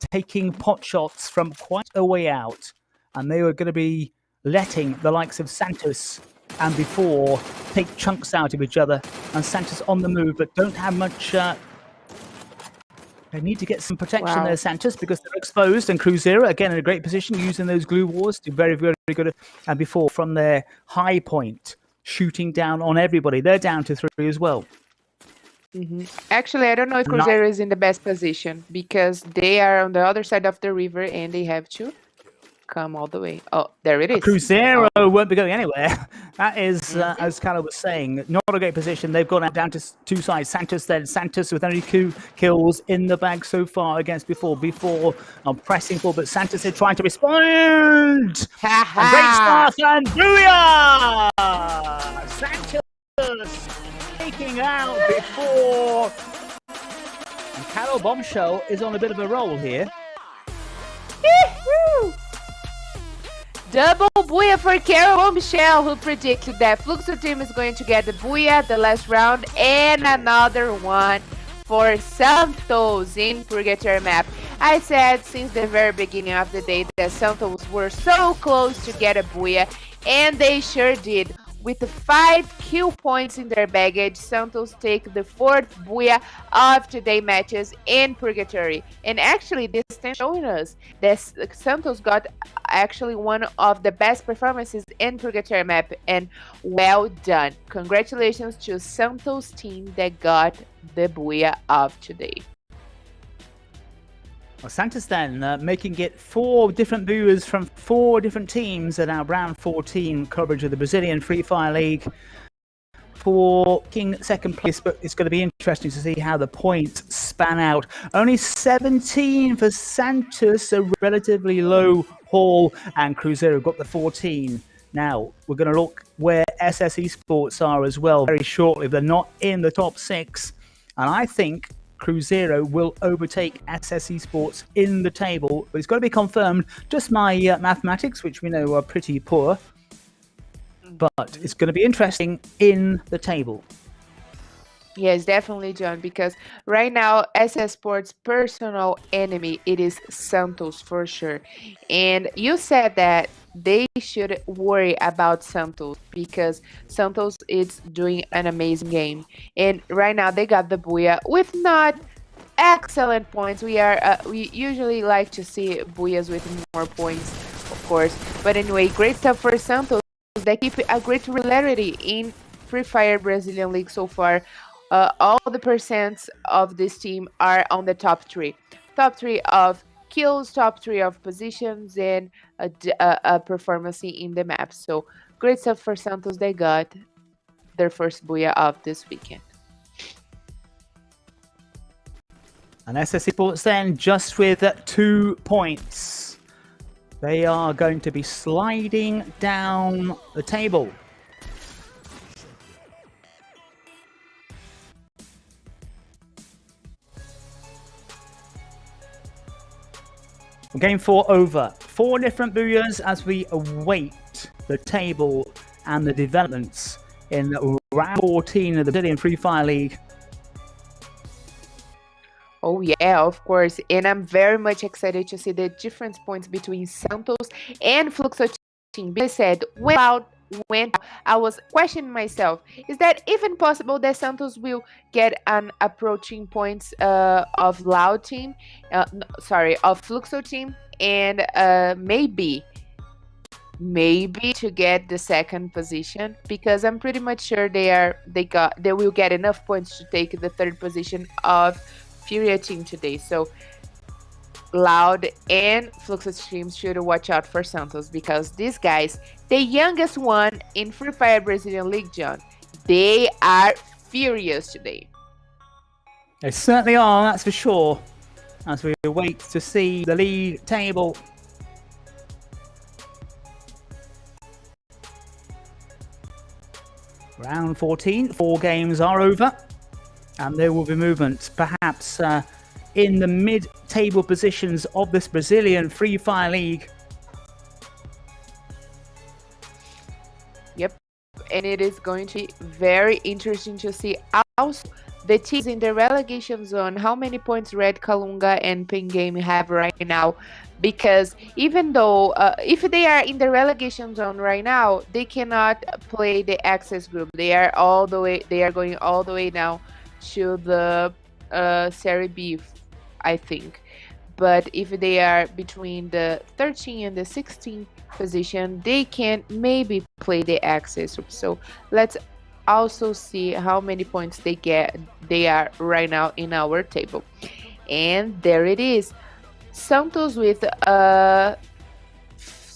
taking pot shots from quite a way out. And they were going to be letting the likes of Santos and before take chunks out of each other. And Santos on the move, but don't have much. They need to get some protection there, Santos, because they're exposed. And Cruzeiro, again, in a great position, using those glue wars to very, very good. And before, from their high point, shooting down on everybody. They're down to 3 as well. Actually, I don't know if Cruzeiro is in the best position, because they are on the other side of the river and they have to come all the way. Oh, there it is. Cruzeiro won't be going anywhere. That is, as Carlo was saying, not a great position. They've gone down to two sides. Santos with only 2 kills in the bag so far against before pressing forward. But Santos is trying to respond. And great start and booyah! Santos taking out before. And Carlo Bombshell is on a bit of a roll here. Double booyah for Carol Bombshell, who predicted that Fluxo team is going to get the booyah the last round, and another one for Santos in Purgatory map. I said since the very beginning of the day that Santos were so close to get a booyah, and they sure did. With 5 kill points in their baggage, Santos take the 4th booyah of today's matches in Purgatory. And actually, this is showing us that Santos got actually one of the best performances in Purgatory map. And well done. Congratulations to Santos team that got the booyah of today. Well, Santos then making it 4 different booers from 4 different teams at our round 14 coverage of the Brazilian Free Fire League for second place, but it's going to be interesting to see how the points span out. Only 17 for Santos, a relatively low haul, and Cruzeiro got the 14. Now, we're going to look where SS Esports are as well very shortly. They're not in the top 6, and I think Cruzeiro will overtake SS Esports in the table, but it's got to be confirmed. Just my mathematics, which we know are pretty poor, but it's going to be interesting in the table. Yes, definitely, John, because right now SS Sports' personal enemy, it is Santos for sure. And you said that they should worry about Santos because Santos is doing an amazing game. And right now they got the booyah with not excellent points. We usually like to see booyahs with more points, of course. But anyway, great stuff for Santos. They keep a great regularity in Free Fire Brazilian League so far. All the percents of this team are on the top 3. Top 3 of kills, top 3 of positions, and a performance in the map. So great stuff for Santos. They got their first booyah of this weekend. And SS Sports then just with 2 points. They are going to be sliding down the table. Game 4 over. 4 different booyahs as we await the table and the developments in round 14 of the Brazilian Free Fire League. Oh yeah, of course. And I'm very much excited to see the difference points between Santos and Fluxo team. I said, when I was questioning myself, is that even possible that Santos will get an approaching points of Loud team, of Fluxo team, and maybe to get the second position, because I'm pretty much sure they will get enough points to take the 3rd position of FURIA team today. So Loud and Fluxo teams should watch out for Santos, because these guys, the youngest one in Free Fire Brazilian League, John, they are furious today. They certainly are, that's for sure, as we wait to see the league table. Round 14, 4 games are over, and there will be movement, perhaps in the mid-table positions of this Brazilian Free Fire League. Yep, and it is going to be very interesting to see also the teams in the relegation zone, how many points Red Kalunga and Pin Game have right now. Because even though if they are in the relegation zone right now, they cannot play the access group. They are going all the way now to the Serie B, I think. But if they are between the 13 and the 16 position, they can maybe play the access group. So let's also see how many points they are right now in our table. And there it is. Santos with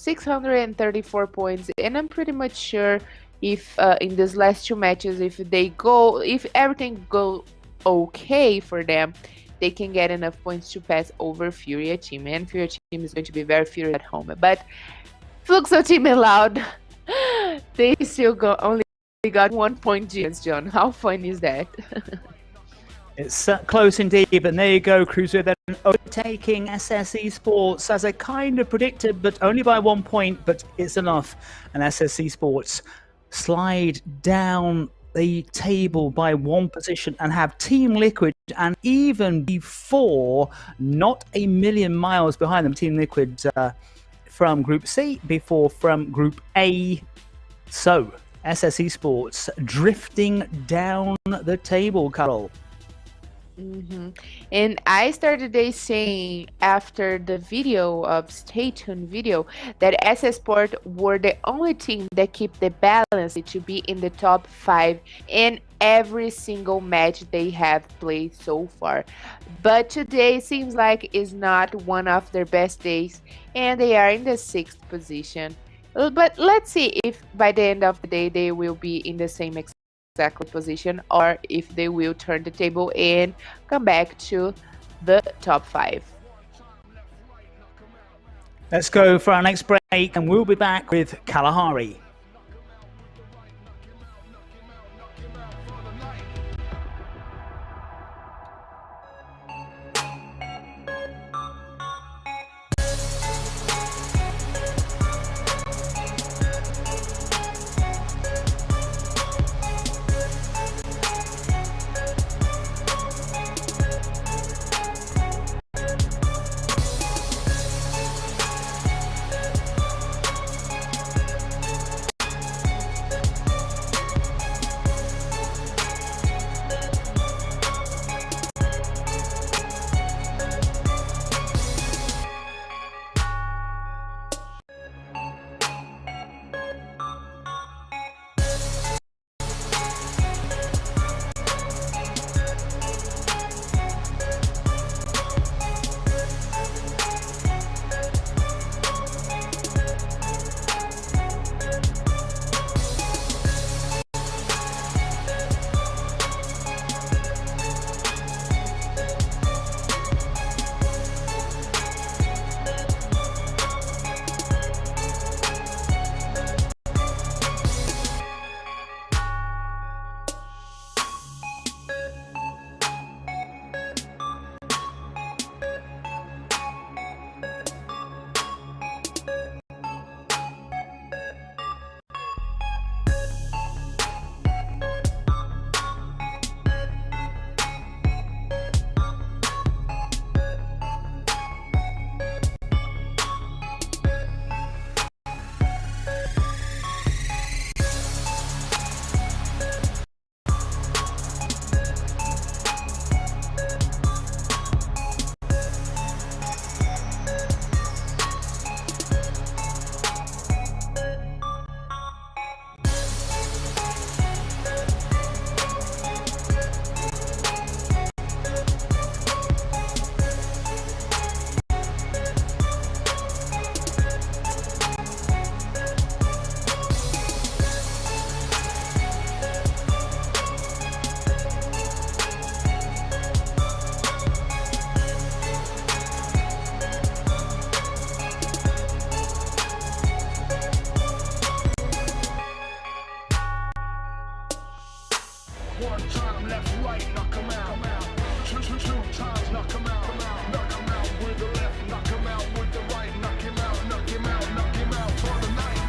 634 points, and I'm pretty much sure if in these last two matches, if everything go okay for them, they can get enough points to pass over FURIA team, and FURIA team is going to be very furious at home. But Fluxo team allowed, they still only got 1 point difference, John. How fun is that? It's close indeed, but there you go, Cruzeiro then overtaking SS Esports as I kind of predicted, but only by 1 point, but it's enough. And SS Esports slide down the table by 1 position and have Team Liquid, and even before, not a million miles behind them, Team Liquid from Group C, before from Group A. So, SS Esports drifting down the table, Carol. And I started day saying after the video of Stay Tuned video that SS Sport were the only team that keep the balance to be in the top 5 in every single match they have played so far. But today seems like is not one of their best days, and they are in the 6th position. But let's see if by the end of the day they will be in the same exact position, or if they will turn the table and come back to the top 5. Let's go for our next break, and we'll be back with Kalahari. One time left, right, knock 'em out. Two times, knock 'em out. Knock 'em out with the left, knock 'em out with the right. Knock him out, knock him out, knock him out for the night.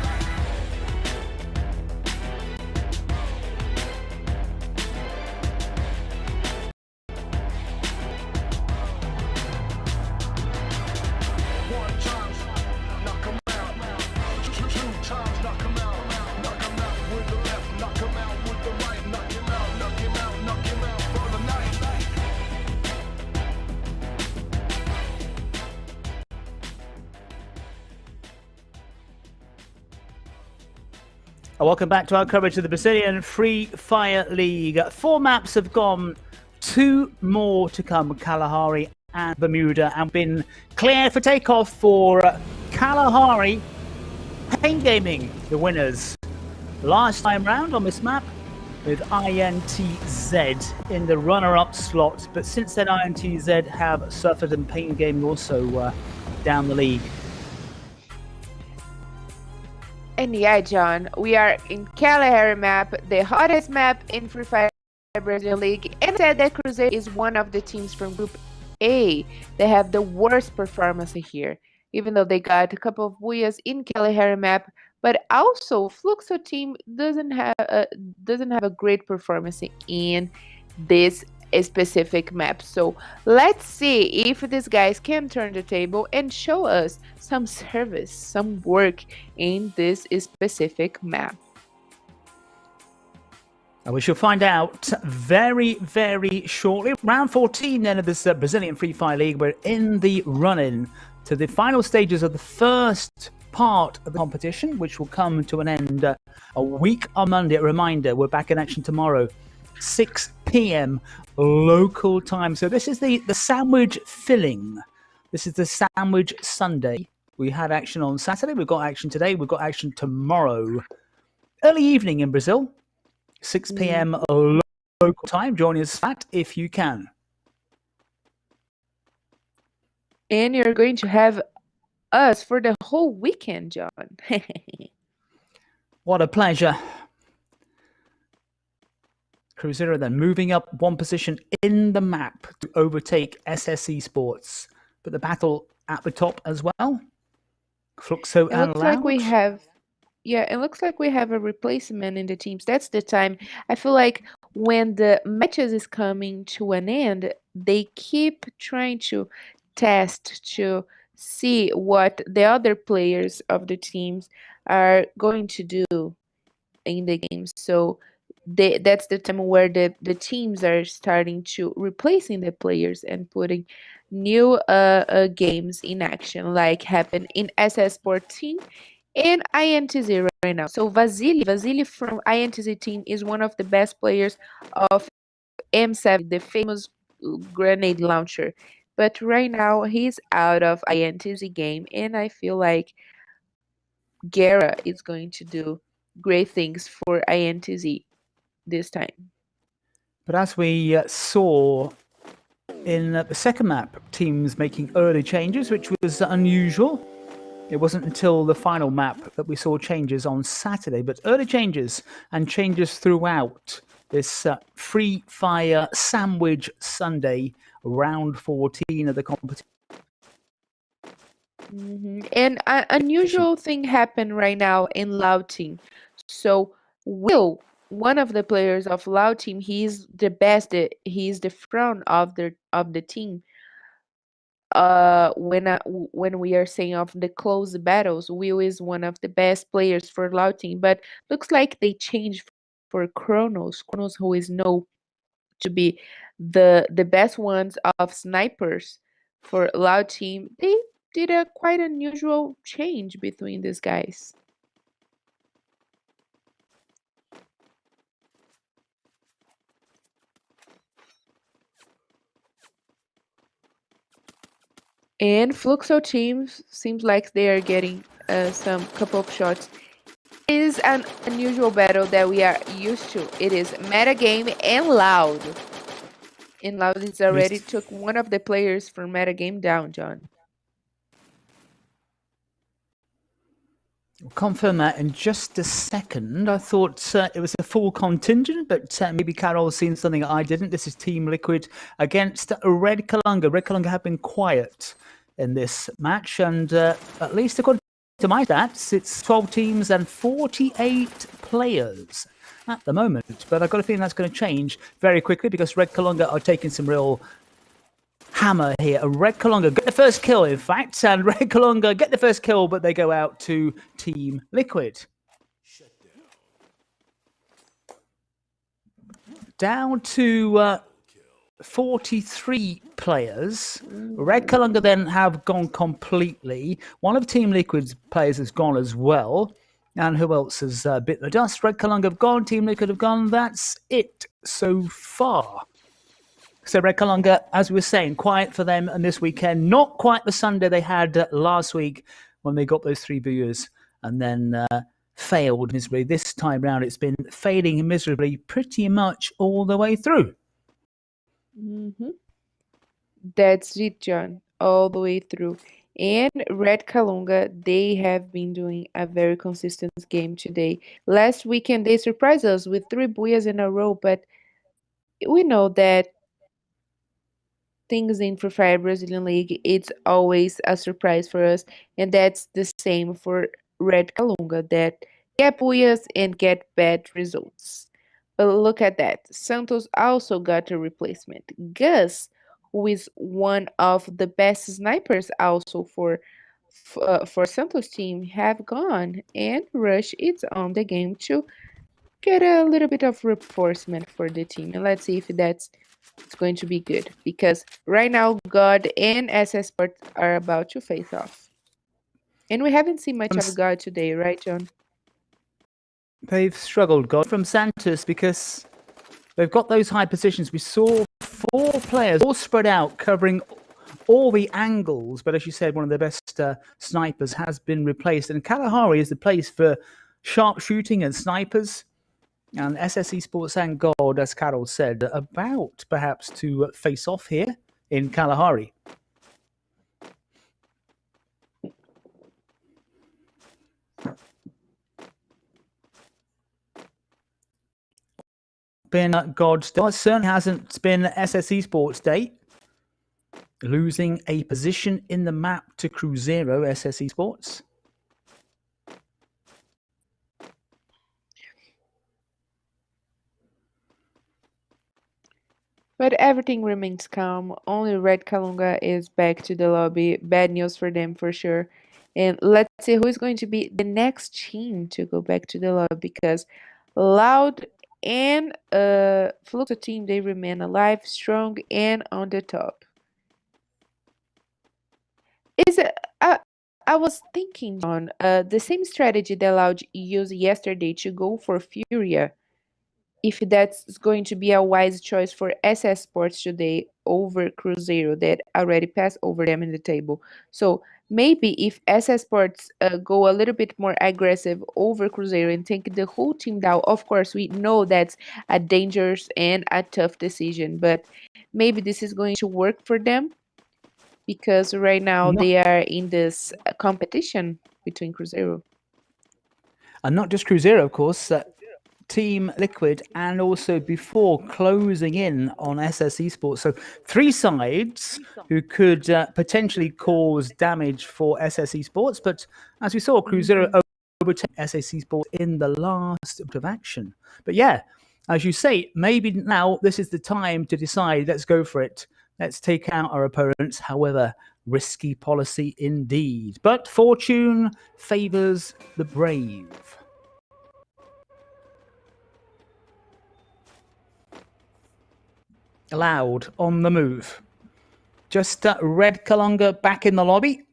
One time, knock 'em out. Two times, knock 'em out. Knock 'em out with the left, knock 'em out with the right. Knock him out, knock him out, knock him out for the night. Welcome back to our coverage of the Brazilian Free Fire League. 4 maps have gone, 2 more to come, Kalahari and Bermuda, and been cleared for takeoff for Kalahari. Pain Gaming, the winners last time round on this map, with INTZ in the runner-up slot. But since then, INTZ have suffered, and Pain Gaming also down the league. And yeah, John, we are in Kalahari map, the hottest map in Free Fire Brazil League, and said that Cruzeiro is one of the teams from Group A. They have the worst performance here, even though they got a couple of booyahs in Kalahari map. But also, Fluxo team doesn't have a great performance in this specific map. So let's see if these guys can turn the table and show us some service, some work in this specific map. And we shall find out very, very shortly. Round 14 then of this Brazilian Free Fire League. We're in the run-in to the final stages of the first part of the competition, which will come to an end a week on Monday. A reminder, we're back in action tomorrow, 6 p.m. local time. So this is the sandwich filling. This is the sandwich Sunday. We had action on Saturday. We've got action today. We've got action tomorrow. Early evening in Brazil, 6 p.m. local time. Join us for that if you can. And you're going to have us for the whole weekend, John. What a pleasure. Cruzeiro then moving up one position in the map to overtake SS Esports. But the battle at the top as well. Fluxo and looks like we Loud. have, yeah, it looks like we have a replacement in the teams. That's the time. I feel like when the matches is coming to an end, they keep trying to test to see what the other players of the teams are going to do in the games. So that's the time where the teams are starting to replacing the players and putting new games in action, like happened in SS 14 and INTZ right now. So Vasily from INTZ team is one of the best players of M7, the famous grenade launcher. But right now he's out of INTZ game, and I feel like Guerra is going to do great things for INTZ this time. But as we saw in the second map, teams making early changes, which was unusual. It wasn't until the final map that we saw changes on Saturday, but early changes and changes throughout this Free Fire Sandwich Sunday, round 14 of the competition. And an unusual thing happened right now in Loud team. So Will, one of the players of Loud team, he's the best. He's the front of the team. When we are saying of the close battles, Will is one of the best players for Loud team. But looks like they changed for Kronos, who is known to be the best ones of snipers for Loud team. They did a quite unusual change between these guys. And Fluxo teams seems like they are getting some couple of shots. It is an unusual battle that we are used to. It is meta game and Loud. And Loud is already took one of the players from meta game down, John. We'll confirm that in just a second. I thought it was a full contingent, but maybe Carol's seen something I didn't. This is Team Liquid against Red Kalunga. Red Kalunga have been quiet in this match, and at least according to my stats, it's 12 teams and 48 players at the moment. But I've got a feeling that's going to change very quickly because Red Kalunga are taking some real hammer here. Red Kalunga get the first kill, in fact, and Red Kalunga get the first kill, but they go out to Team Liquid. Down to 43 players. Red Kalunga then have gone completely. One of Team Liquid's players has gone as well. And who else has bit the dust? Red Kalunga have gone, Team Liquid have gone. That's it so far. So Red Kalunga, as we were saying, quiet for them and this weekend. Not quite the Sunday they had last week when they got those 3 viewers and then failed miserably. This time round, it's been failing miserably pretty much all the way through. That's it, John, all the way through. And Red Kalunga, they have been doing a very consistent game today. Last weekend, they surprised us with 3 booyahs in a row, but we know that things in Free Fire Brazilian League, it's always a surprise for us, and that's the same for Red Kalunga, that get booyahs and get bad results. But look at that. Santos also got a replacement. Gus, who is one of the best snipers also for Santos team, have gone, and Rush is on the game to get a little bit of reinforcement for the team. And let's see if it's going to be good, because right now God and SS Sports are about to face off. And we haven't seen much of God today, right, John? They've struggled, God, from Santos, because they've got those high positions. We saw 4 players all spread out, covering all the angles. But as you said, one of the best snipers has been replaced. And Kalahari is the place for sharpshooting and snipers. And SS Esports and God, as Carol said, about perhaps to face off here in Kalahari. Been God still. It certainly hasn't been SS Esports Day. Losing a position in the map to Cruzeiro, SS Esports. But everything remains calm. Only Red Kalunga is back to the lobby. Bad news for them for sure. And let's see who is going to be the next team to go back to the lobby, because Loud and Fluxo team, they remain alive, strong, and on the top. Is it? I was thinking, John, the same strategy that Loud used yesterday to go for FURIA, if that's going to be a wise choice for SS Sports today over Cruzeiro that already passed over them in the table. So maybe if SS Sports go a little bit more aggressive over Cruzeiro and take the whole team down, of course, we know that's a dangerous and a tough decision, but maybe this is going to work for them, because right now they are in this competition between Cruzeiro. And not just Cruzeiro, of course. Team Liquid, and also before closing in on SS Esports. So 3 sides who could potentially cause damage for SS Esports. But as we saw, Cruzeiro overtake SS Esports in the last bit of action. But yeah, as you say, maybe now this is the time to decide, let's go for it. Let's take out our opponents. However, risky policy indeed. But fortune favors the brave. Loud on the move. Just Red Kalunga back in the lobby.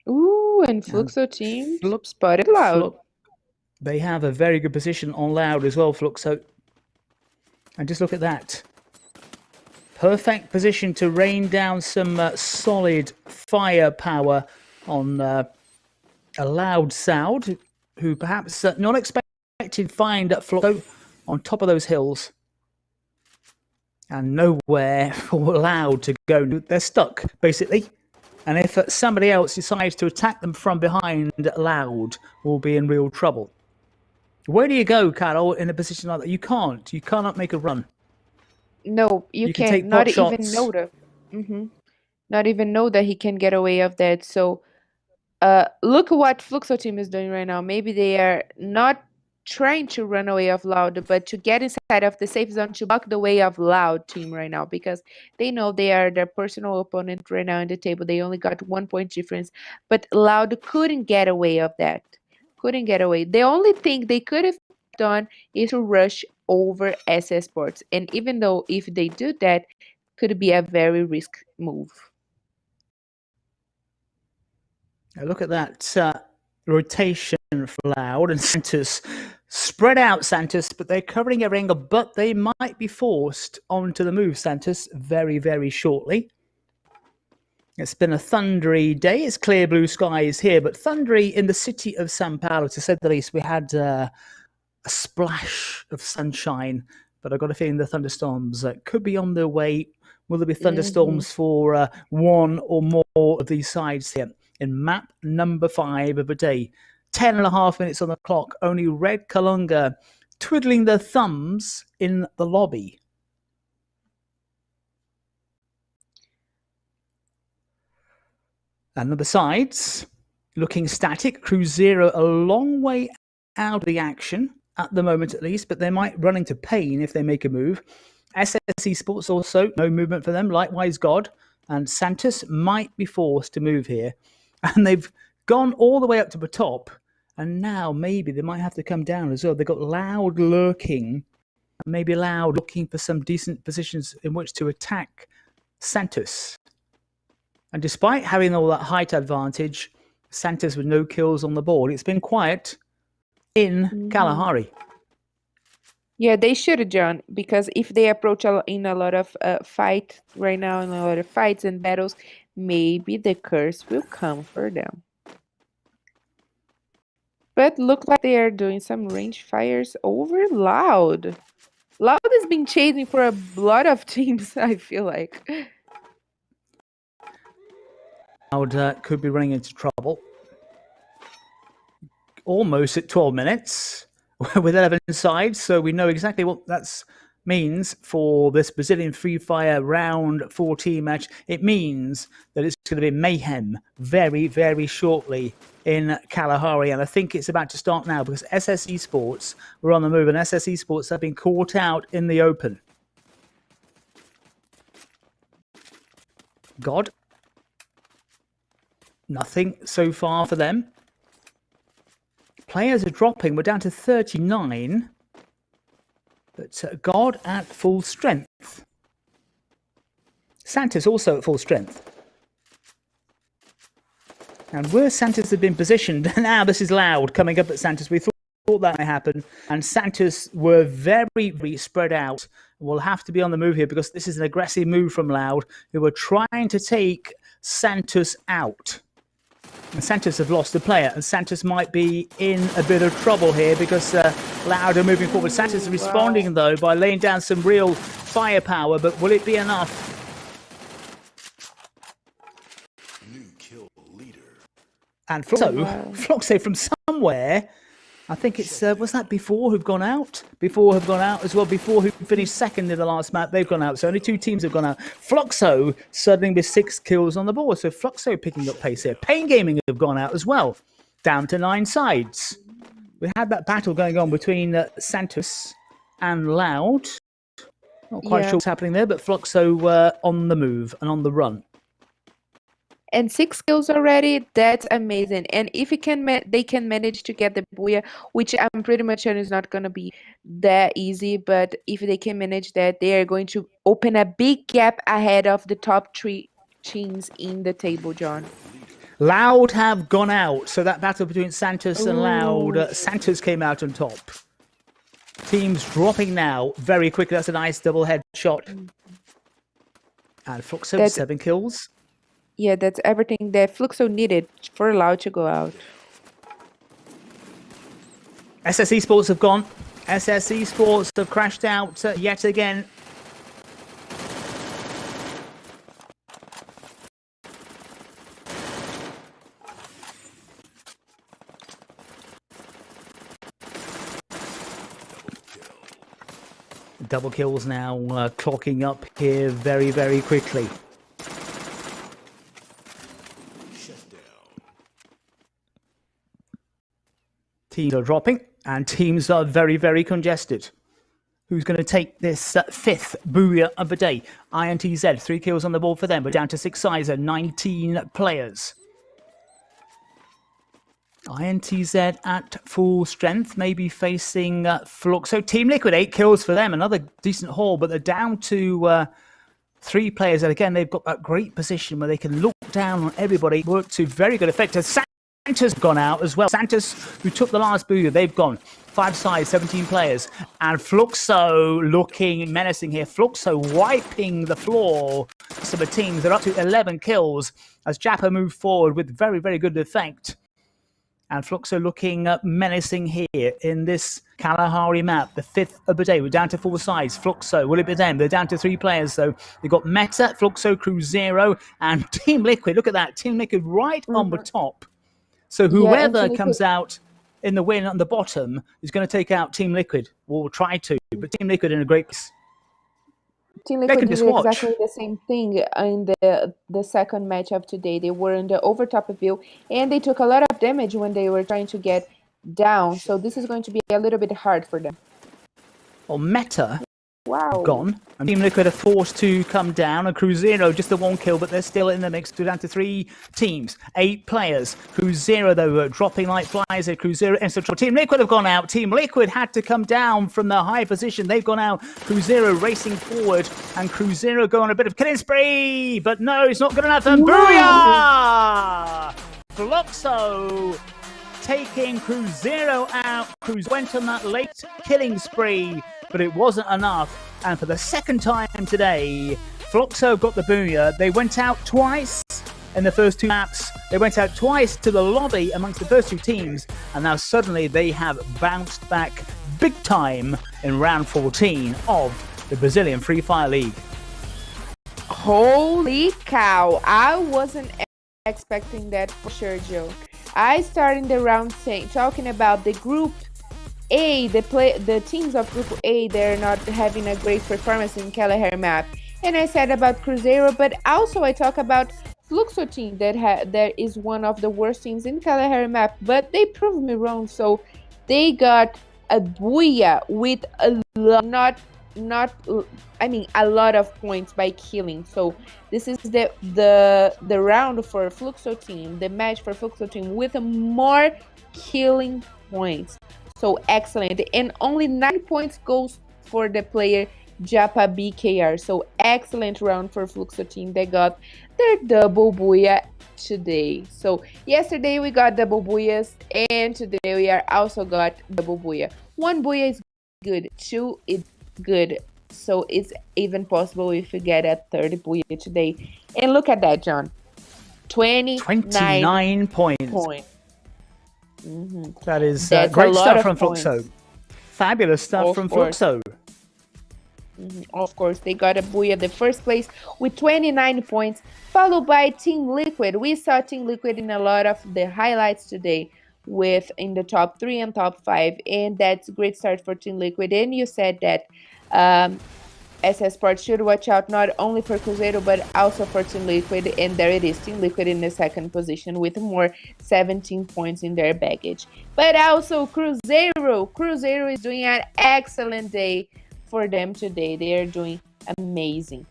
Ooh, and Fluxo team spotted Loud. They have a very good position on Loud as well, Fluxo. And just look at that. Perfect position to rain down some solid firepower on a Loud Sound, who perhaps not expected find Fluxo on top of those hills. And nowhere for Loud to go. They're stuck, basically. And if somebody else decides to attack them from behind, Loud will be in real trouble. Where do you go, Carol, in a position like that? You can't. You cannot make a run. No, you can't. Take not pot even shots. know that. Not even know that he can get away of that. So look at what Fluxo team is doing right now. Maybe they are not trying to run away of Loud, but to get inside of the safe zone to block the way of Loud team right now, because they know they are their personal opponent right now in the table. They only got 1 point difference, but Loud couldn't get away of that. Couldn't get away. The only thing they could have done is to rush over SS Sports, and even though if they do that, could be a very risky move. Now look at that rotation for Loud and Santos. Spread out, Santos, but they're covering every angle, but they might be forced onto the move, Santos, very, very shortly. It's been a thundery day. It's clear blue skies here, but thundery in the city of Sao Paulo, to say the least. We had a splash of sunshine, but I've got a feeling the thunderstorms could be on their way. Will there be thunderstorms for one or more of these sides here? In map number 5 of the day, 10.5 minutes on the clock, only Red Kalunga twiddling their thumbs in the lobby. And the sides, looking static. Cruzeiro a long way out of the action, at the moment at least, but they might run into pain if they make a move. Esports also, no movement for them. Likewise, God. And Santos might be forced to move here. And they've gone all the way up to the top. And now maybe they might have to come down as well. They've got Loud lurking. And maybe Loud looking for some decent positions in which to attack Santos. And despite having all that height advantage, Santos with no kills on the board. It's been quiet in Kalahari. Yeah, they should, John, because if they approach in a lot of fight right now, in a lot of fights and battles, maybe the curse will come for them. But look like they are doing some range fires over Loud. Loud has been chasing for a lot of teams, I feel like. Loud could be running into trouble. Almost at 12 minutes with 11 sides, so we know exactly what that means for this Brazilian Free Fire round 14 match. It means that it's going to be mayhem very, very shortly in Kalahari, and I think it's about to start now because SS Esports were on the move, and SS Esports have been caught out in the open. God. Nothing so far for them. Players are dropping. We're down to 39. But God at full strength. Santos also at full strength. And where Santos had been positioned, now this is Loud coming up at Santos. We thought that might happen. And Santos were very, very spread out. We'll have to be on the move here because this is an aggressive move from Loud, who were trying to take Santos out. And Santos have lost a player, and Santos might be in a bit of trouble here because Loud are moving forward. Santos is responding, though, by laying down some real firepower, but will it be enough? New kill leader. And Fluxo from somewhere, I think it's, was that Before who've gone out? Before have gone out as well. Before who finished second in the last map, they've gone out. So only 2 teams have gone out. Fluxo suddenly with 6 kills on the board. So Fluxo picking up pace here. Pain Gaming have gone out as well. Down to 9 sides. We had that battle going on between Santos and Loud. Not quite sure what's happening there, but Fluxo on the move and on the run. And 6 kills already, that's amazing. And if it can they can manage to get the Booyah, which I'm pretty much sure is not going to be that easy, but if they can manage that, they are going to open a big gap ahead of the top 3 teams in the table, John. Loud have gone out, so that battle between Santos and Loud, Santos came out on top. Teams dropping now very quickly. That's a nice double head shot. And Fluxo, 7 kills. Yeah, that's everything that Fluxo needed for Loud to go out. SS Esports have gone. SS Esports have crashed out yet again. Double kills now clocking up here very, very quickly. Teams are dropping, and teams are very, very congested. Who's going to take this 5th Booyah of the day? INTZ, 3 kills on the board for them. We're down to 6 sides and 19 players. INTZ at full strength, maybe facing Fluxo. Team Liquid, 8 kills for them. Another decent haul, but they're down to 3 players. And again, they've got that great position where they can look down on everybody. Work to very good effect. Santos gone out as well. Santos, who took the last Booyah, they've gone. 5 sides, 17 players. And Fluxo looking menacing here. Fluxo wiping the floor. Some of the teams are up to 11 kills as Jappa moved forward with very, very good effect. And Fluxo looking menacing here in this Kalahari map, the 5th of the day. We're down to 4 sides. Fluxo, will it be them? They're down to 3 players, so they've got Meta, Fluxo, Cruzeiro, and Team Liquid. Look at that, Team Liquid right on the top. So whoever comes out in the win on the bottom is going to take out Team Liquid. We'll try to, but Team Liquid in a great place. Team Liquid did exactly the same thing in the second match of today. They were in the overtop view, and they took a lot of damage when they were trying to get down. So this is going to be a little bit hard for them. Well, Meta gone. And Team Liquid are forced to come down. And Cruzeiro, just the 1 kill, but they're still in the mix. We're down to 3 teams, 8 players. Cruzeiro, though, dropping like flies at Cruzeiro. And so Team Liquid have gone out. Team Liquid had to come down from their high position. They've gone out. Cruzeiro racing forward. And Cruzeiro go on a bit of killing spree. But no, it's not good enough. And Booyah! Fluxo taking Cruzeiro out. Cruzeiro went on that late killing spree, but it wasn't enough. And for the second time today, Fluxo got the booyah. They went out twice in the first 2 maps. They went out twice to the lobby amongst the first 2 teams, and now suddenly they have bounced back big time in round 14 of the Brazilian Free Fire League. Holy cow! I wasn't expecting that for sure, Joe. I started the round talking about the group A, the teams of Group A, they're not having a great performance in Kalahari map. And I said about Cruzeiro, but also I talk about Fluxo team that is one of the worst teams in Kalahari map, but they proved me wrong. So they got a booyah with a lot of points by killing. So this is the round for Fluxo team, the match for Fluxo team with more killing points. So excellent. And only 9 points goes for the player Jappa BKR. So excellent round for Fluxo team. They got their double booyah today. So yesterday we got double booyahs, and today we are also got double booyah. 1 booyah is good, 2 is good. So it's even possible if you get a 3rd booyah today. And look at that, John. 29 points. That is great stuff from Fluxo. Fabulous stuff from Fluxo. Of course, they got a booyah the first place with 29 points, followed by Team Liquid. We saw Team Liquid in a lot of the highlights today with in the top 3 and top 5, and that's a great start for Team Liquid. And you said that Esports should watch out not only for Cruzeiro but also for Team Liquid, and there it is, Team Liquid in the 2nd position with more 17 points in their baggage. But also Cruzeiro is doing an excellent day for them today. They are doing amazing.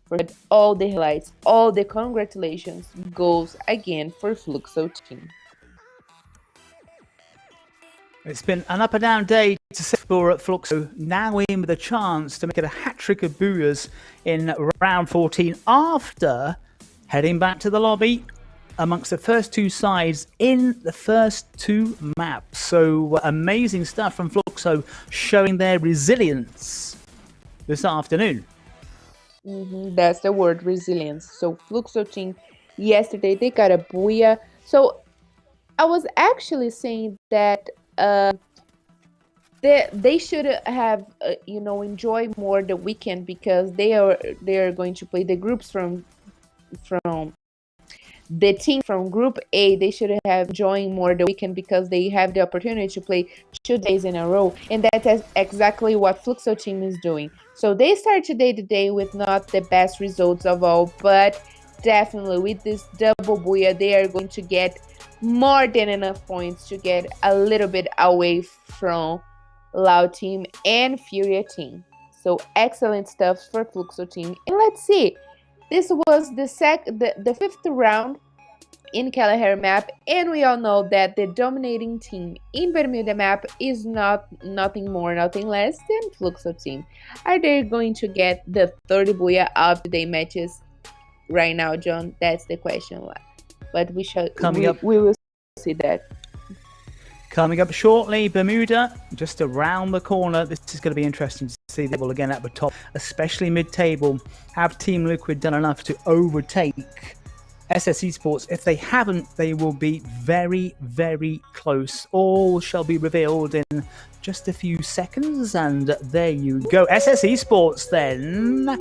For all the highlights, all the congratulations goes again for Fluxo team. It's been an up and down day to for at Fluxo, now in with a chance to make it a hat-trick of booyahs in round 14 after heading back to the lobby amongst the first 2 sides in the first 2 maps. So amazing stuff from Fluxo, showing their resilience this afternoon. That's the word, resilience. So Fluxo team yesterday, they got a booyah. So I was actually saying that they should have enjoy more the weekend, because they are going to play the groups from the team from Group A. They should have enjoying more the weekend because they have the opportunity to play 2 days in a row, and that's exactly what Fluxo team is doing. So they start today the day with not the best results of all, but definitely with this double booyah, they are going to get more than enough points to get a little bit away from Loud team and FURIA team. So excellent stuff for Fluxo team. And let's see, this was the 5th round in Kalahari map, and we all know that the dominating team in Bermuda map is nothing more, nothing less than Fluxo team. Are they going to get the 30 booyah of today matches right now, John? That's the question. But we will see that. Coming up shortly, Bermuda, just around the corner. This is going to be interesting to see the table again at the top, especially mid-table. Have Team Liquid done enough to overtake SS Esports? If they haven't, they will be very, very close. All shall be revealed in just a few seconds, and there you go. SS Esports then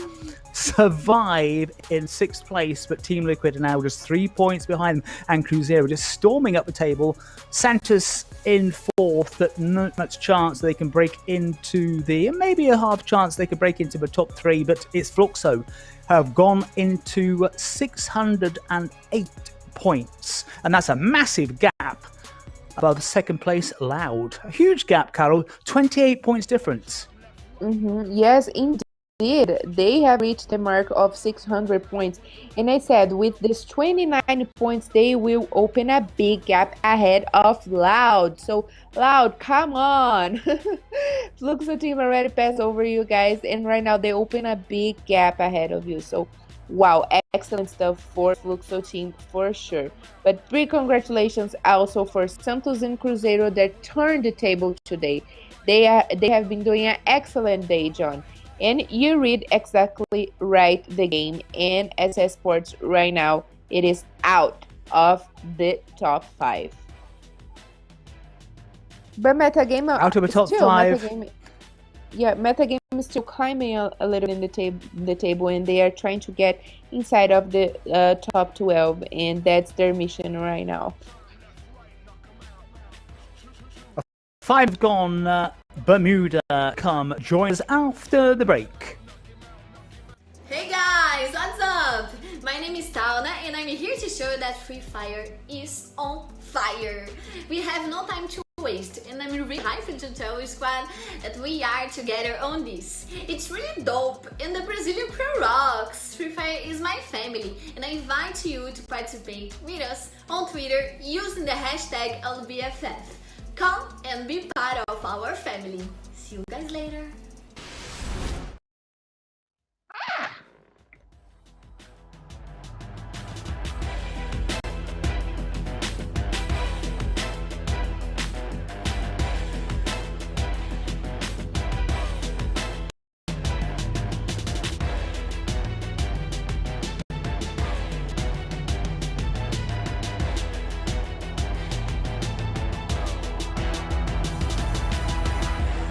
survive in 6th place, but Team Liquid are now just 3 points behind them, and Cruzeiro just storming up the table. Santos in 4th, but not much chance they can break into maybe a half chance they could break into the top 3, but it's Fluxo have gone into 608 points, and that's a massive gap above 2nd place Loud. A huge gap, Carol, 28 points difference. Yes, indeed. They have reached the mark of 600 points. And I said, with this 29 points, they will open a big gap ahead of Loud. So, Loud, come on. Fluxo team already passed over you guys. And right now, they open a big gap ahead of you. So, wow, excellent stuff for Fluxo team for sure. But big congratulations also for Santos and Cruzeiro that turned the table today. They have been doing an excellent day, John. And you read exactly right the game, and SS Sports right now, it is out of the top 5. But Metagame out of the top 5. Metagame is still climbing a little in the table, and they are trying to get inside of the top 12, and that's their mission right now. 5 gone. Bermuda, come join us after the break. Hey guys, what's up? My name is Tauna and I'm here to show you that Free Fire is on fire. We have no time to waste and I'm really hyped to tell you, squad, that we are together on this. It's really dope and the Brazilian crew rocks. Free Fire is my family and I invite you to participate with us on Twitter using the hashtag LBFF. Come and be part of our family. See you guys later.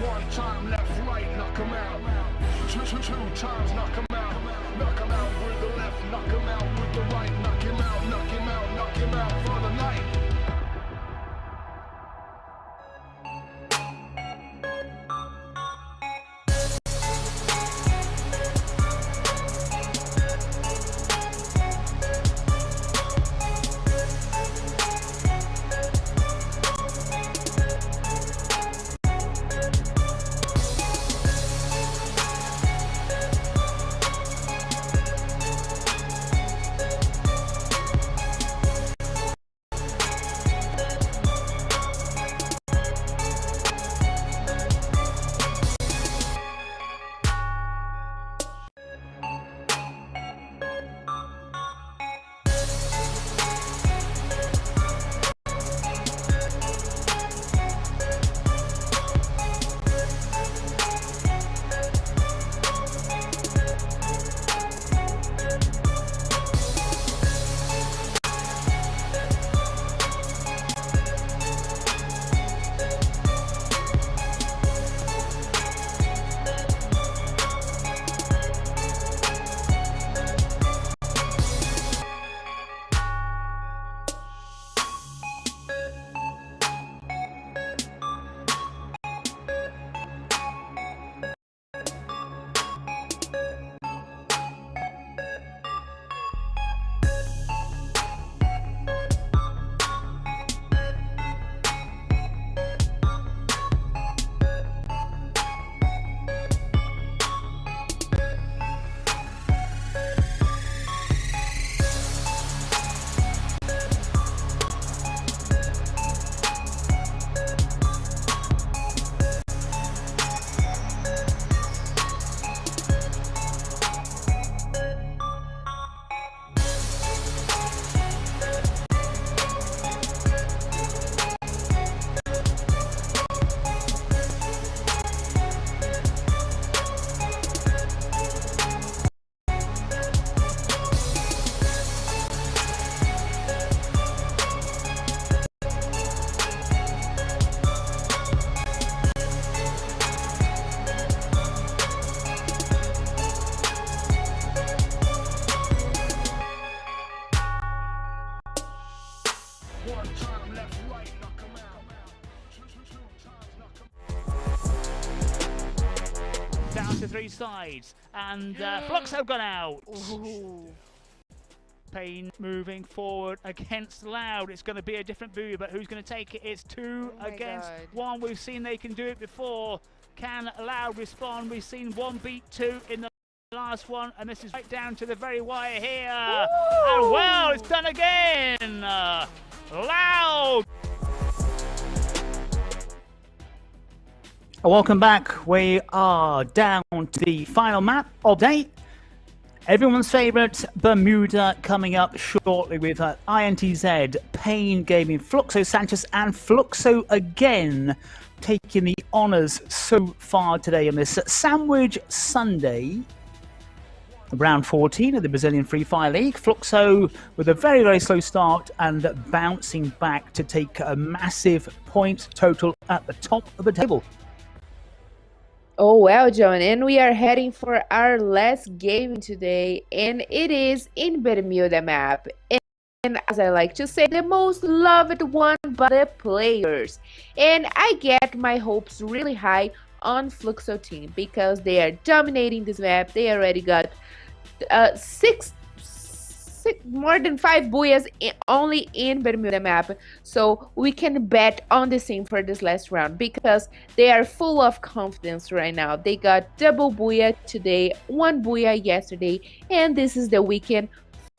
One time left, right, One time left, right, knock 'em out. Two times, knock 'em Down to three sides, and Fluxo gone out. Ooh. Payne moving forward against Loud. It's going to be a different booyah, but who's going to take it? It's two Oh my against God. one. We've seen they can do it before. Can Loud respond? We've seen one beat two in the last one, and this is right down to the very wire here. And well, it's done again. Loud. Welcome back. We are down to the final map of the day. Everyone's favourite Bermuda coming up shortly with INTZ, Payne Gaming, Fluxo Santos, and Fluxo again taking the honours so far today on this Sandwich Sunday. Round 14 of the Brazilian Free Fire League. Fluxo with a very, very slow start and bouncing back to take a massive point total at the top of the table. Oh, well, John, and we are heading for our last game today, and it is in Bermuda map. And as I like to say, the most loved one by the players. And I get my hopes really high on Fluxo team because they are dominating this map. They already got more than 5 booyahs only in Bermuda map, so we can bet on the same for this last round because they are full of confidence right now. They got double booyah today, 1 booyah yesterday, and this is the weekend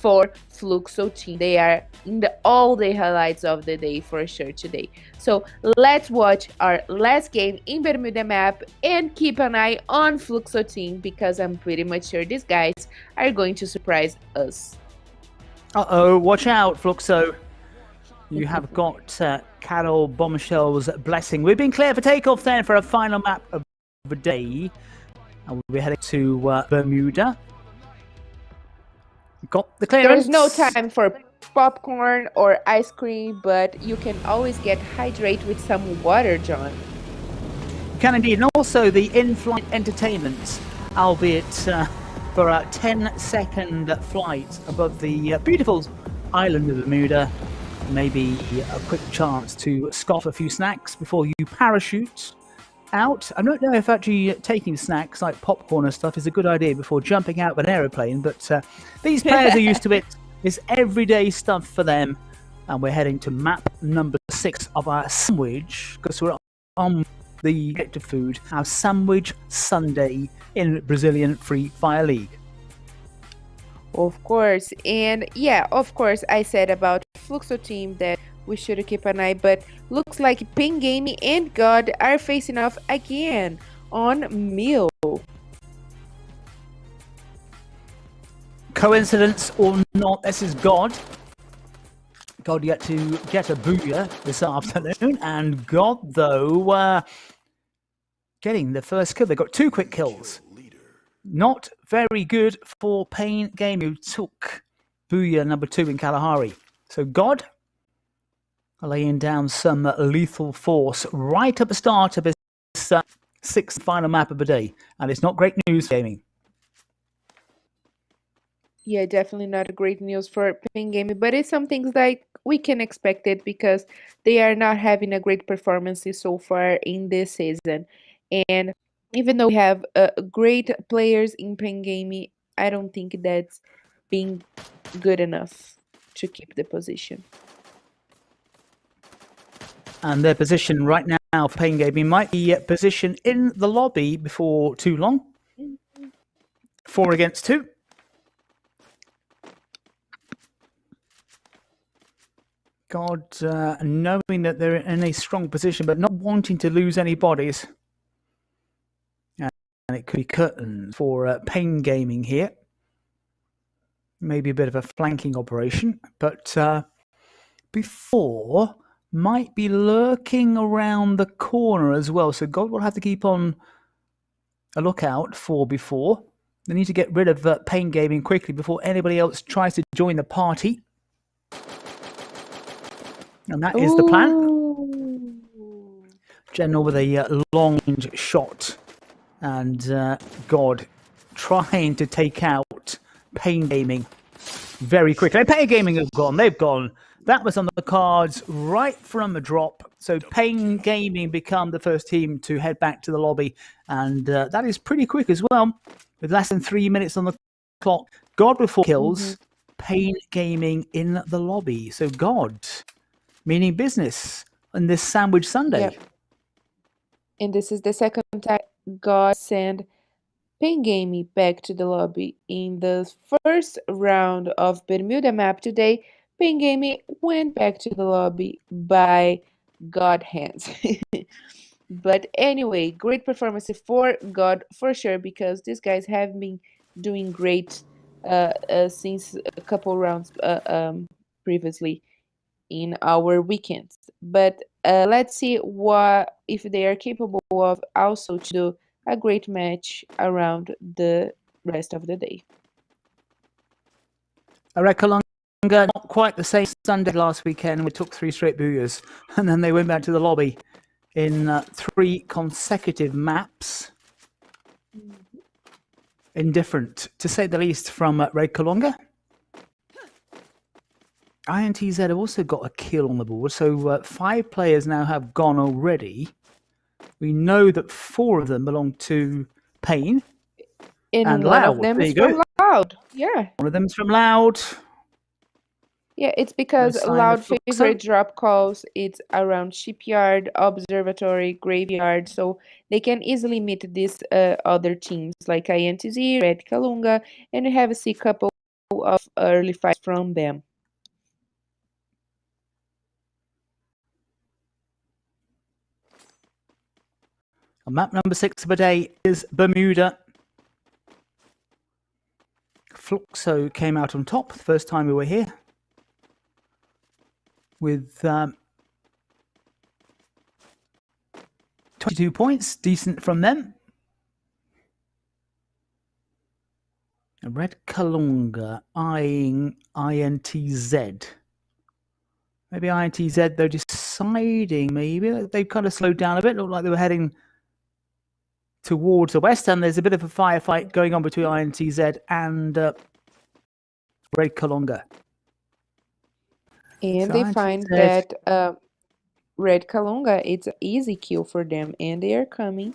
for Fluxo team. They are in all the highlights of the day for sure today. So let's watch our last game in Bermuda map and keep an eye on Fluxo team because I'm pretty much sure these guys are going to surprise us. Uh-oh, watch out, Fluxo. You have got Carol Bombshell's blessing. We've been clear for takeoff then for a final map of the day. And we'll be heading to Bermuda. Got the clearance. There's no time for popcorn or ice cream, but you can always get hydrated with some water, John. You can indeed. And also the in-flight entertainment, albeit for a 10-second flight above the beautiful island of Bermuda. Maybe a quick chance to scoff a few snacks before you parachute out. I don't know if actually taking snacks like popcorn and stuff is a good idea before jumping out of an aeroplane, but these players are used to it. It's everyday stuff for them. And we're heading to map number 6 of our sandwich, because we're on the get to food, our Sandwich Sunday in Brazilian Free Fire League. Of course, and yeah, of course, I said about Fluxo team that we should keep an eye, but looks like Payne Gaming and God are facing off again on Mill. Coincidence or not, this is God. God yet to get a booyah this afternoon, and God, though, getting the first kill. They got 2 quick kills. Not very good for Payne Gaming, who took booyah number 2 in Kalahari. So God laying down some lethal force right at the start of his 6th final map of the day. And it's not great news for Gaming. Yeah, definitely not a great news for Payne Gaming, but it's some things like we can expect it because they are not having a great performance so far in this season. And even though we have great players in Payne Gaming, I don't think that's being good enough to keep the position. And their position right now for Payne Gaming might be positioned in the lobby before too long. 4 against 2. God, knowing that they're in a strong position, but not wanting to lose any bodies. And it could be curtain for Payne Gaming here. Maybe a bit of a flanking operation, but before might be lurking around the corner as well. So God will have to keep on a lookout for before. They need to get rid of Payne Gaming quickly before anybody else tries to join the party. And that is the plan. General with a long range shot. And God trying to take out Payne Gaming very quickly. Payne Gaming have gone. They've gone That was on the cards right from the drop. So Pain Gaming become the first team to head back to the lobby. And that is pretty quick as well. With less than 3 minutes on the clock. God with 4 kills. Pain Gaming in the lobby. So God, meaning business on this Sandwich Sunday. Yep. And this is the second time God sent Pain Gaming back to the lobby. In the first round of Bermuda map today, Pain Gaming went back to the lobby by God hands. But anyway, great performance for God for sure, because these guys have been doing great since a couple rounds previously in our weekends. But let's see what if they are capable of also to do a great match around the rest of the day. Red Kalunga, not quite the same Sunday last weekend. We took 3 straight booyahs, and then they went back to the lobby in 3 consecutive maps. Indifferent, to say the least, from Red Kalunga. INTZ have also got a kill on the board, so 5 players now have gone already. We know that 4 of them belong to Pain. And one Loud. of them There is you go. from Loud. Yeah. One of them is from Loud. Yeah, it's because sign Loud of Fluxo. favorite drop calls, it's around shipyard, observatory, graveyard, so they can easily meet these other teams like INTZ, Red Kalunga, and we have a couple of early fights from them. Map number 6 of the day is Bermuda. Fluxo came out on top the first time we were here with 22 points, decent from them. And Red Kalunga eyeing INTZ. Maybe INTZ, they're deciding, maybe they've kind of slowed down a bit. Looked like they were heading towards the west, and there's a bit of a firefight going on between INTZ and Red Kalunga. And So they INTZ, find that Red Kalunga, it's an easy kill for them, and they are coming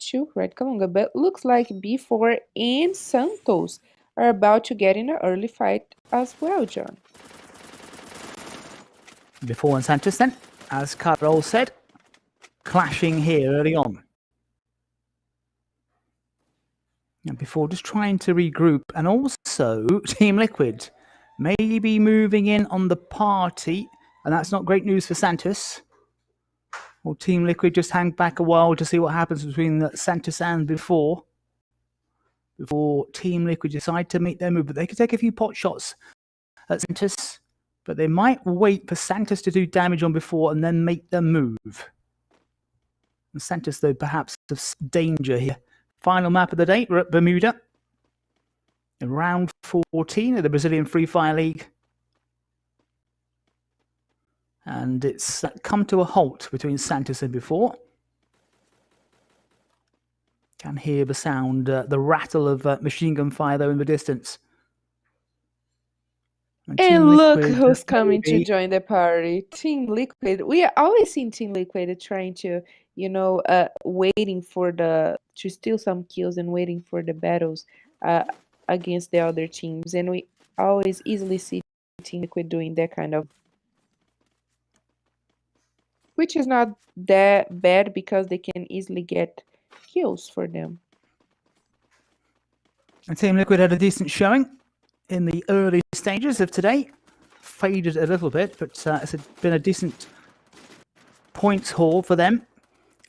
to Red Kalunga. But looks like B4 and Santos are about to get in an early fight as well, John. Before and Santos then, as Carol said, clashing here early on. And before just trying to regroup, and also Team Liquid may be moving in on the party, and that's not great news for Santos. Or Team Liquid just hang back a while to see what happens between Santos and before Team Liquid decide to make their move. But they could take a few pot shots at Santos, but they might wait for Santos to do damage on before and then make their move. And Santos, though, perhaps of danger here. Final map of the day, we're at Bermuda. In round 14 of the Brazilian Free Fire League. And it's come to a halt between Santos and before. Can hear the sound, the rattle of machine gun fire, though, in the distance. And look who's coming to join the party. Team Liquid. We are always seeing Team Liquid trying to, waiting for to steal some kills and waiting for the battles against the other teams. And we always easily see Team Liquid doing that kind of, which is not that bad because they can easily get kills for them. And Team Liquid had a decent showing in the early stages of today. Faded a little bit, but it's been a decent points haul for them.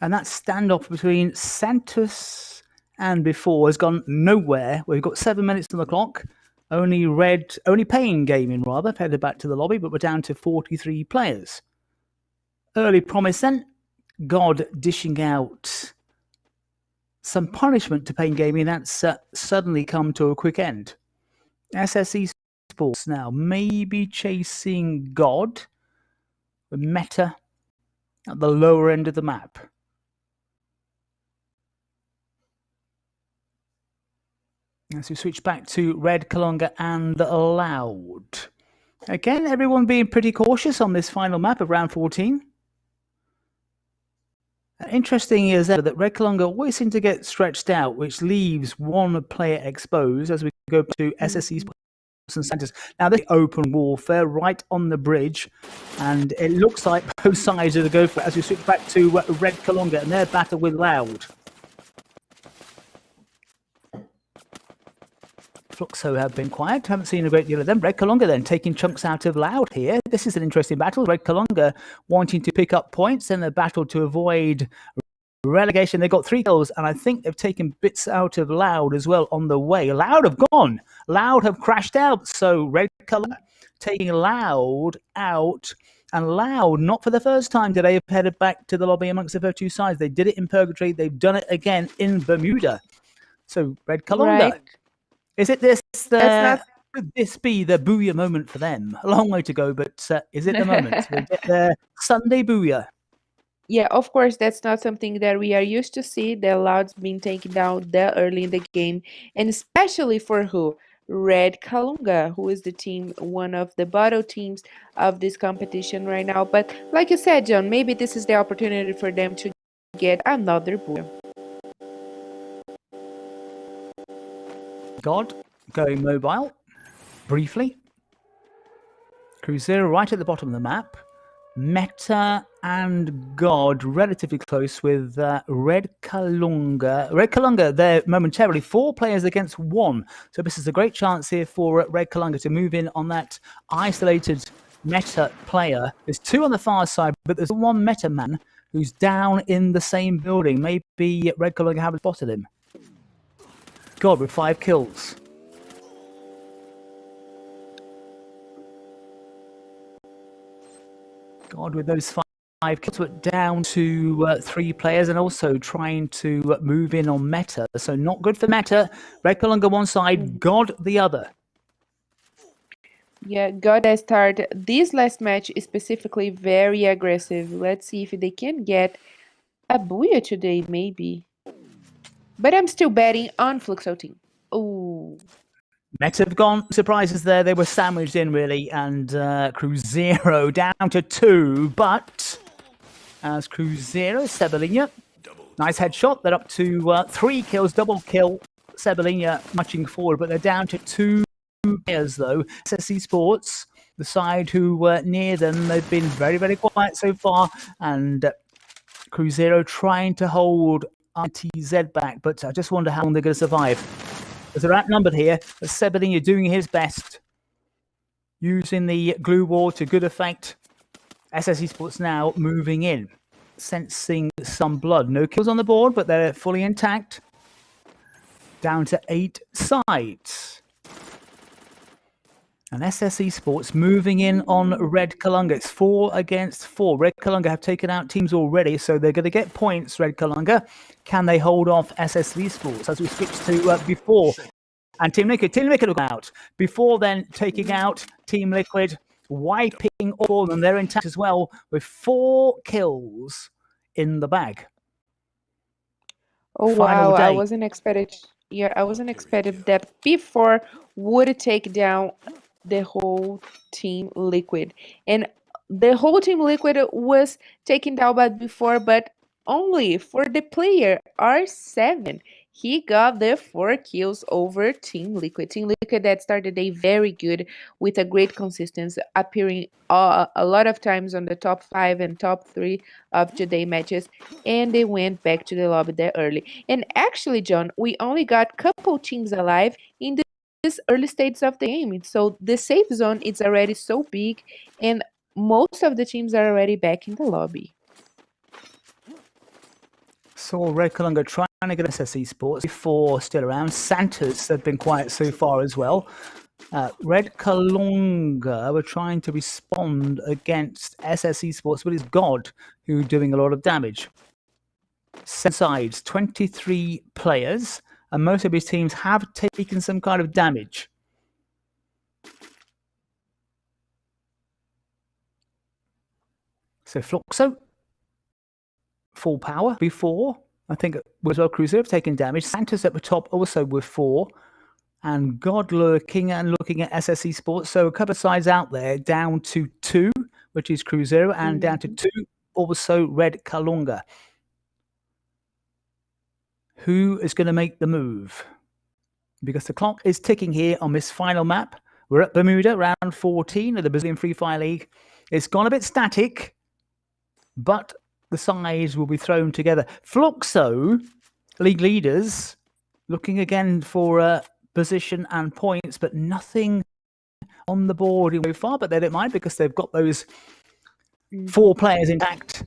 And that standoff between Santos and before has gone nowhere. We've got 7 minutes on the clock. Only Pain Gaming, rather, headed back to the lobby, but we're down to 43 players. Early promise then. God dishing out some punishment to Pain Gaming. That's suddenly come to a quick end. SSE Esports now maybe chasing God with Meta at the lower end of the map. As we switch back to Red Kalunga and Loud. Again, everyone being pretty cautious on this final map of round 14. Interesting is that Red Kalunga always seem to get stretched out, which leaves one player exposed as we go to SSE and Santos. Now, this is open warfare right on the bridge, and it looks like both sides are to go for it as we switch back to Red Kalunga and their battle with Loud. Fluxo have been quiet, haven't seen a great deal of them. Red Kalunga then taking chunks out of Loud here. This is an interesting battle. Red Kalunga wanting to pick up points in the battle to avoid relegation. They got 3 kills, and I think they've taken bits out of Loud as well on the way. Loud have gone. Loud have crashed out. So Red Kalunga taking Loud out. And Loud, not for the first time today, have headed back to the lobby amongst the first 2 sides. They did it in Purgatory. They've done it again in Bermuda. So Red Kalunga. Right. Is it this? That's Could this be the booyah moment for them? A long way to go, but is it the moment? They get their Sunday booyah. Yeah, of course, that's not something that we are used to see. The Loud's being taken down that early in the game, and especially for who? Red Kalunga, who is the team, one of the bottom teams of this competition right now. But like you said, John, maybe this is the opportunity for them to get another booyah. God going mobile briefly. Cruzeiro right at the bottom of the map. Meta and God relatively close with Red Kalunga. Red Kalunga there momentarily 4 players against 1. So this is a great chance here for Red Kalunga to move in on that isolated Meta player. There's 2 on the far side, but there's 1 Meta man who's down in the same building. Maybe Red Kalunga haven't spotted him. God with 5 kills. God with those 5 kills, but down to 3 players, and also trying to move in on Meta. So not good for Meta. Red Kalunga one side, God the other. Yeah, God has started this last match specifically very aggressive. Let's see if they can get a booyah today, maybe. But I'm still betting on Fluxo team. Oh, Meta have gone. Surprises there. They were sandwiched in, really. And Cruzeiro down to 2. But as Cruzeiro, Cebolinha, nice headshot. They're up to 3 kills, double kill. Cebolinha marching forward, but they're down to 2 players, though. SSE Sports, the side who were near them, they've been very, very quiet so far. And Cruzeiro trying to hold INTZ back, but I just wonder how long they're going to survive. As they're outnumbered here, Cebolinha doing his best, using the glue wall to good effect. SSE Sports now moving in, sensing some blood. No kills on the board, but they're fully intact. Down to 8 sides. And SSE Sports moving in on Red Kalunga. It's 4 against 4. Red Kalunga have taken out teams already, so they're going to get points, Red Kalunga. Can they hold off SSE Sports as we switch to before? And Team Liquid look out. Before then, taking out Team Liquid, wiping all of them. They're intact as well with 4 kills in the bag. oh Final wow! day. I wasn't expected. Yeah, I wasn't expected that before would take down the whole Team Liquid, and the whole Team Liquid was taken down by before, but only for the player R7. He got the 4 kills over Team Liquid. Team Liquid that started the day very good with a great consistency, appearing a lot of times on the top 5 and top 3 of today matches, and they went back to the lobby there early. And actually, John, we only got couple teams alive in this early stages of the game. So the safe zone is already so big, and most of the teams are already back in the lobby. Saw Red Kalunga trying to get SSE Sports. 4 still around. Santos have been quiet so far as well. Red Kalunga were trying to respond against SSE Sports, but it's God who doing a lot of damage. 7 sides, 23 players, and most of his teams have taken some kind of damage. So Fluxo, full power before. I think it was well Cruzeiro have taken damage. Santos at the top also with 4. and God lurking and looking at SSE Sports. So a couple of sides out there, down to 2, which is Cruzeiro, and down to 2, also Red Kalunga. Who is going to make the move? Because the clock is ticking here on this final map. We're at Bermuda, round 14 of the Brazilian Free Fire League. It's gone a bit static, but the sides will be thrown together. Fluxo, league leaders, looking again for position and points, but nothing on the board so far, but they don't mind because they've got those 4 players intact.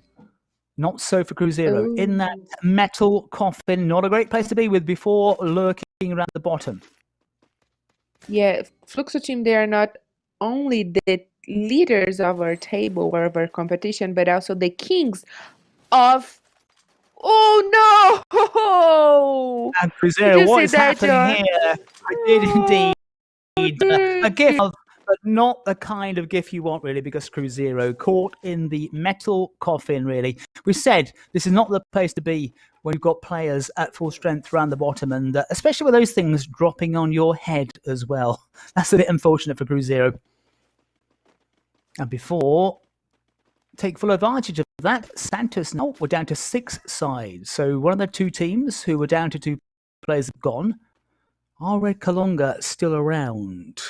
Not so for Cruzeiro. In that metal coffin, not a great place to be with before lurking around the bottom. Yeah, Fluxo team, they are not only the leaders of our table or of our competition, but also the kings of... Oh no! And Did you Cruzeiro, what see is that, happening John? here? I did indeed. A gift of, but not the kind of gift you want, really, because Cruzeiro caught in the metal coffin, really. We said this is not the place to be when you've got players at full strength around the bottom, and especially with those things dropping on your head as well. That's a bit unfortunate for Cruzeiro. And before, take full advantage of that, Santos now we're down to 6 sides. So one of the 2 teams who were down to 2 players have gone. Are Red Kalunga still around?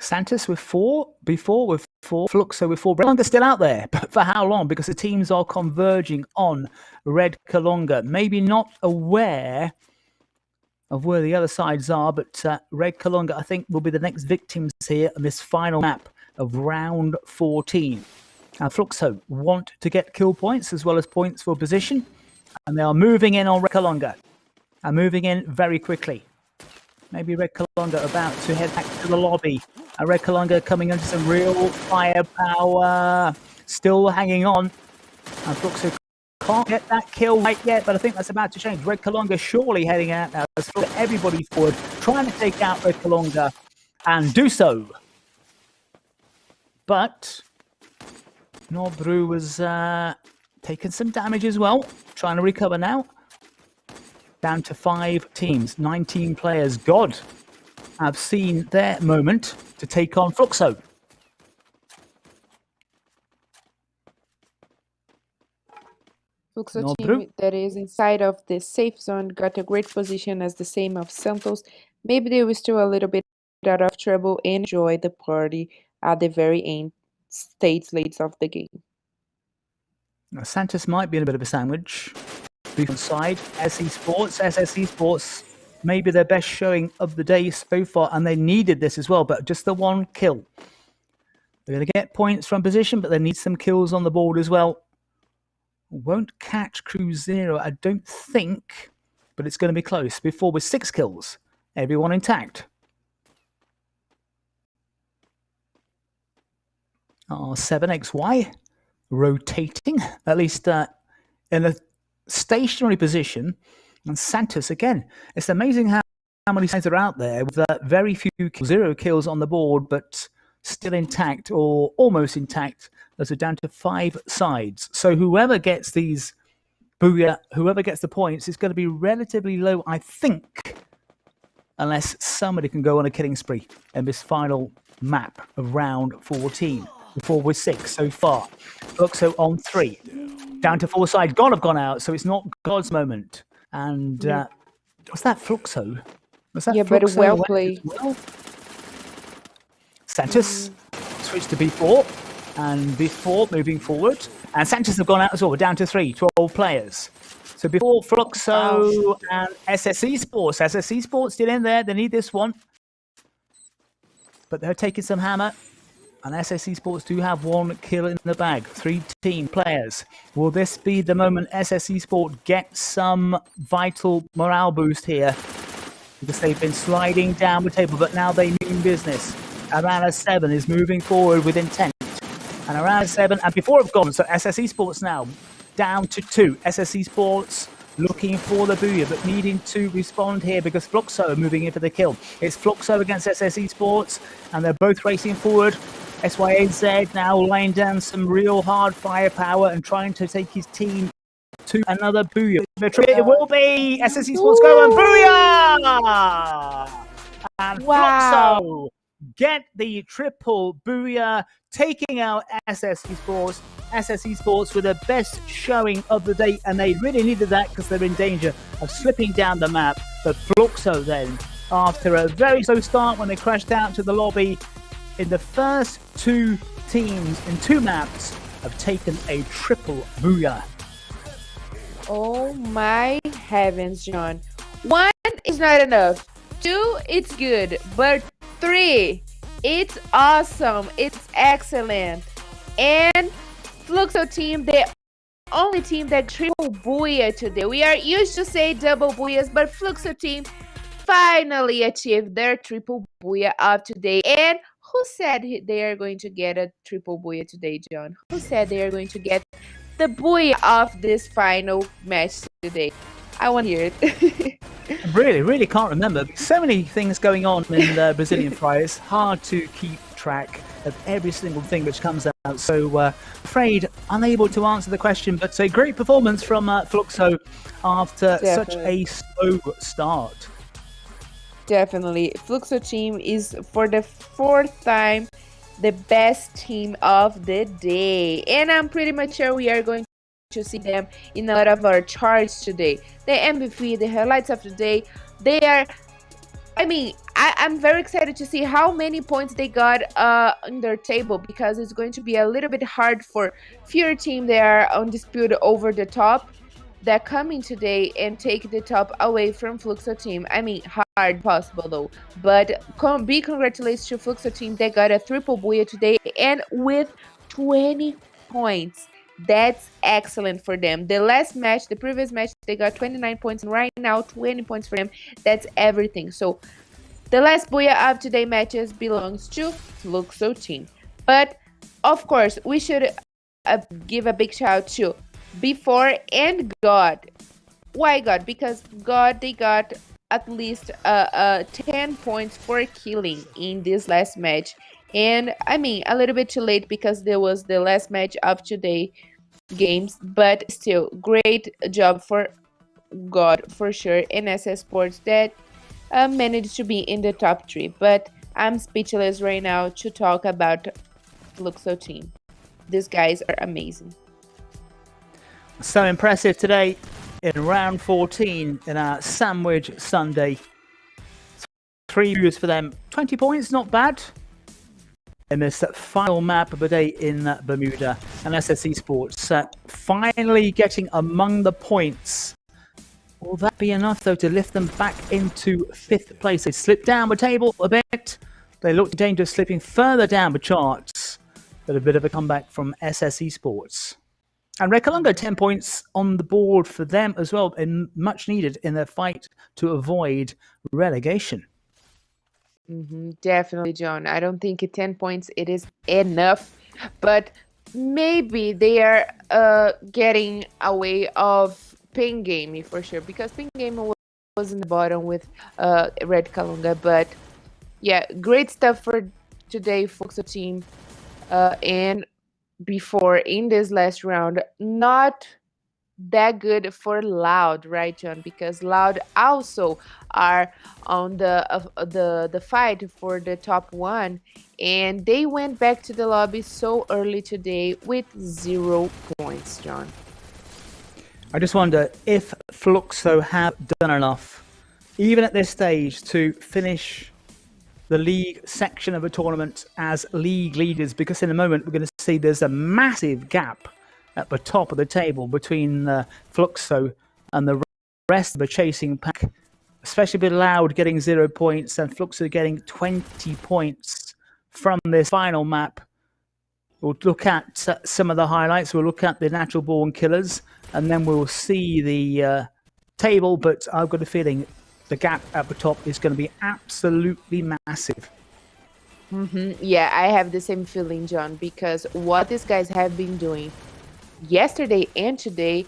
Santos with 4, before with 4, Fluxo with 4. Red Kalunga still out there, but for how long? Because the teams are converging on Red Kalunga. Maybe not aware of where the other sides are, but Red Kalunga, I think, will be the next victims here on this final map of round 14. Now, Fluxo want to get kill points as well as points for position, and they are moving in on Red Kalunga. And moving in very quickly. Maybe Red Kalunga about to head back to the lobby. And Red Kalunga coming under some real firepower. Still hanging on. And Fluxo can't get that kill right yet, but I think that's about to change. Red Kalunga surely heading out now. Let's put everybody forward, trying to take out Red Kalunga and do so. But Nobru was taking some damage as well. Trying to recover now. Down to 5 teams, 19 players. God have seen their moment to take on Fluxo. Fluxo team that is inside of the safe zone got a great position as the same of Santos. Maybe they were still a little bit out of trouble and enjoy the party at the very end states of the game. Now, Santos might be in a bit of a sandwich. Side, SSE Sports, maybe their best showing of the day so far, and they needed this as well, but just the 1 kill. They're going to get points from position, but they need some kills on the board as well. Won't catch Cruzeiro, I don't think, but it's going to be close. Before with 6 kills, everyone intact. R7XY rotating, at least in a stationary position. And Santos again, it's amazing how many sides are out there with very few kills, 0 kills on the board, but still intact or almost intact as we're down to 5 sides. So whoever gets these booyah, whoever gets the points is going to be relatively low, I think, unless somebody can go on a killing spree in this final map of round 14. Before we're 6 so far. Fluxo on 3. Down to 4 sides. God have gone out, so it's not God's moment. And was that Fluxo? Was that Fluxo? But well played. Well? Santos switched to B4. And B4 moving forward. And Santos have gone out as well. We're down to 3, 12 players. So before Fluxo and SSE Sports. SSE Sports still in there. They need this one. But they're taking some hammer. And SSE Sports do have 1 kill in the bag. 3 team players. Will this be the moment SSE Sport gets some vital morale boost here? Because they've been sliding down the table, but now they mean business. Arana 7 is moving forward with intent. And Arana 7, and before have gone, so SSE Sports now down to 2. SSE Sports looking for the booyah, but needing to respond here because Fluxo are moving in for the kill. It's Fluxo against SSE Sports, and they're both racing forward. SYAZ now laying down some real hard firepower and trying to take his team to another booyah. It will be SSE Sports go and booyah! And Wow. Fluxo get the triple booyah, taking out SSE Sports. SSE Sports with the best showing of the day, and they really needed that because they're in danger of slipping down the map. But Fluxo then, after a very slow start when they crashed out to the lobby, in the first two teams in two maps have taken a triple booyah. Oh my heavens, John. 1 is not enough. 2, it's good. But 3, it's awesome. It's excellent. And Fluxo team, the only team that triple booyah today. We are used to say double booyahs, but Fluxo team finally achieved their triple booyah of today. And who said they are going to get a triple booyah today, John? Who said they are going to get the booyah of this final match today? I want to hear it. Really can't remember. So many things going on in the Brazilian fry. It's hard to keep track of every single thing which comes out. So afraid unable to answer the question, but a great performance from Fluxo after such a slow start. Definitely. Fluxo team is for the 4th time the best team of the day. And I'm pretty much sure we are going to see them in a lot of our charts today. The MVP, the highlights of the day, they are, I'm very excited to see how many points they got on their table, because it's going to be a little bit hard for FURIA team. They are undisputed over the top. They're coming today and take the top away from Fluxo team. Hard possible though. But big congratulations to Fluxo team. They got a triple booyah today and with 20 points. That's excellent for them. The previous match, they got 29 points, and right now 20 points for them. That's everything. So the last booyah of today matches belongs to Fluxo team. But of course, we should give a big shout out to Before and God. Why God? Because God, they got at least 10 points for killing in this last match. And a little bit too late because there was the last match of today games, but still great job for God for sure, and SS Sports that managed to be in the top 3. But I'm speechless right now to talk about Fluxo team. These guys are amazing. So impressive today in round 14 in our Sandwich Sunday. 3 views for them. 20 points, not bad. In this final map of the day in Bermuda. And SSE Sports finally getting among the points. Will that be enough, though, to lift them back into 5th place? They slipped down the table a bit. They looked in danger of slipping further down the charts. But a bit of a comeback from SSE Sports. And Red Kalunga, 10 points on the board for them as well, and much needed in their fight to avoid relegation. Definitely, John. I don't think 10 points it is enough, but maybe they are getting away of Ping Game for sure, because Ping Game was in the bottom with Red Kalunga. But yeah, great stuff for today, Fluxo team. And before in this last round, not that good for Loud, right, John? Because Loud also are on the fight for the top 1, and they went back to the lobby so early today with 0 points, John. I just wonder if Fluxo have done enough, even at this stage, to finish the league section of a tournament as league leaders, because in a moment we're going to see there's a massive gap at the top of the table between Fluxo and the rest of the chasing pack, especially with Loud getting 0 points and Fluxo getting 20 points from this final map. We'll look at some of the highlights. We'll look at the natural born killers, and then we'll see the table, but I've got a feeling the gap at the top is going to be absolutely massive. Yeah, I have the same feeling, John, because what these guys have been doing yesterday and today,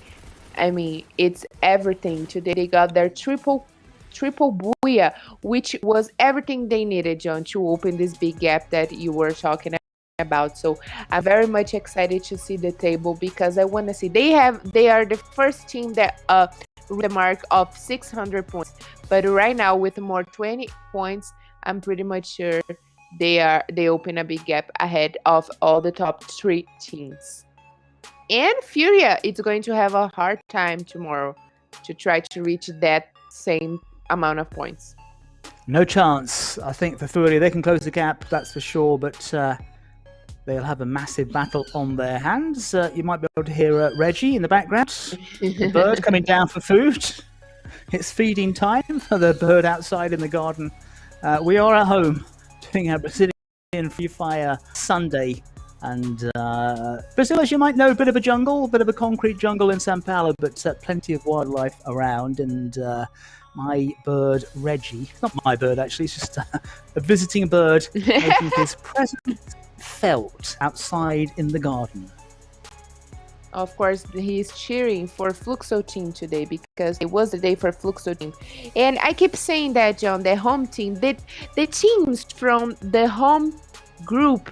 it's everything. Today they got their triple booyah, which was everything they needed, John, to open this big gap that you were talking about. So I'm very much excited to see the table because I want to see they are the first team that the mark of 600 points. But right now with more 20 points, I'm pretty much sure they open a big gap ahead of all the top 3 teams. And FURIA is going to have a hard time tomorrow to try to reach that same amount of points. No chance. I think for FURIA, they can close the gap, that's for sure, but they'll have a massive battle on their hands. You might be able to hear Reggie in the background. The bird coming down for food. It's feeding time for the bird outside in the garden. We are at home doing our Brazilian Free Fire Sunday. And Brazil, as you might know, a bit of a jungle, a bit of a concrete jungle in São Paulo, but plenty of wildlife around. And my bird, Reggie, not my bird actually, it's just a visiting bird making his presence felt outside in the garden. Of course, he's cheering for Fluxo team today because it was the day for Fluxo team. And I keep saying that, John, the home team, the teams from the home group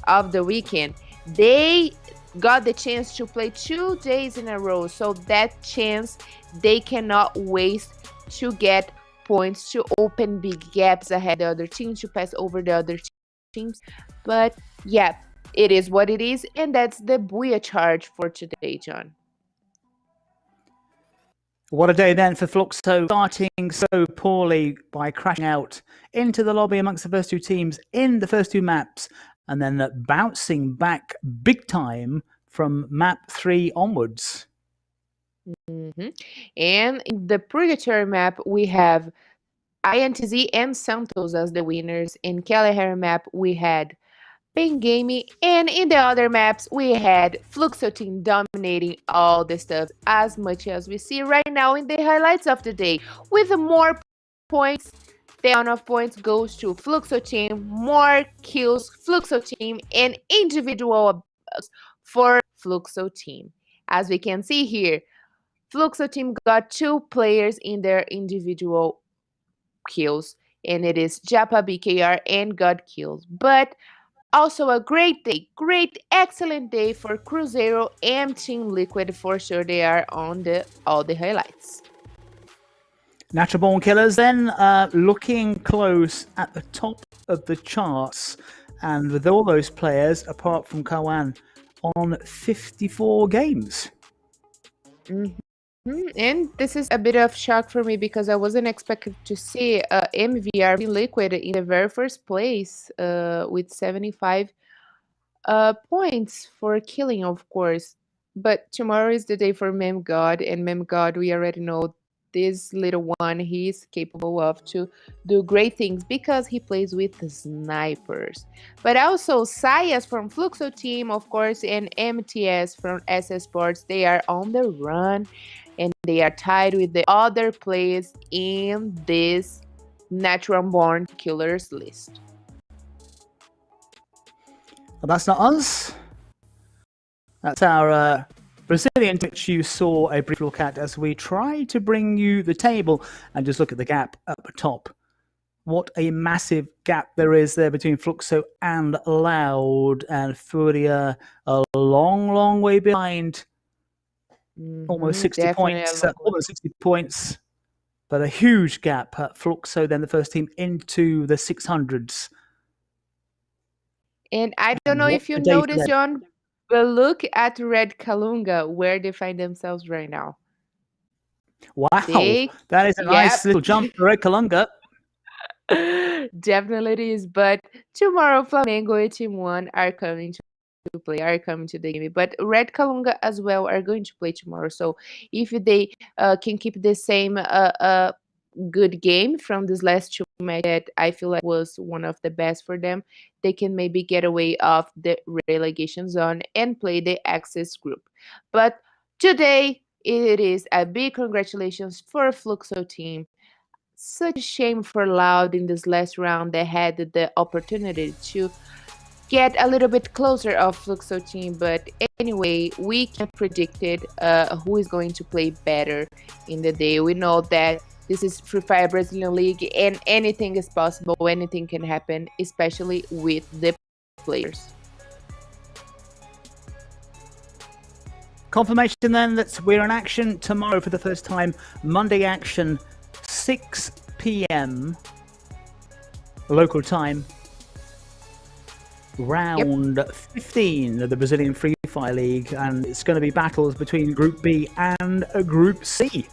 of the weekend, they got the chance to play 2 days in a row. So that chance they cannot waste to get points, to open big gaps ahead of the other teams, to pass over the other teams. But yeah, it is what it is, and that's the Booyah charge for today, John. What a day then for Fluxo, starting so poorly by crashing out into the lobby amongst the first 2 teams in the first 2 maps, and then bouncing back big time from map 3 onwards. And in the Purgatory map, we have INTZ and Santos as the winners. In Kalahari map, we had Pengame, and in the other maps, we had Fluxo team dominating all the stuff as much as we see right now in the highlights of the day. With more points, the amount of points goes to Fluxo team, more kills Fluxo team, and individual for Fluxo team. As we can see here, Fluxo team got 2 players in their individual kills, and it is Japa BKR and God Kills. But also a great day, excellent day for Cruzeiro and Team Liquid. For sure, they are on all the highlights. Natural Born Killers then looking close at the top of the charts, and with all those players, apart from Kawan, on 54 games. And this is a bit of shock for me because I wasn't expecting to see MVR Liquid in the very first place with 75 points for killing, of course. But tomorrow is the day for Mem God, and Mem God, we already know this little one, he is capable of to do great things because he plays with snipers. But also Sayas from Fluxo team, of course, and MTS from Esports, they are on the run and they are tied with the other players in this natural born killers list. Well, that's not us. That's our Brazilian, which you saw a brief look at as we try to bring you the table and just look at the gap up top. What a massive gap there is there between Fluxo and Loud, and FURIA a long way behind. Almost 60 points. Almost 60 points. But a huge gap at Fluxo, then the first team into the 600s. And I don't know if you noticed, John, but look at Red Kalunga, where they find themselves right now. Wow, that is a nice little jump for Red Kalunga. Definitely is, but tomorrow Flamengo and Team 1 are coming to play, are coming to the game. But Red Kalunga as well are going to play tomorrow. So if they can keep the same good game from this last 2 matches that I feel like was one of the best for them, they can maybe get away off the relegation zone and play the Access group. But today it is a big congratulations for Fluxo team. Such a shame for Loud in this last round. They had the opportunity to get a little bit closer of Fluxo team, but anyway, we can predict it who is going to play better in the day. We know that this is Free Fire Brazilian League and anything is possible, anything can happen, especially with the players. Confirmation then that we're in action tomorrow for the first time. Monday action, 6 p.m. local time. Round 15 of the Brazilian Free Fire League, and it's going to be battles between Group B and Group C.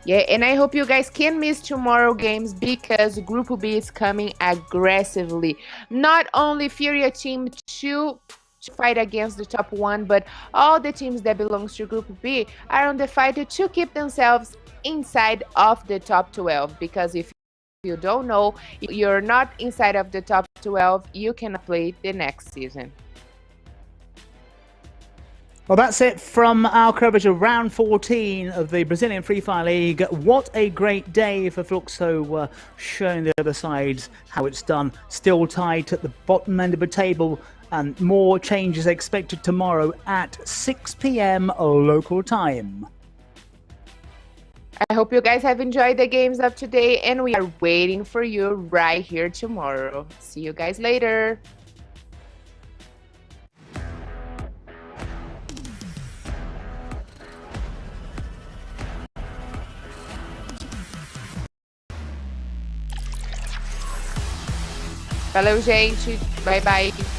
Yeah, and I hope you guys can miss tomorrow games because Group B is coming aggressively. Not only FURIA team to fight against the top 1, but all the teams that belongs to Group B are on the fight to keep themselves inside of the top 12. Because if you don't know, you're not inside of the top 12, you cannot play the next season. Well, that's it from our coverage of round 14 of the Brazilian Free Fire League. What a great day for Fluxo, showing the other sides how it's done. Still tied at the bottom end of the table, and more changes expected tomorrow at 6 p.m. local time. I hope you guys have enjoyed the games of today, and we are waiting for you right here tomorrow. See you guys later. Valeu, gente. Bye, bye.